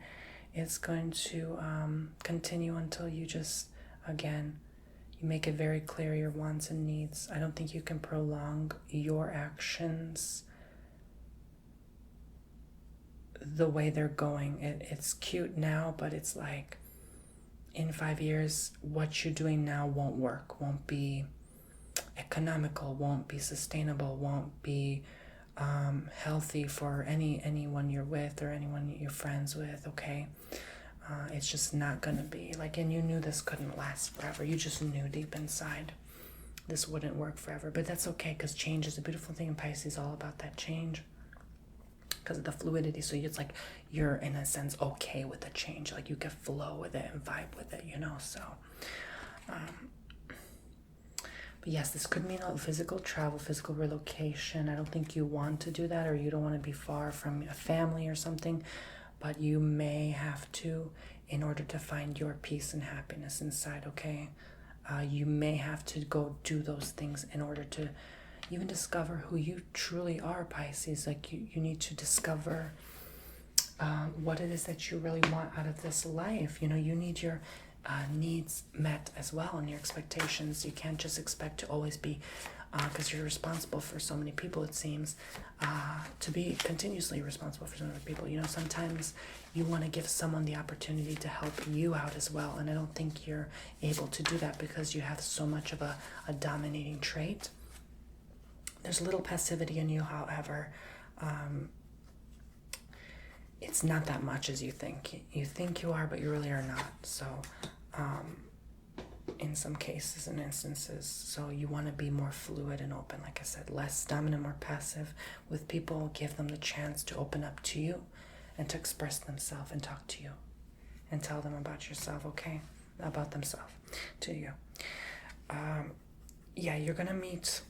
it's going to continue until you just, again, you make it very clear your wants and needs. I don't think you can prolong your actions the way they're going. It's cute now, but it's like in 5 years, what you're doing now won't work, won't be economical, won't be sustainable, won't be healthy for anyone you're with or anyone you're friends with, okay? It's just not gonna be like, and you knew this couldn't last forever. You just knew deep inside this wouldn't work forever, but that's okay, because change is a beautiful thing in Pisces, all about that change because of the fluidity. So it's like you're in a sense okay with the change, like you can flow with it and vibe with it, you know. So but yes, this could mean a physical travel, physical relocation. I don't think you want to do that, or you don't want to be far from a family or something, but you may have to in order to find your peace and happiness inside, okay? You may have to go do those things in order to even discover who you truly are, Pisces. Like you need to discover what it is that you really want out of this life. You know, you need your needs met as well, and your expectations. You can't just expect to always be, because you're responsible for so many people, it seems, to be continuously responsible for so many people. You know, sometimes you want to give someone the opportunity to help you out as well, and I don't think you're able to do that because you have so much of a dominating trait. There's a little passivity in you, however. It's not that much as you think. You think you are, but you really are not. So, in some cases and instances, so you want to be more fluid and open. Like I said, less dominant, more passive with people. Give them the chance to open up to you and to express themselves and talk to you and tell them about yourself, okay? About themselves to you. Yeah, you're going to meet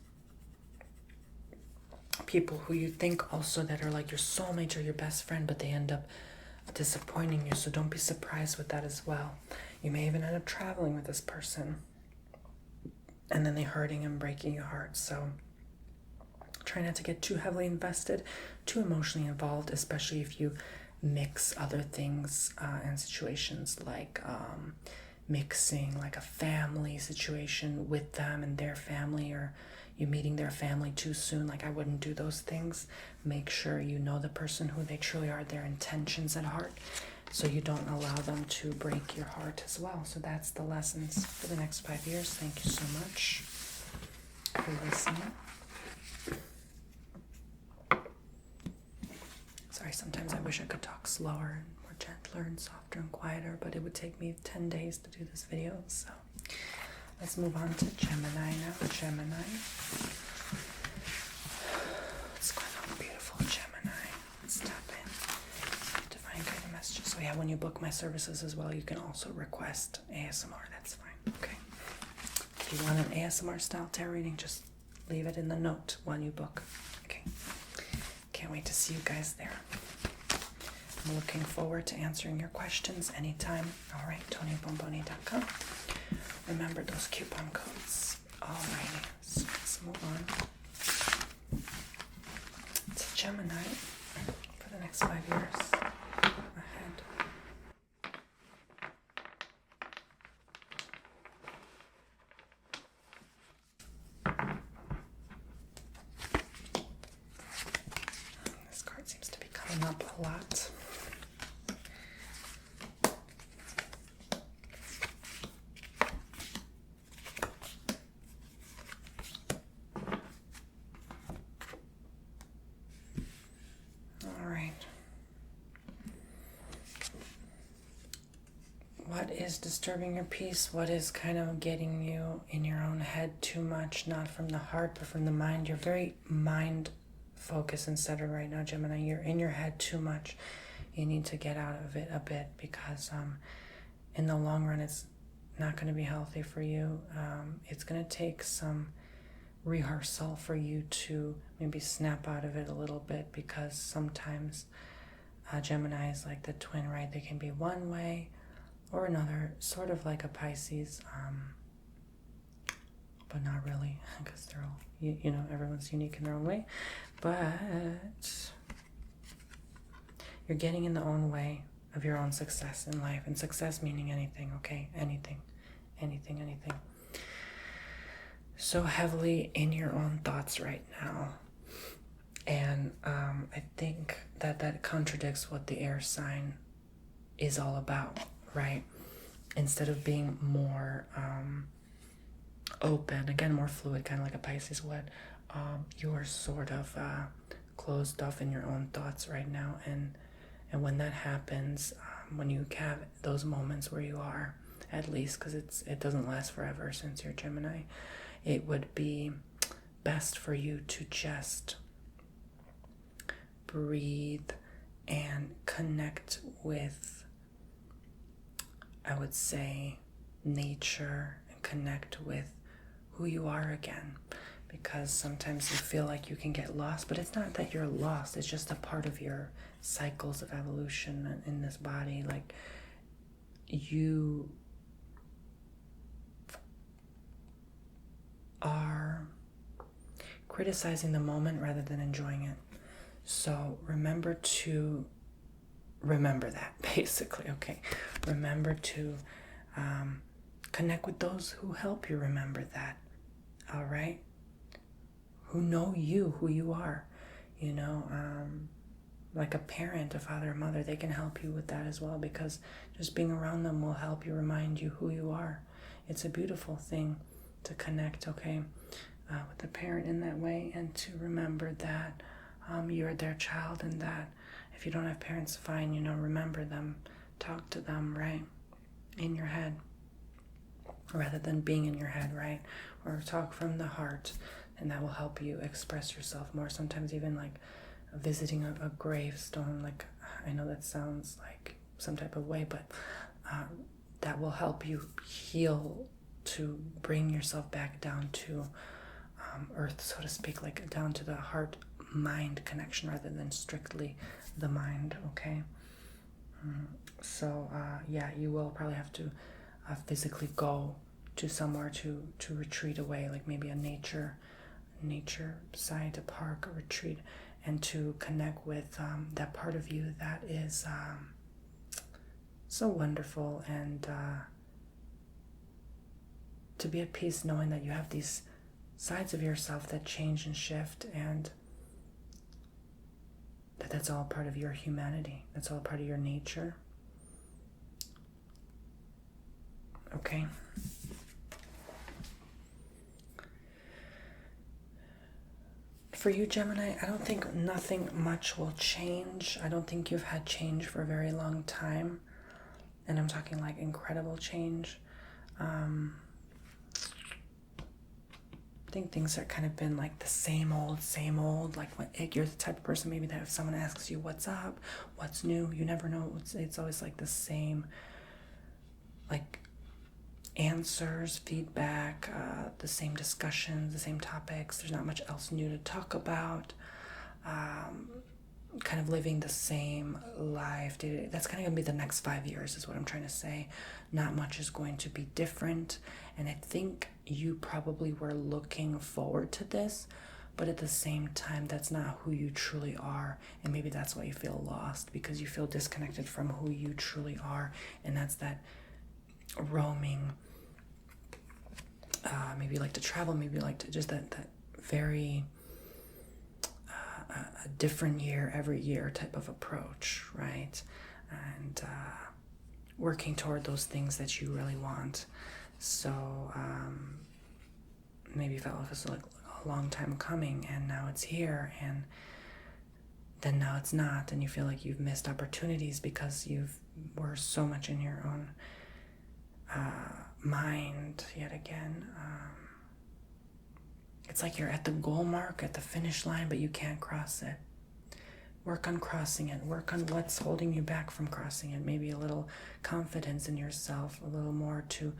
people who you think also that are like your soulmate or your best friend, but they end up disappointing you. So don't be surprised with that as well. You may even end up traveling with this person and then they hurting and breaking your heart. So try not to get too heavily invested, too emotionally involved, especially if you mix other things and situations, like mixing like a family situation with them and their family, or you meeting their family too soon. Like, I wouldn't do those things. Make sure you know the person, who they truly are, their intentions at heart, so you don't allow them to break your heart as well. So that's the lessons for the next 5 years. Thank you so much for listening. Sorry, sometimes I wish I could talk slower and more gentler and softer and quieter, but it would take me 10 days to do this video. So let's move on to Gemini now. Gemini. What's going on, beautiful Gemini? Let's tap in. Divine guiding messages. So yeah, when you book my services as well, you can also request ASMR. That's fine. Okay. If you want an ASMR style tarot reading, just leave it in the note when you book. Okay. Can't wait to see you guys there. I'm looking forward to answering your questions anytime. All right, TonyBomboni.com. Remember those coupon codes. Alrighty, so let's move on to Gemini for the next 5 years ahead. This card seems to be coming up a lot. What is disturbing your peace? What is kind of getting you in your own head too much? Not from the heart, but from the mind. You're very mind focused and centered right now, Gemini. You're in your head too much. You need to get out of it a bit, because in the long run, it's not going to be healthy for you. It's going to take some rehearsal for you to maybe snap out of it a little bit, because sometimes Gemini is like the twin, right? They can be one way or another, sort of like a Pisces, but not really, because they're all, you know, everyone's unique in their own way. But you're getting in the own way of your own success in life, and success meaning anything, okay? Anything. So heavily in your own thoughts right now. And I think that contradicts what the air sign is all about, right? Instead of being more open, again, more fluid, kind of like a Pisces would, you're sort of closed off in your own thoughts right now. And when that happens, when you have those moments where you are, at least, because it doesn't last forever since you're Gemini, it would be best for you to just breathe and connect with, I would say, nature, and connect with who you are again. Because sometimes you feel like you can get lost, but it's not that you're lost. It's just a part of your cycles of evolution in this body. Like, you are criticizing the moment rather than enjoying it. So remember that, basically, okay? Remember to connect with those who help you remember that, all right? Who know you, who you are, you know, like a parent, a father, a mother, they can help you with that as well, because just being around them will help you, remind you who you are. It's a beautiful thing to connect, okay, with a parent in that way, and to remember that you're their child, and that if you don't have parents, fine, you know, remember them, talk to them, right, in your head, rather than being in your head, right, or talk from the heart, and that will help you express yourself more. Sometimes even like visiting a gravestone, like, I know that sounds like some type of way, but that will help you heal, to bring yourself back down to earth, so to speak, like down to the heart-mind connection rather than strictly the mind, okay? So yeah, you will probably have to physically go to somewhere to retreat away, like maybe a nature site, a park, a retreat, and to connect with that part of you that is so wonderful, and to be at peace knowing that you have these sides of yourself that change and shift, and that's all part of your humanity. That's all part of your nature. Okay? For you, Gemini, I don't think nothing much will change. I don't think you've had change for a very long time. And I'm talking like incredible change. I think things have kind of been like the same old. Like, when you're the type of person maybe that if someone asks you what's up, what's new, you never know. It's always like the same, like, answers, feedback, the same discussions, the same topics. There's not much else new to talk about. Kind of living the same life. That's kind of going to be the next 5 years is what I'm trying to say. Not much is going to be different. And I think you probably were looking forward to this, but at the same time, that's not who you truly are. And maybe that's why you feel lost, because you feel disconnected from who you truly are. And that's that roaming, maybe you like to travel, maybe you like to just that very a different year every year type of approach, right? And working toward those things that you really want. So maybe you felt like it was like a long time coming, and now it's here, and then now it's not, and you feel like you've missed opportunities because were so much in your own mind yet again. It's like you're at the goal mark, at the finish line, but you can't cross it Work on crossing it. Work on what's holding you back from crossing it. Maybe a little confidence in yourself, a little more to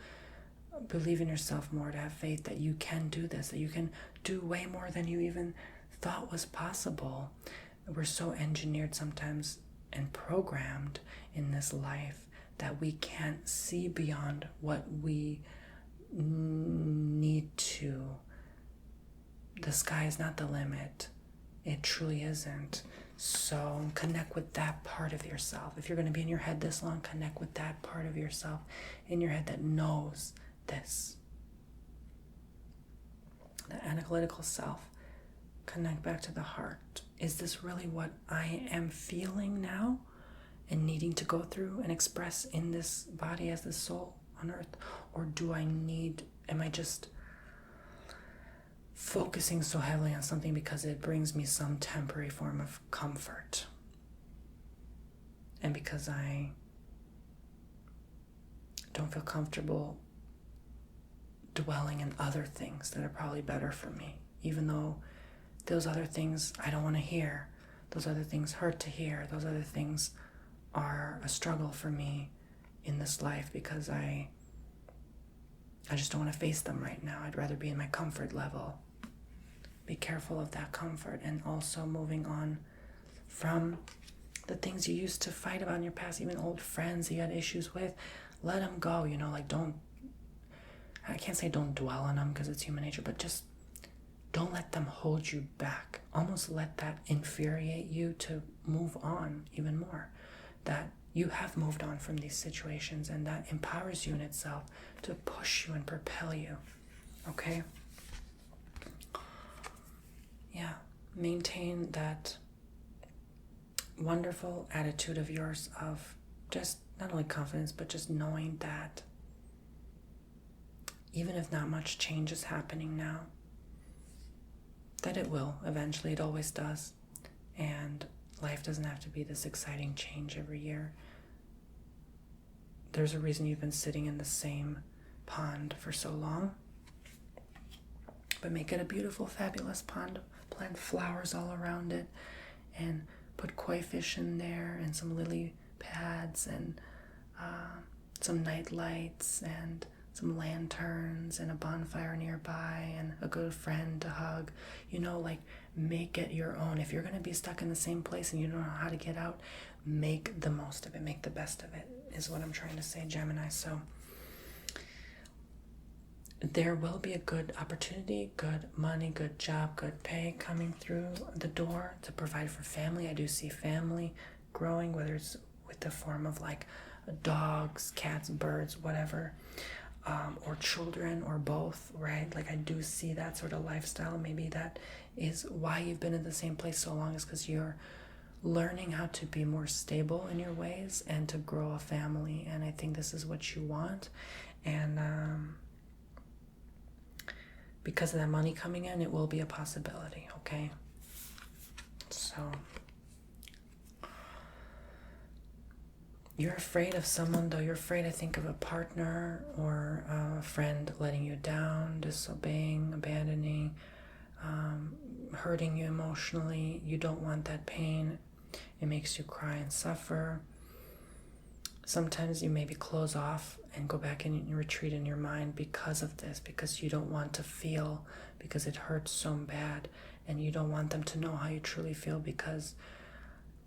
believe in yourself more, to have faith that you can do this, that you can do way more than you even thought was possible. We're so engineered sometimes and programmed in this life that we can't see beyond what we need to. The sky is not the limit. It truly isn't. So connect with that part of yourself. If you're going to be in your head this long, connect with that part of yourself in your head that knows this. The analytical self. Connect back to the heart. Is this really what I am feeling now and needing to go through and express in this body as the soul on earth? Or am I just focusing so heavily on something because it brings me some temporary form of comfort? And because I don't feel comfortable dwelling in other things that are probably better for me, even though those other things I don't want to hear. Those other things hurt to hear. Those other things are a struggle for me in this life because I just don't want to face them right now. I'd rather be in my comfort level. Be careful of that comfort, and also moving on from the things you used to fight about in your past, even old friends you had issues with. Let them go, I can't say don't dwell on them because it's human nature, but just don't let them hold you back. Almost let that infuriate you to move on even more. That you have moved on from these situations, and that empowers you in itself to push you and propel you. Okay? Yeah. Maintain that wonderful attitude of yours of just not only confidence, but just knowing that even if not much change is happening now, that it will eventually. It always does. And life doesn't have to be this exciting change every year. There's a reason you've been sitting in the same pond for so long. But make it a beautiful, fabulous pond. Plant flowers all around it and put koi fish in there and some lily pads and some night lights and some lanterns and a bonfire nearby and a good friend to hug. Make it your own. If you're going to be stuck in the same place and you don't know how to get out, make the most of it. Make the best of it, is what I'm trying to say, Gemini. So there will be a good opportunity, good money, good job, good pay coming through the door to provide for family. I do see family growing, whether it's with the form of dogs, cats, birds, whatever. Or children, or both, right? I do see that sort of lifestyle. Maybe that is why you've been in the same place so long, is because you're learning how to be more stable in your ways and to grow a family. And I think this is what you want. And because of that money coming in, it will be a possibility, okay? So you're afraid of someone, though. You're afraid, I think, of a partner or a friend letting you down, disobeying, abandoning, hurting you emotionally. You don't want that pain. It makes you cry and suffer. Sometimes you maybe close off and go back and retreat in your mind because of this, because you don't want to feel, because it hurts so bad, and you don't want them to know how you truly feel because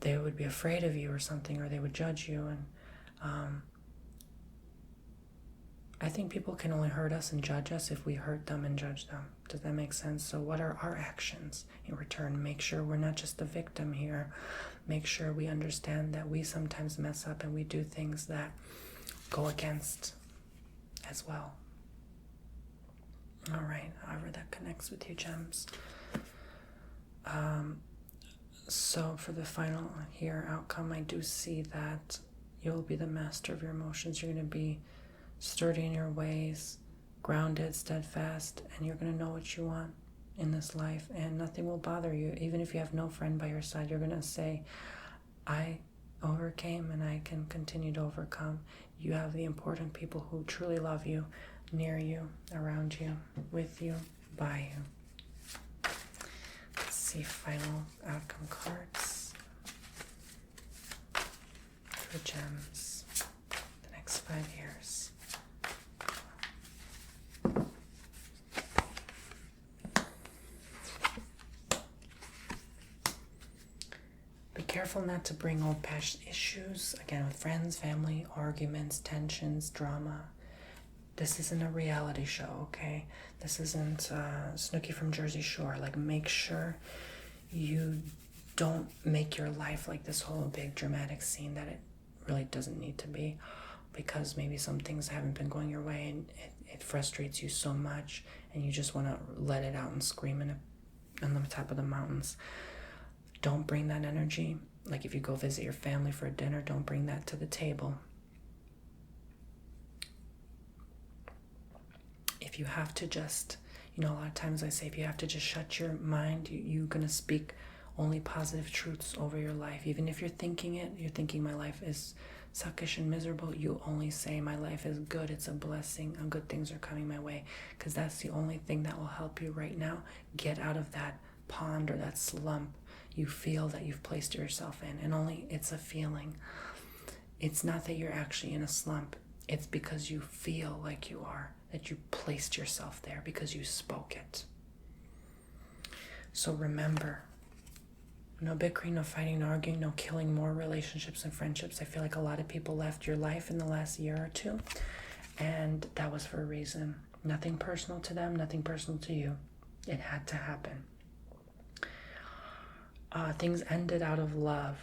they would be afraid of you or something, or they would judge you. And I think people can only hurt us and judge us if we hurt them and judge them. Does that make sense? So what are our actions in return? Make sure we're not just the victim here. Make sure we understand that we sometimes mess up and we do things that go against as well. All right, however that connects with you, gems. So for the final here outcome, I do see that you'll be the master of your emotions. You're going to be sturdy in your ways, grounded, steadfast, and you're going to know what you want in this life, and nothing will bother you. Even if you have no friend by your side, you're going to say, I overcame and I can continue to overcome. You have the important people who truly love you, near you, around you, with you, by you. Let's see final outcome cards. the gems, the next 5 years. Be careful not to bring old past issues, again, with friends, family, arguments, tensions, drama. This isn't a reality show, okay? This isn't Snooki from Jersey Shore. Like, make sure you don't make your life like this whole big dramatic scene that it really doesn't need to be, because maybe some things haven't been going your way and it frustrates you so much and you just want to let it out and scream on the top of the mountains. Don't bring that energy. Like, if you go visit your family for a dinner, don't bring that to the table. If you have to just, a lot of times I say, if you have to just shut your mind, you're going to speak only positive truths over your life. Even if you're thinking my life is suckish and miserable, you only say my life is good, it's a blessing, and good things are coming my way, because that's the only thing that will help you right now get out of that pond or that slump you feel that you've placed yourself in. And only it's a feeling. It's not that you're actually in a slump. It's because you feel like you are, that you placed yourself there because you spoke it. So remember, no bickering, no fighting, no arguing, no killing more relationships and friendships. I feel like a lot of people left your life in the last year or two, and that was for a reason. Nothing personal to them, nothing personal to you. It had to happen. Things ended out of love,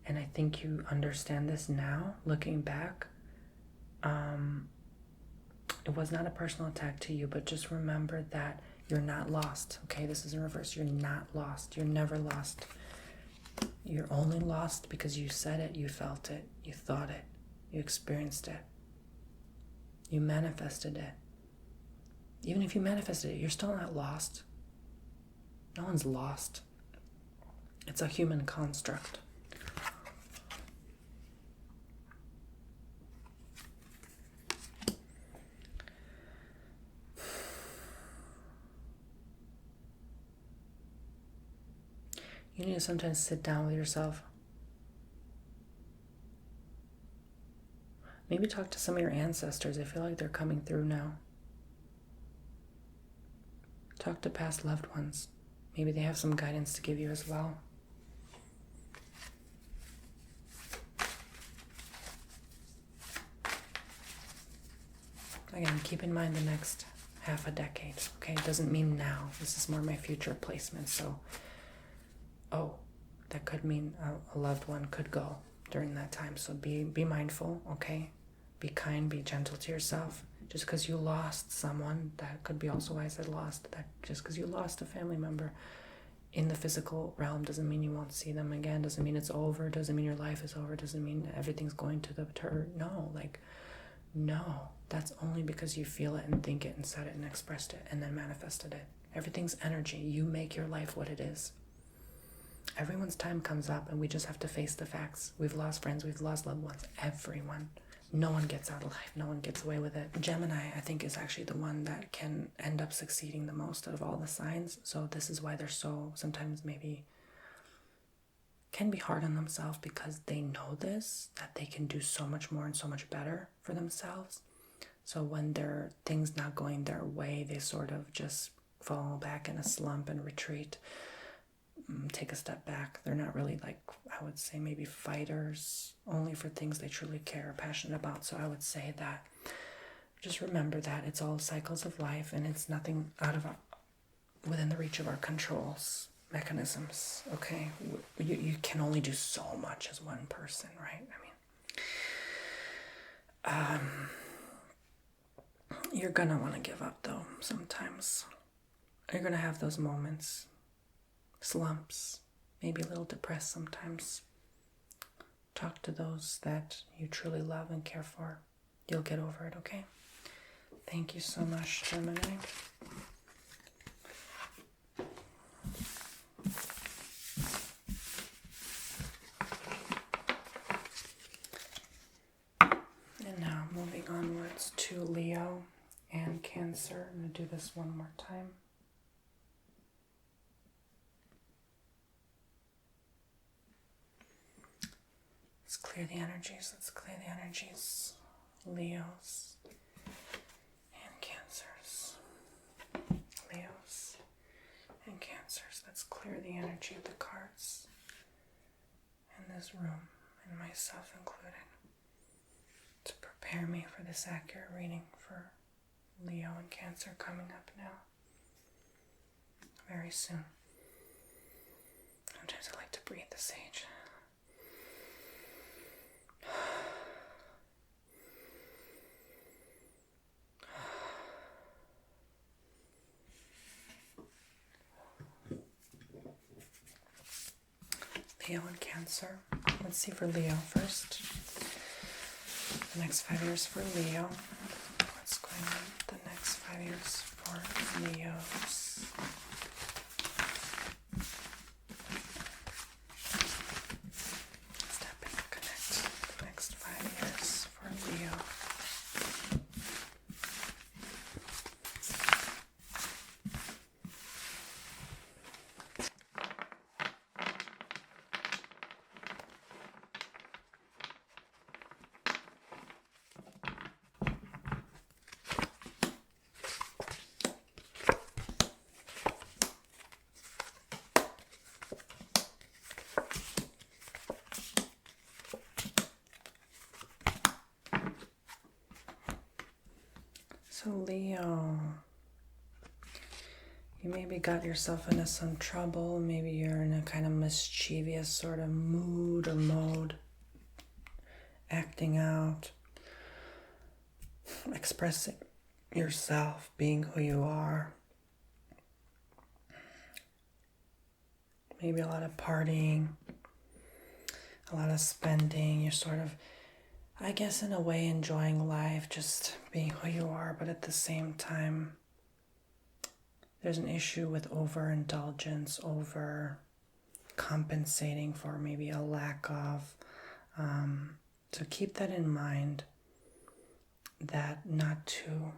and I think you understand this now, looking back. It was not a personal attack to you, but just remember that you're not lost. Okay, this is in reverse. You're not lost. You're never lost. You're only lost because you said it, you felt it, you thought it, you experienced it, you manifested it. Even if you manifested it, you're still not lost. No one's lost. It's a human construct. You need to sometimes sit down with yourself. Maybe talk to some of your ancestors. I feel like they're coming through now. Talk to past loved ones. Maybe they have some guidance to give you as well. Again, keep in mind the next half a decade, okay? It doesn't mean now. This is more my future placement. So, that could mean a loved one could go during that time. So be mindful, okay? Be kind, be gentle to yourself. Just because you lost someone, that could be also why I said lost. That just because you lost a family member in the physical realm doesn't mean you won't see them again. Doesn't mean it's over. Doesn't mean your life is over. Doesn't mean everything's going to the No, that's only because you feel it and think it and said it and expressed it and then manifested it. Everything's energy. You make your life what it is. Everyone's time comes up and we just have to face the facts. We've lost friends. We've lost loved ones. Everyone. No one gets out of life. No one gets away with it. Gemini, I think, is actually the one that can end up succeeding the most out of all the signs. So this is why they're so, sometimes maybe can be hard on themselves, because they know this, that they can do so much more and so much better for themselves. So when their things not going their way, they sort of just fall back in a slump and retreat, take a step back. They're not really, like, I would say, maybe fighters, only for things they truly care or passionate about. So I would say that just remember that it's all cycles of life, and it's nothing within the reach of our controls mechanisms. Okay, you can only do so much as one person, right? I mean, you're gonna want to give up though. Sometimes you're gonna have those moments, slumps, maybe a little depressed sometimes. Talk to those that you truly love and care for. You'll get over it, okay? Thank you so much, Gemini. And now moving onwards to Leo and Cancer. I'm going to do this one more time. clear the energies. Let's clear the energies. Leos and Cancers. Leos and Cancers. Let's clear the energy of the cards in this room, and myself included, to prepare me for this accurate reading for Leo and Cancer coming up now. Very soon. Sometimes I like to breathe the sage. Leo and Cancer. Let's see for Leo first. The next 5 years for Leo. What's going on the next 5 years for Leos? Step in, connect. The next 5 years for Leo. So Leo, you maybe got yourself into some trouble. Maybe you're in a kind of mischievous sort of mood or mode, acting out, expressing yourself, being who you are. Maybe a lot of partying, a lot of spending. You're sort of, I guess, in a way, enjoying life, just being who you are, but at the same time, there's an issue with overindulgence, over compensating for maybe a lack of. So keep that in mind, that not to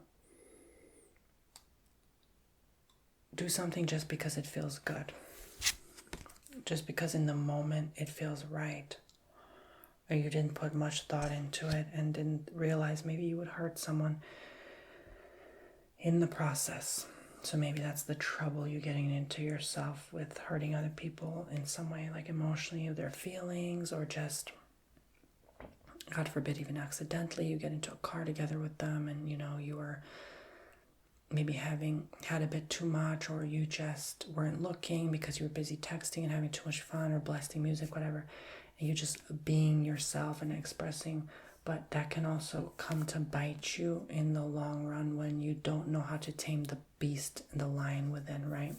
do something just because it feels good, just because in the moment it feels right. Or you didn't put much thought into it and didn't realize maybe you would hurt someone in the process. So maybe that's the trouble you're getting into yourself with, hurting other people in some way, like emotionally, of their feelings, or just, God forbid, even accidentally, you get into a car together with them and, you were maybe having had a bit too much, or you just weren't looking because you were busy texting and having too much fun or blasting music, whatever. And you just being yourself and expressing, but that can also come to bite you in the long run when you don't know how to tame the beast and the lion within, right?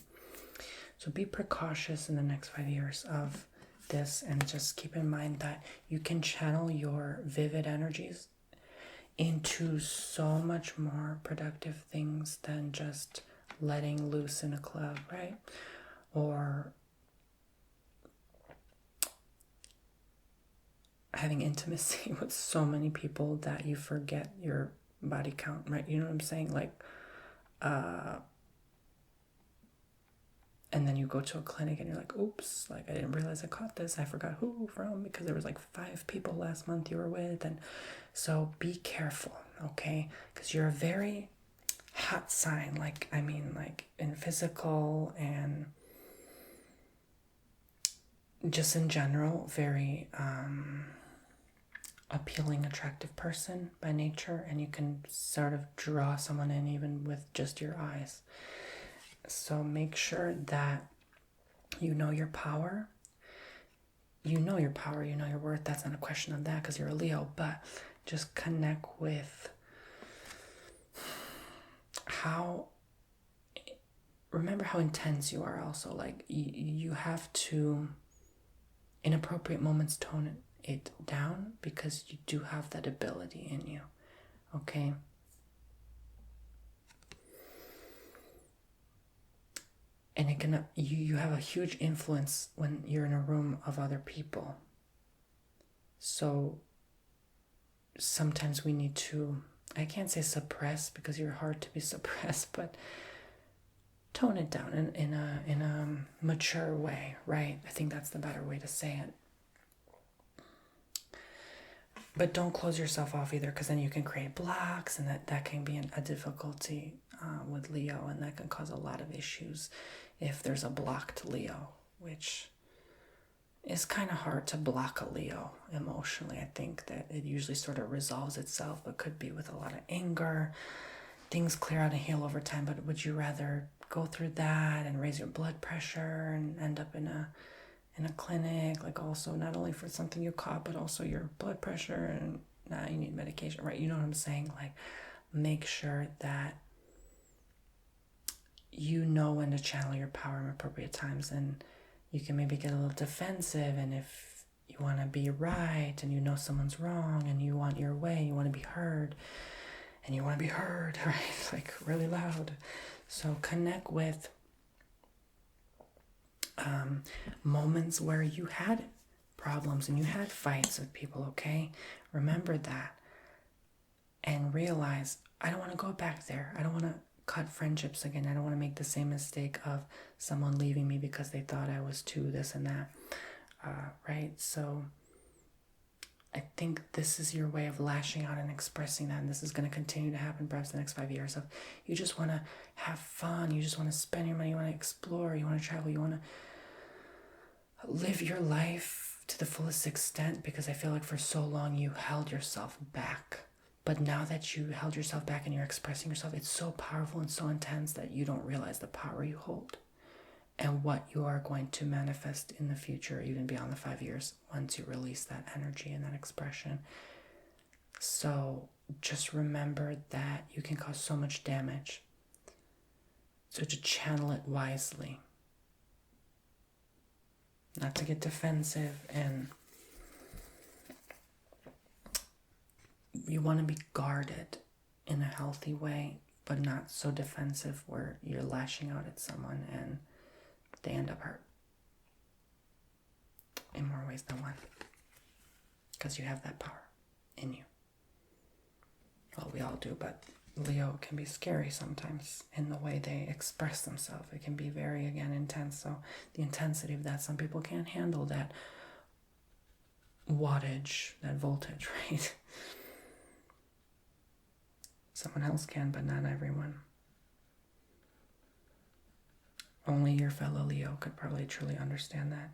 So be precautious in the next 5 years of this, and just keep in mind that you can channel your vivid energies into so much more productive things than just letting loose in a club, right? Or having intimacy with so many people that you forget your body count, right? You know what I'm saying? Like, and then you go to a clinic and you're like, oops, like I didn't realize I caught this. I forgot who from, because there was like 5 people last month you were with. And so be careful, okay? Because you're a very hot sign, like in physical and just in general, very appealing, attractive person by nature, and you can sort of draw someone in even with just your eyes. So make sure that you know your power. You know your power, you know your worth. That's not a question of that because you're a Leo, but just connect with remember how intense you are also. Like you have to, in appropriate moments, tone it down, because you do have that ability in you, okay? And you have a huge influence when you're in a room of other people. So sometimes we need to, I can't say suppress because you're hard to be suppressed, but tone it down in a mature way, right? I think that's the better way to say it. But don't close yourself off either, because then you can create blocks, and that can be a difficulty with Leo, and that can cause a lot of issues if there's a blocked Leo, which is kind of hard to block a Leo emotionally. I think that it usually sort of resolves itself, but could be with a lot of anger. Things clear out and heal over time, but would you rather go through that and raise your blood pressure and end up in a clinic, like also not only for something you caught, but also your blood pressure, and now you need medication, right? You know what I'm saying? Like, make sure that you know when to channel your power in appropriate times, and you can maybe get a little defensive, and if you want to be right and you know someone's wrong and you want your way, you want to be heard, and you want to be heard, right? Like really loud. So connect with moments where you had problems and you had fights with people, okay? Remember that and realize, I don't want to go back there. I don't want to cut friendships again. I don't want to make the same mistake of someone leaving me because they thought I was too this and that, right? So I think this is your way of lashing out and expressing that, and this is going to continue to happen perhaps the next 5 years. Of you just want to have fun, you just want to spend your money, you want to explore, you want to travel, you want to live your life to the fullest extent, because I feel like for so long you held yourself back. But now that you held yourself back and you're expressing yourself, it's so powerful and so intense that you don't realize the power you hold and what you are going to manifest in the future, even beyond the 5 years, once you release that energy and that expression. So just remember that you can cause so much damage. So to channel it wisely, not to get defensive, and you want to be guarded in a healthy way, but not so defensive where you're lashing out at someone and they end up hurt in more ways than one, because you have that power in you. Well, we all do, but Leo can be scary sometimes in the way they express themselves. It can be very, again, intense. So the intensity of that, some people can't handle that wattage, that voltage, right? Someone else can, but not everyone. Only your fellow Leo could probably truly understand that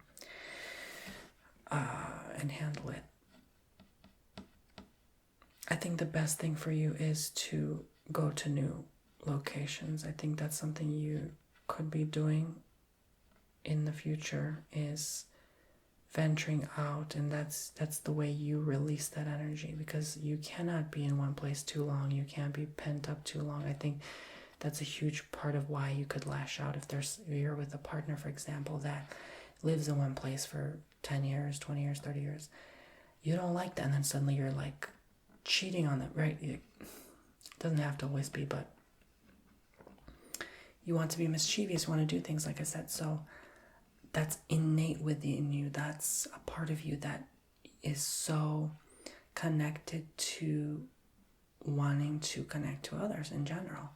and handle it. I think the best thing for you is to go to new locations. I think that's something you could be doing in the future, is venturing out, and that's the way you release that energy, because you cannot be in one place too long. You can't be pent up too long. I think that's a huge part of why you could lash out if you're with a partner, for example, that lives in one place for 10 years, 20 years, 30 years. You don't like that, and then suddenly you're like cheating on them, right? It doesn't have to always be, but you want to be mischievous, you want to do things, like I said. So that's innate within you. That's a part of you that is so connected to wanting to connect to others in general,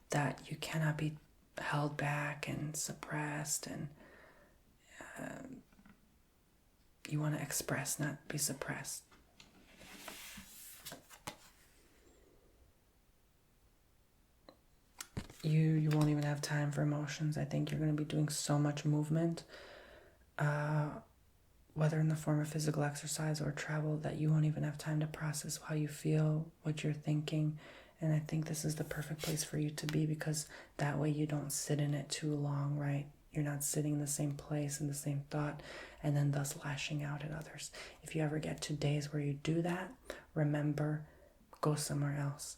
that you cannot be held back and suppressed, and you want to express, not be suppressed. You won't even have time for emotions. I think you're going to be doing so much movement, whether in the form of physical exercise or travel, that you won't even have time to process how you feel, what you're thinking. And I think this is the perfect place for you to be, because that way you don't sit in it too long, right? You're not sitting in the same place in the same thought, and then thus lashing out at others. If you ever get to days where you do that, remember, go somewhere else.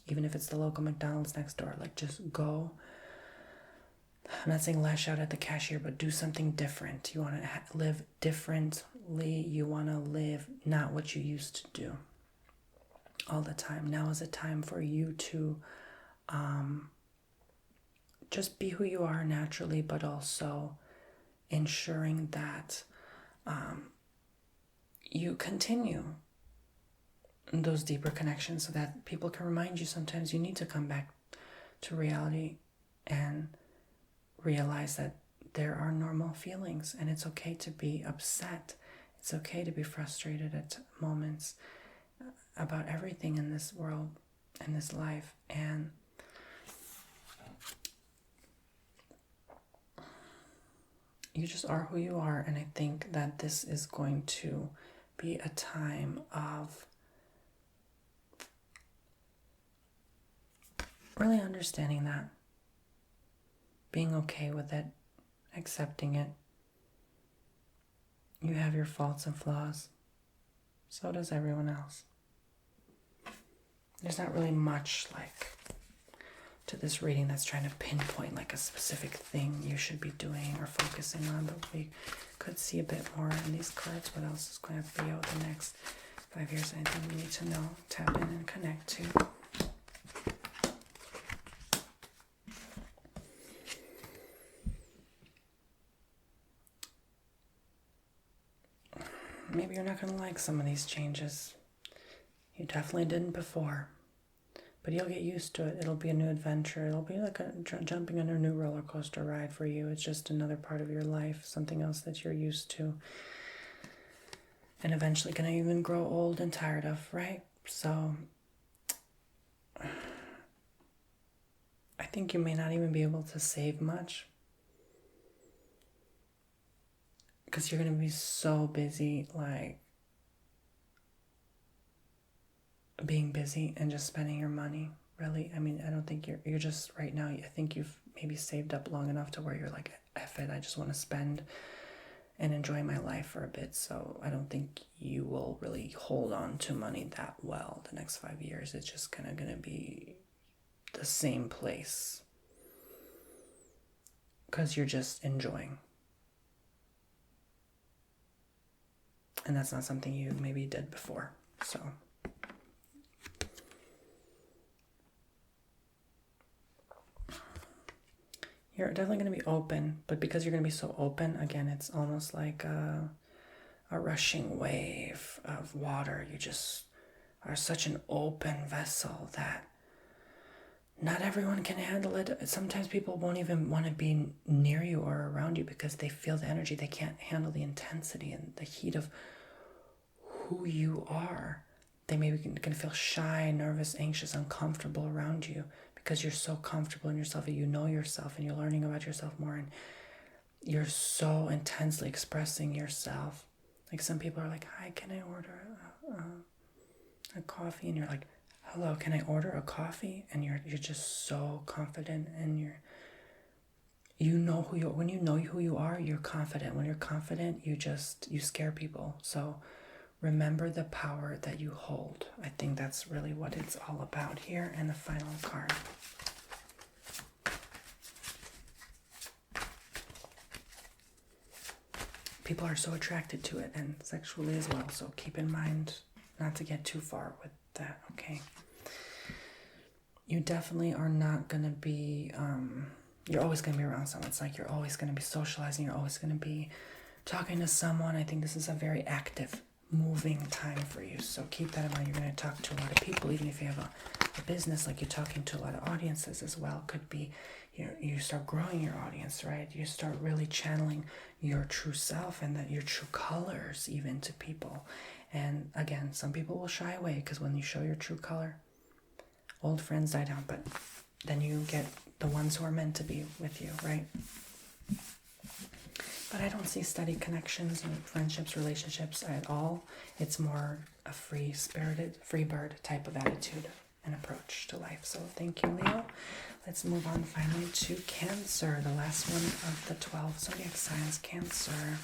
Even if it's the local McDonald's next door, like just go. I'm not saying lash out at the cashier, but do something different. You want to live differently. You want to live not what you used to do all the time. Now is a time for you to just be who you are naturally, but also ensuring that you continue those deeper connections, so that people can remind you sometimes you need to come back to reality and realize that there are normal feelings, and it's okay to be upset. It's okay to be frustrated at moments, about everything in this world, in this life. And you just are who you are. And I think that this is going to be a time of really understanding that, being okay with it, accepting it. You have your faults and flaws. So does everyone else. There's not really much to this reading that's trying to pinpoint a specific thing you should be doing or focusing on, but we could see a bit more in these cards. What else is going to be out the next 5 years? Anything we need to know, tap in and connect to. Maybe you're not going to like some of these changes. You definitely didn't before. But you'll get used to it. It'll be a new adventure. It'll be like jumping on a new roller coaster ride for you. It's just another part of your life, something else that you're used to. And eventually going to even grow old and tired of, right? So I think you may not even be able to save much, because you're going to be so busy, being busy and just spending your money. Really, I mean, I don't think you're just right now. I think you've maybe saved up long enough to where you're like, F it, I just want to spend and enjoy my life for a bit. So I don't think you will really hold on to money that well the next 5 years. It's just kind of going to be the same place because you're just enjoying. And that's not something you maybe did before. So you're definitely going to be open, but because you're going to be so open, again, it's almost like a rushing wave of water. You just are such an open vessel that not everyone can handle it. Sometimes people won't even want to be near you or around you because they feel the energy. They can't handle the intensity and the heat of who you are. They maybe can feel shy, nervous, anxious, uncomfortable around you because you're so comfortable in yourself and you know yourself and you're learning about yourself more and you're so intensely expressing yourself. Like some people are like, hi, can I order a coffee? And you're like, hello, can I order a coffee? And you're just so confident and you know who you are. When you know who you are, you're confident. When you're confident, you scare people. So remember the power that you hold. I think that's really what it's all about here. And the final card. People are so attracted to it and sexually as well. So keep in mind not to get too far with that, okay? You definitely are not going to be, you're always going to be around someone. It's like you're always going to be socializing. You're always going to be talking to someone. I think this is a very active, moving time for you. So keep that in mind. You're going to talk to a lot of people, even if you have a business, like you're talking to a lot of audiences as well. Could be you start growing your audience, right? You start really channeling your true self and your true colors even to people. And again, some people will shy away because when you show your true color, old friends die down, but then you get the ones who are meant to be with you, right? But I don't see steady connections and friendships, relationships at all. It's more a free-spirited, free bird type of attitude and approach to life. So thank you, Leo. Let's move on finally to Cancer, the last one of the 12 zodiac signs. Cancer.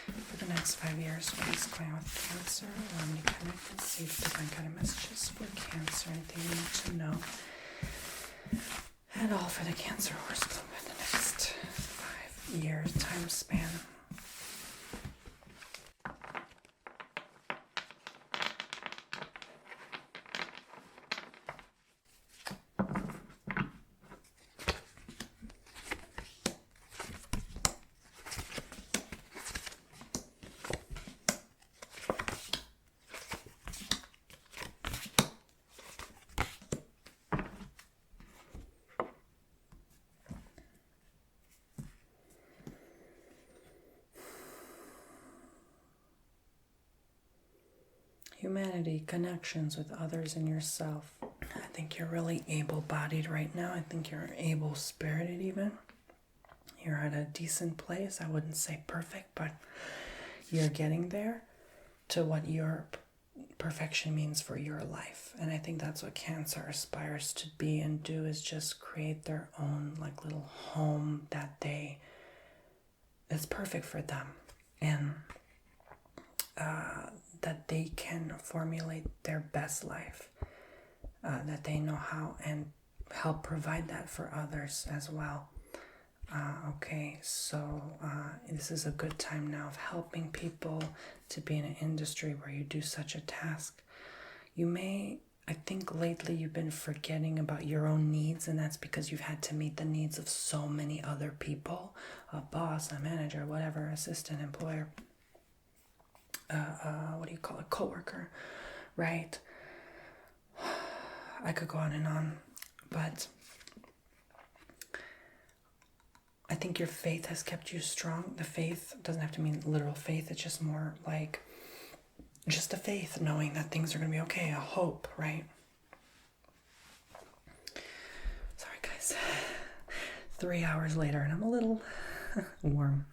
For the next 5 years, what is going on with Cancer? Allow me to connect and see different kind of messages for Cancer. Anything you need to know at all for the Cancer horoscope in the next 5 year time span. humanity, connections with others and yourself. I think you're really able-bodied right now. I think you're able-spirited even. You're at a decent place. I wouldn't say perfect, but you're getting there to what your perfection means for your life. And I think that's what Cancer aspires to be and do, is just create their own like little home that's perfect for them. And that they can formulate their best life, that they know how, and help provide that for others as well. Okay, so this is a good time now of helping people to be in an industry where you do such a task. I think lately you've been forgetting about your own needs, and that's because you've had to meet the needs of so many other people, a boss, a manager, whatever, assistant, employer, coworker, right? I could go on and on, but I think your faith has kept you strong. The faith doesn't have to mean literal faith. It's just more like just a faith, knowing that things are going to be okay, a hope, right? Sorry, guys. 3 hours later, and I'm a little warm.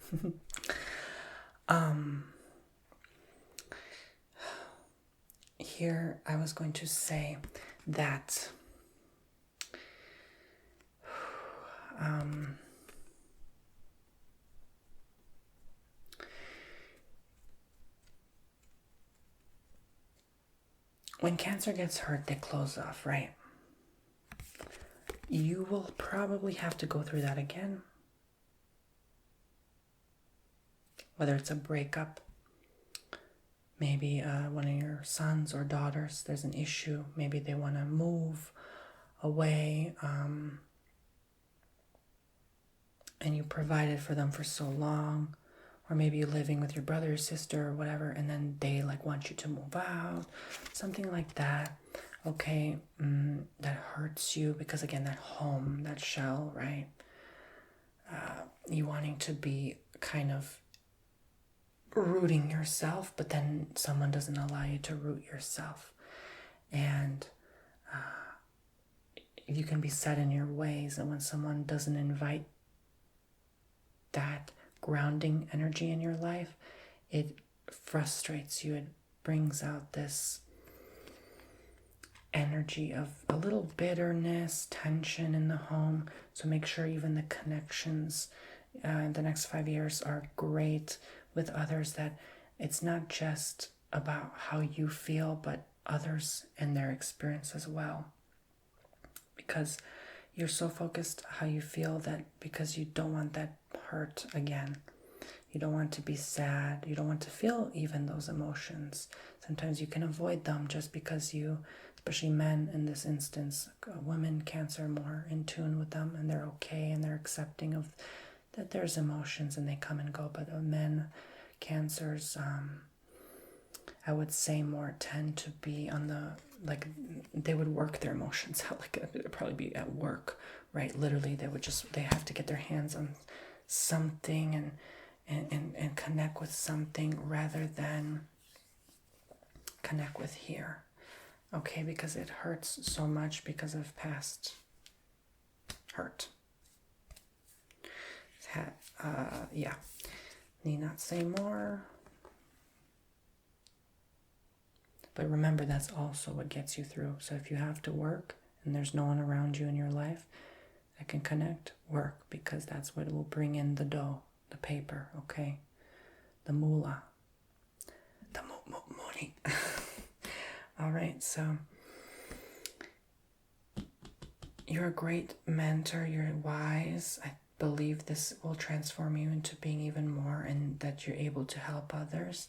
Here, I was going to say that when Cancer gets hurt, they close off, right? You will probably have to go through that again. Whether it's a breakup, maybe one of your sons or daughters, there's an issue. Maybe they want to move away, and you provided for them for so long. Or maybe you're living with your brother or sister or whatever, and then they want you to move out. Something like that. Okay, that hurts you because, again, that home, that shell, right? You wanting to be kind of rooting yourself, but then someone doesn't allow you to root yourself. And you can be set in your ways, and when someone doesn't invite that grounding energy in your life, it frustrates you. It brings out this energy of a little bitterness, tension in the home. So make sure even the connections in the next 5 years are great with others, that it's not just about how you feel, but others and their experience as well. Because you're so focused how you feel, that because you don't want that hurt again. You don't want to be sad. You don't want to feel even those emotions. Sometimes you can avoid them just because you, especially men in this instance, women, Cancer, more in tune with them, and they're okay and they're accepting of that there's emotions and they come and go. But men, Cancers, I would say more tend to be on the, they would work their emotions out, it would probably be at work, right? Literally, they have to get their hands on something and connect with something rather than connect with here, okay? Because it hurts so much because of past hurt. Yeah, need not say more. But remember, that's also what gets you through. So if you have to work and there's no one around you in your life that can connect, work, because that's what will bring in the dough, the paper, okay? The moolah. The money. All right, so you're a great mentor. You're wise. I believe this will transform you into being even more, and that you're able to help others.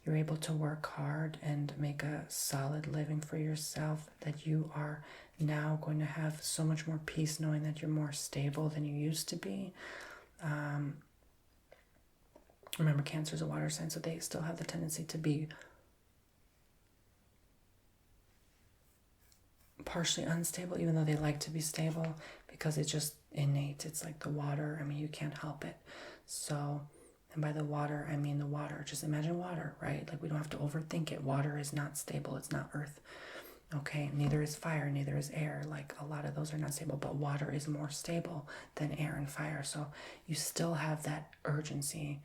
You're able to work hard and make a solid living for yourself, that you are now going to have so much more peace knowing that you're more stable than you used to be. Remember, Cancer is a water sign, so they still have the tendency to be partially unstable, even though they like to be stable, because it's just innate. It's like the water. I mean, you can't help it. So And by the water, I mean the water. Just imagine water, right? Like we don't have to overthink it. Water is not stable. It's not earth. Okay, neither is fire, neither is air. Like a lot of those are not stable, but water is more stable than air and fire. So you still have that urgency.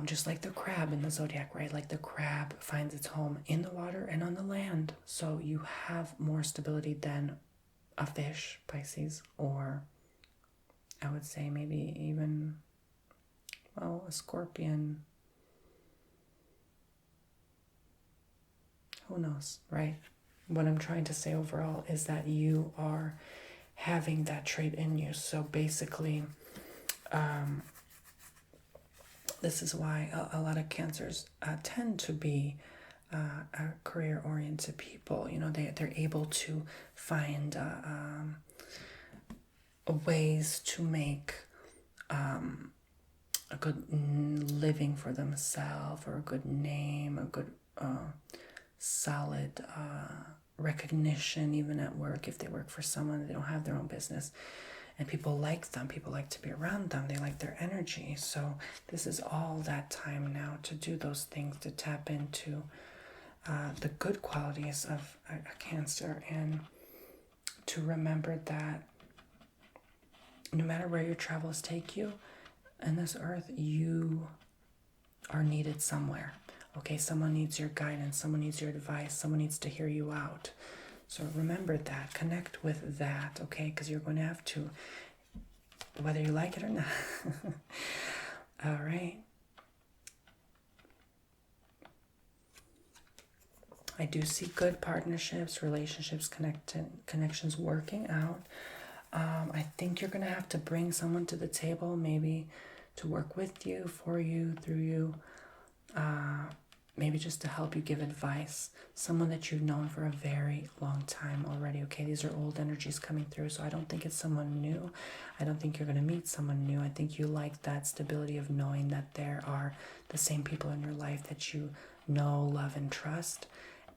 Just like the crab in the Zodiac, right? Like the crab finds its home in the water and on the land. So you have more stability than a fish, Pisces, or I would say maybe even, well, a scorpion. Who knows, right? What I'm trying to say overall is that you are having that trait in you. So basically, this is why a lot of Cancers tend to be career-oriented people. You know, they're able to find ways to make a good living for themselves, or a good name, a good solid recognition, even at work. If they work for someone, they don't have their own business, and people like them, people like to be around them, they like their energy. So this is all that time now to do those things, to tap into the good qualities of a Cancer, and to remember that no matter where your travels take you in this earth, you are needed somewhere. Okay, someone needs your guidance, someone needs your advice, someone needs to hear you out. So remember that, connect with that, okay? Because you're going to have to, whether you like it or not. All right. I do see good partnerships, relationships, connections working out. I think you're going to have to bring someone to the table, maybe to work with you, for you, through you. Maybe just to help you, give advice. Someone that you've known for a very long time already, okay? These are old energies coming through, so I don't think it's someone new. I don't think you're going to meet someone new. I think you like that stability of knowing that there are the same people in your life that you know, love, and trust.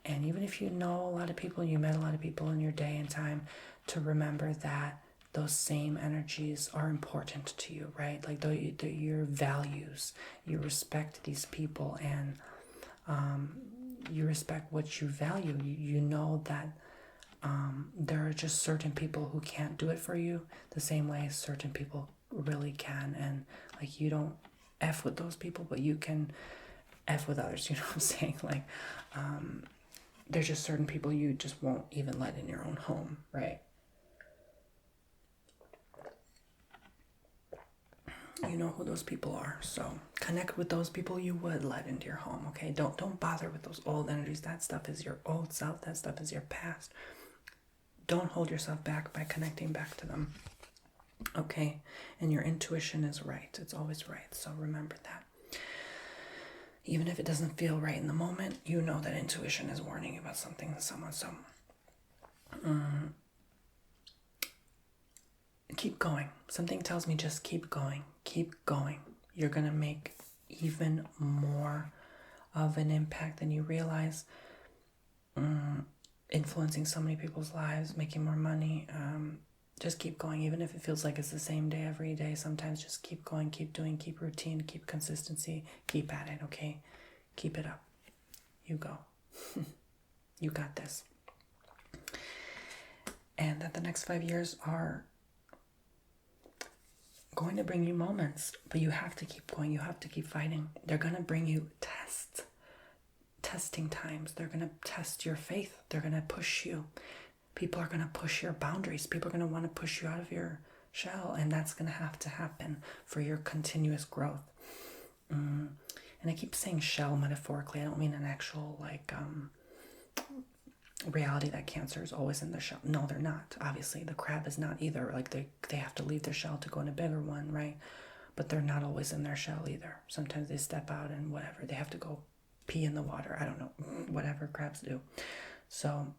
And even if you know a lot of people, you met a lot of people in your day and time, to remember that those same energies are important to you, right? Like your values, you respect these people, and you respect what you value. You know that there are just certain people who can't do it for you the same way certain people really can. And like, you don't F with those people, but you can F with others. You know what I'm saying? Like, there's just certain people you just won't even let in your own home, right? You know who those people are. So connect with those people you would let into your home, okay? Don't bother with those old energies. That stuff is your old self. That stuff is your past. Don't hold yourself back by connecting back to them, okay? And your intuition is right. It's always right. So remember that. Even if it doesn't feel right in the moment, you know that intuition is warning you about something to someone. So keep going. Something tells me just keep going. Keep going. You're going to make even more of an impact than you realize. Influencing so many people's lives, making more money. Just keep going. Even if it feels like it's the same day every day, sometimes just keep going, keep doing, keep routine, keep consistency, keep at it, okay? Keep it up. You go. You got this. And that the next 5 years are going to bring you moments, but you have to keep going. You have to keep fighting. They're going to bring you testing times. They're going to test your faith. They're going to push you. People are going to push your boundaries. People are going to want to push you out of your shell, and that's going to have to happen for your continuous growth. And I keep saying shell metaphorically. I don't mean an actual reality that Cancer is always in the shell. No, they're not. Obviously, the crab is not either. Like they have to leave their shell to go in a bigger one, right? But they're not always in their shell either. Sometimes they step out and whatever. They have to go pee in the water. I don't know. Whatever crabs do. So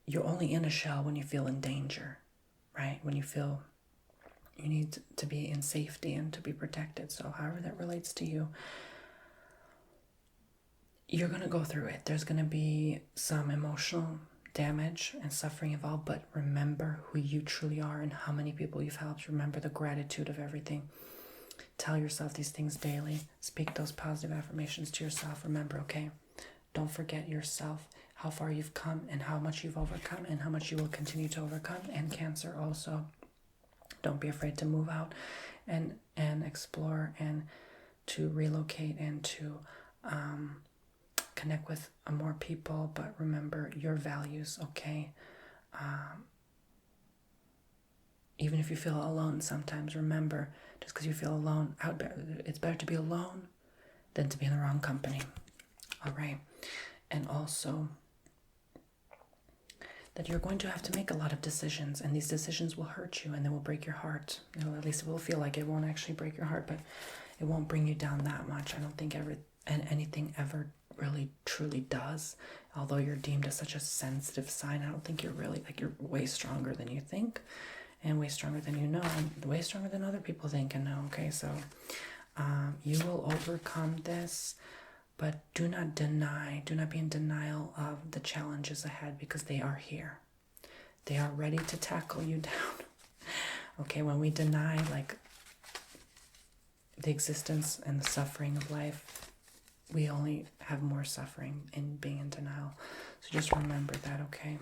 you're only in a shell when you feel in danger, right? When you feel you need to be in safety and to be protected. So however that relates to you, you're going to go through it. There's going to be some emotional damage and suffering involved, but remember who you truly are and how many people you've helped. Remember the gratitude of everything. Tell yourself these things daily. Speak those positive affirmations to yourself. Remember, okay? Don't forget yourself, how far you've come and how much you've overcome and how much you will continue to overcome. And Cancer also. Don't be afraid to move out and explore and to relocate and to connect with more people. But remember your values, okay? Even if you feel alone sometimes, remember, just because you feel alone, it's better to be alone than to be in the wrong company. All right. And also that you're going to have to make a lot of decisions, and these decisions will hurt you and they will break your heart. At least it will feel like it. Won't actually break your heart, but it won't bring you down that much. I don't think anything ever really truly does. Although you're deemed as such a sensitive sign, I don't think you're really, you're way stronger than you think. And way stronger than you know, and way stronger than other people think and know, okay? So you will overcome this, but do not be in denial of the challenges ahead, because they are here. They are ready to tackle you down. Okay, when we deny the existence and the suffering of life, we only have more suffering in being in denial. So just remember that, okay?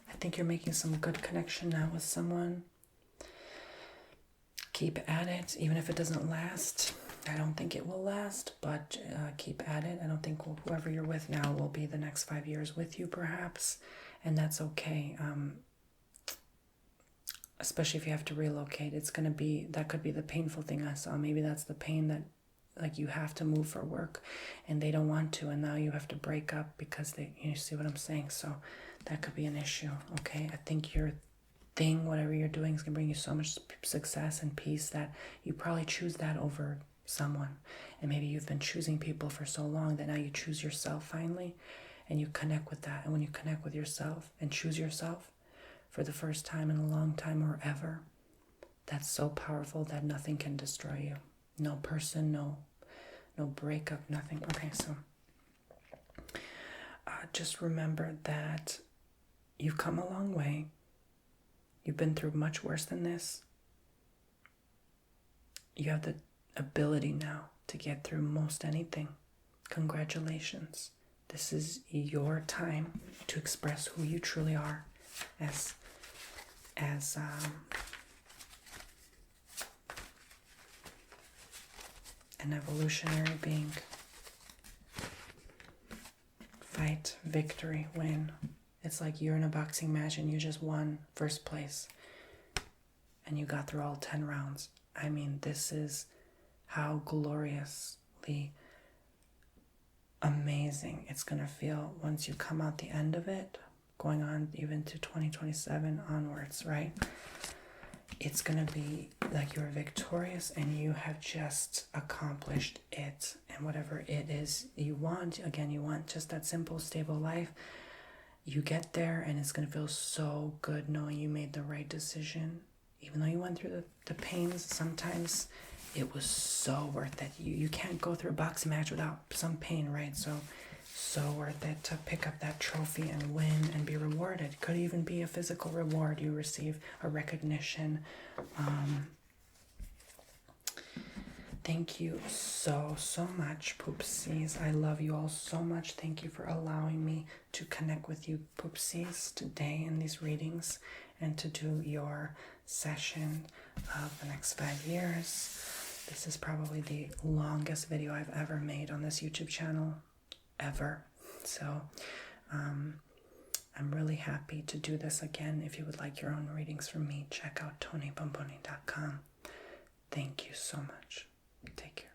I think you're making some good connection now with someone. Keep at it, even if it doesn't last. I don't think it will last, but keep at it. I don't think whoever you're with now will be the next 5 years with you, perhaps, and that's okay. Especially if you have to relocate, that could be the painful thing I saw. Maybe that's the pain that, you have to move for work, and they don't want to, and now you have to break up because you see what I'm saying? So that could be an issue, okay? I think your thing, whatever you're doing, is going to bring you so much success and peace that you probably choose that over someone. And maybe you've been choosing people for so long that now you choose yourself finally, and you connect with that. And when you connect with yourself and choose yourself for the first time in a long time or ever, that's so powerful that nothing can destroy you. No person, no breakup, nothing. Okay, so just remember that you've come a long way. You've been through much worse than this. You have the ability now to get through most anything. Congratulations. This is your time to express who you truly are as an evolutionary being. Fight, victory, win. It's like you're in a boxing match and you just won first place and you got through all 10 rounds. I mean, this is how gloriously amazing it's going to feel once you come out the end of it, going on even to 2027 onwards, right? It's going to be like you're victorious and you have just accomplished it. And whatever it is you want, again, you want just that simple, stable life. You get there and it's going to feel so good knowing you made the right decision. Even though you went through the pains, sometimes it was so worth it. You can't go through a boxing match without some pain, right? So worth it to pick up that trophy and win and be rewarded. Could even be a physical reward. You receive a recognition. Thank you so much, Poopsies. I love you all so much. Thank you for allowing me to connect with you, Poopsies, today in these readings and to do your session of the next 5 years. This is probably the longest video I've ever made on this YouTube channel, ever. So I'm really happy to do this again. If you would like your own readings from me, check out TonyBomboni.com. Thank you so much. Take care.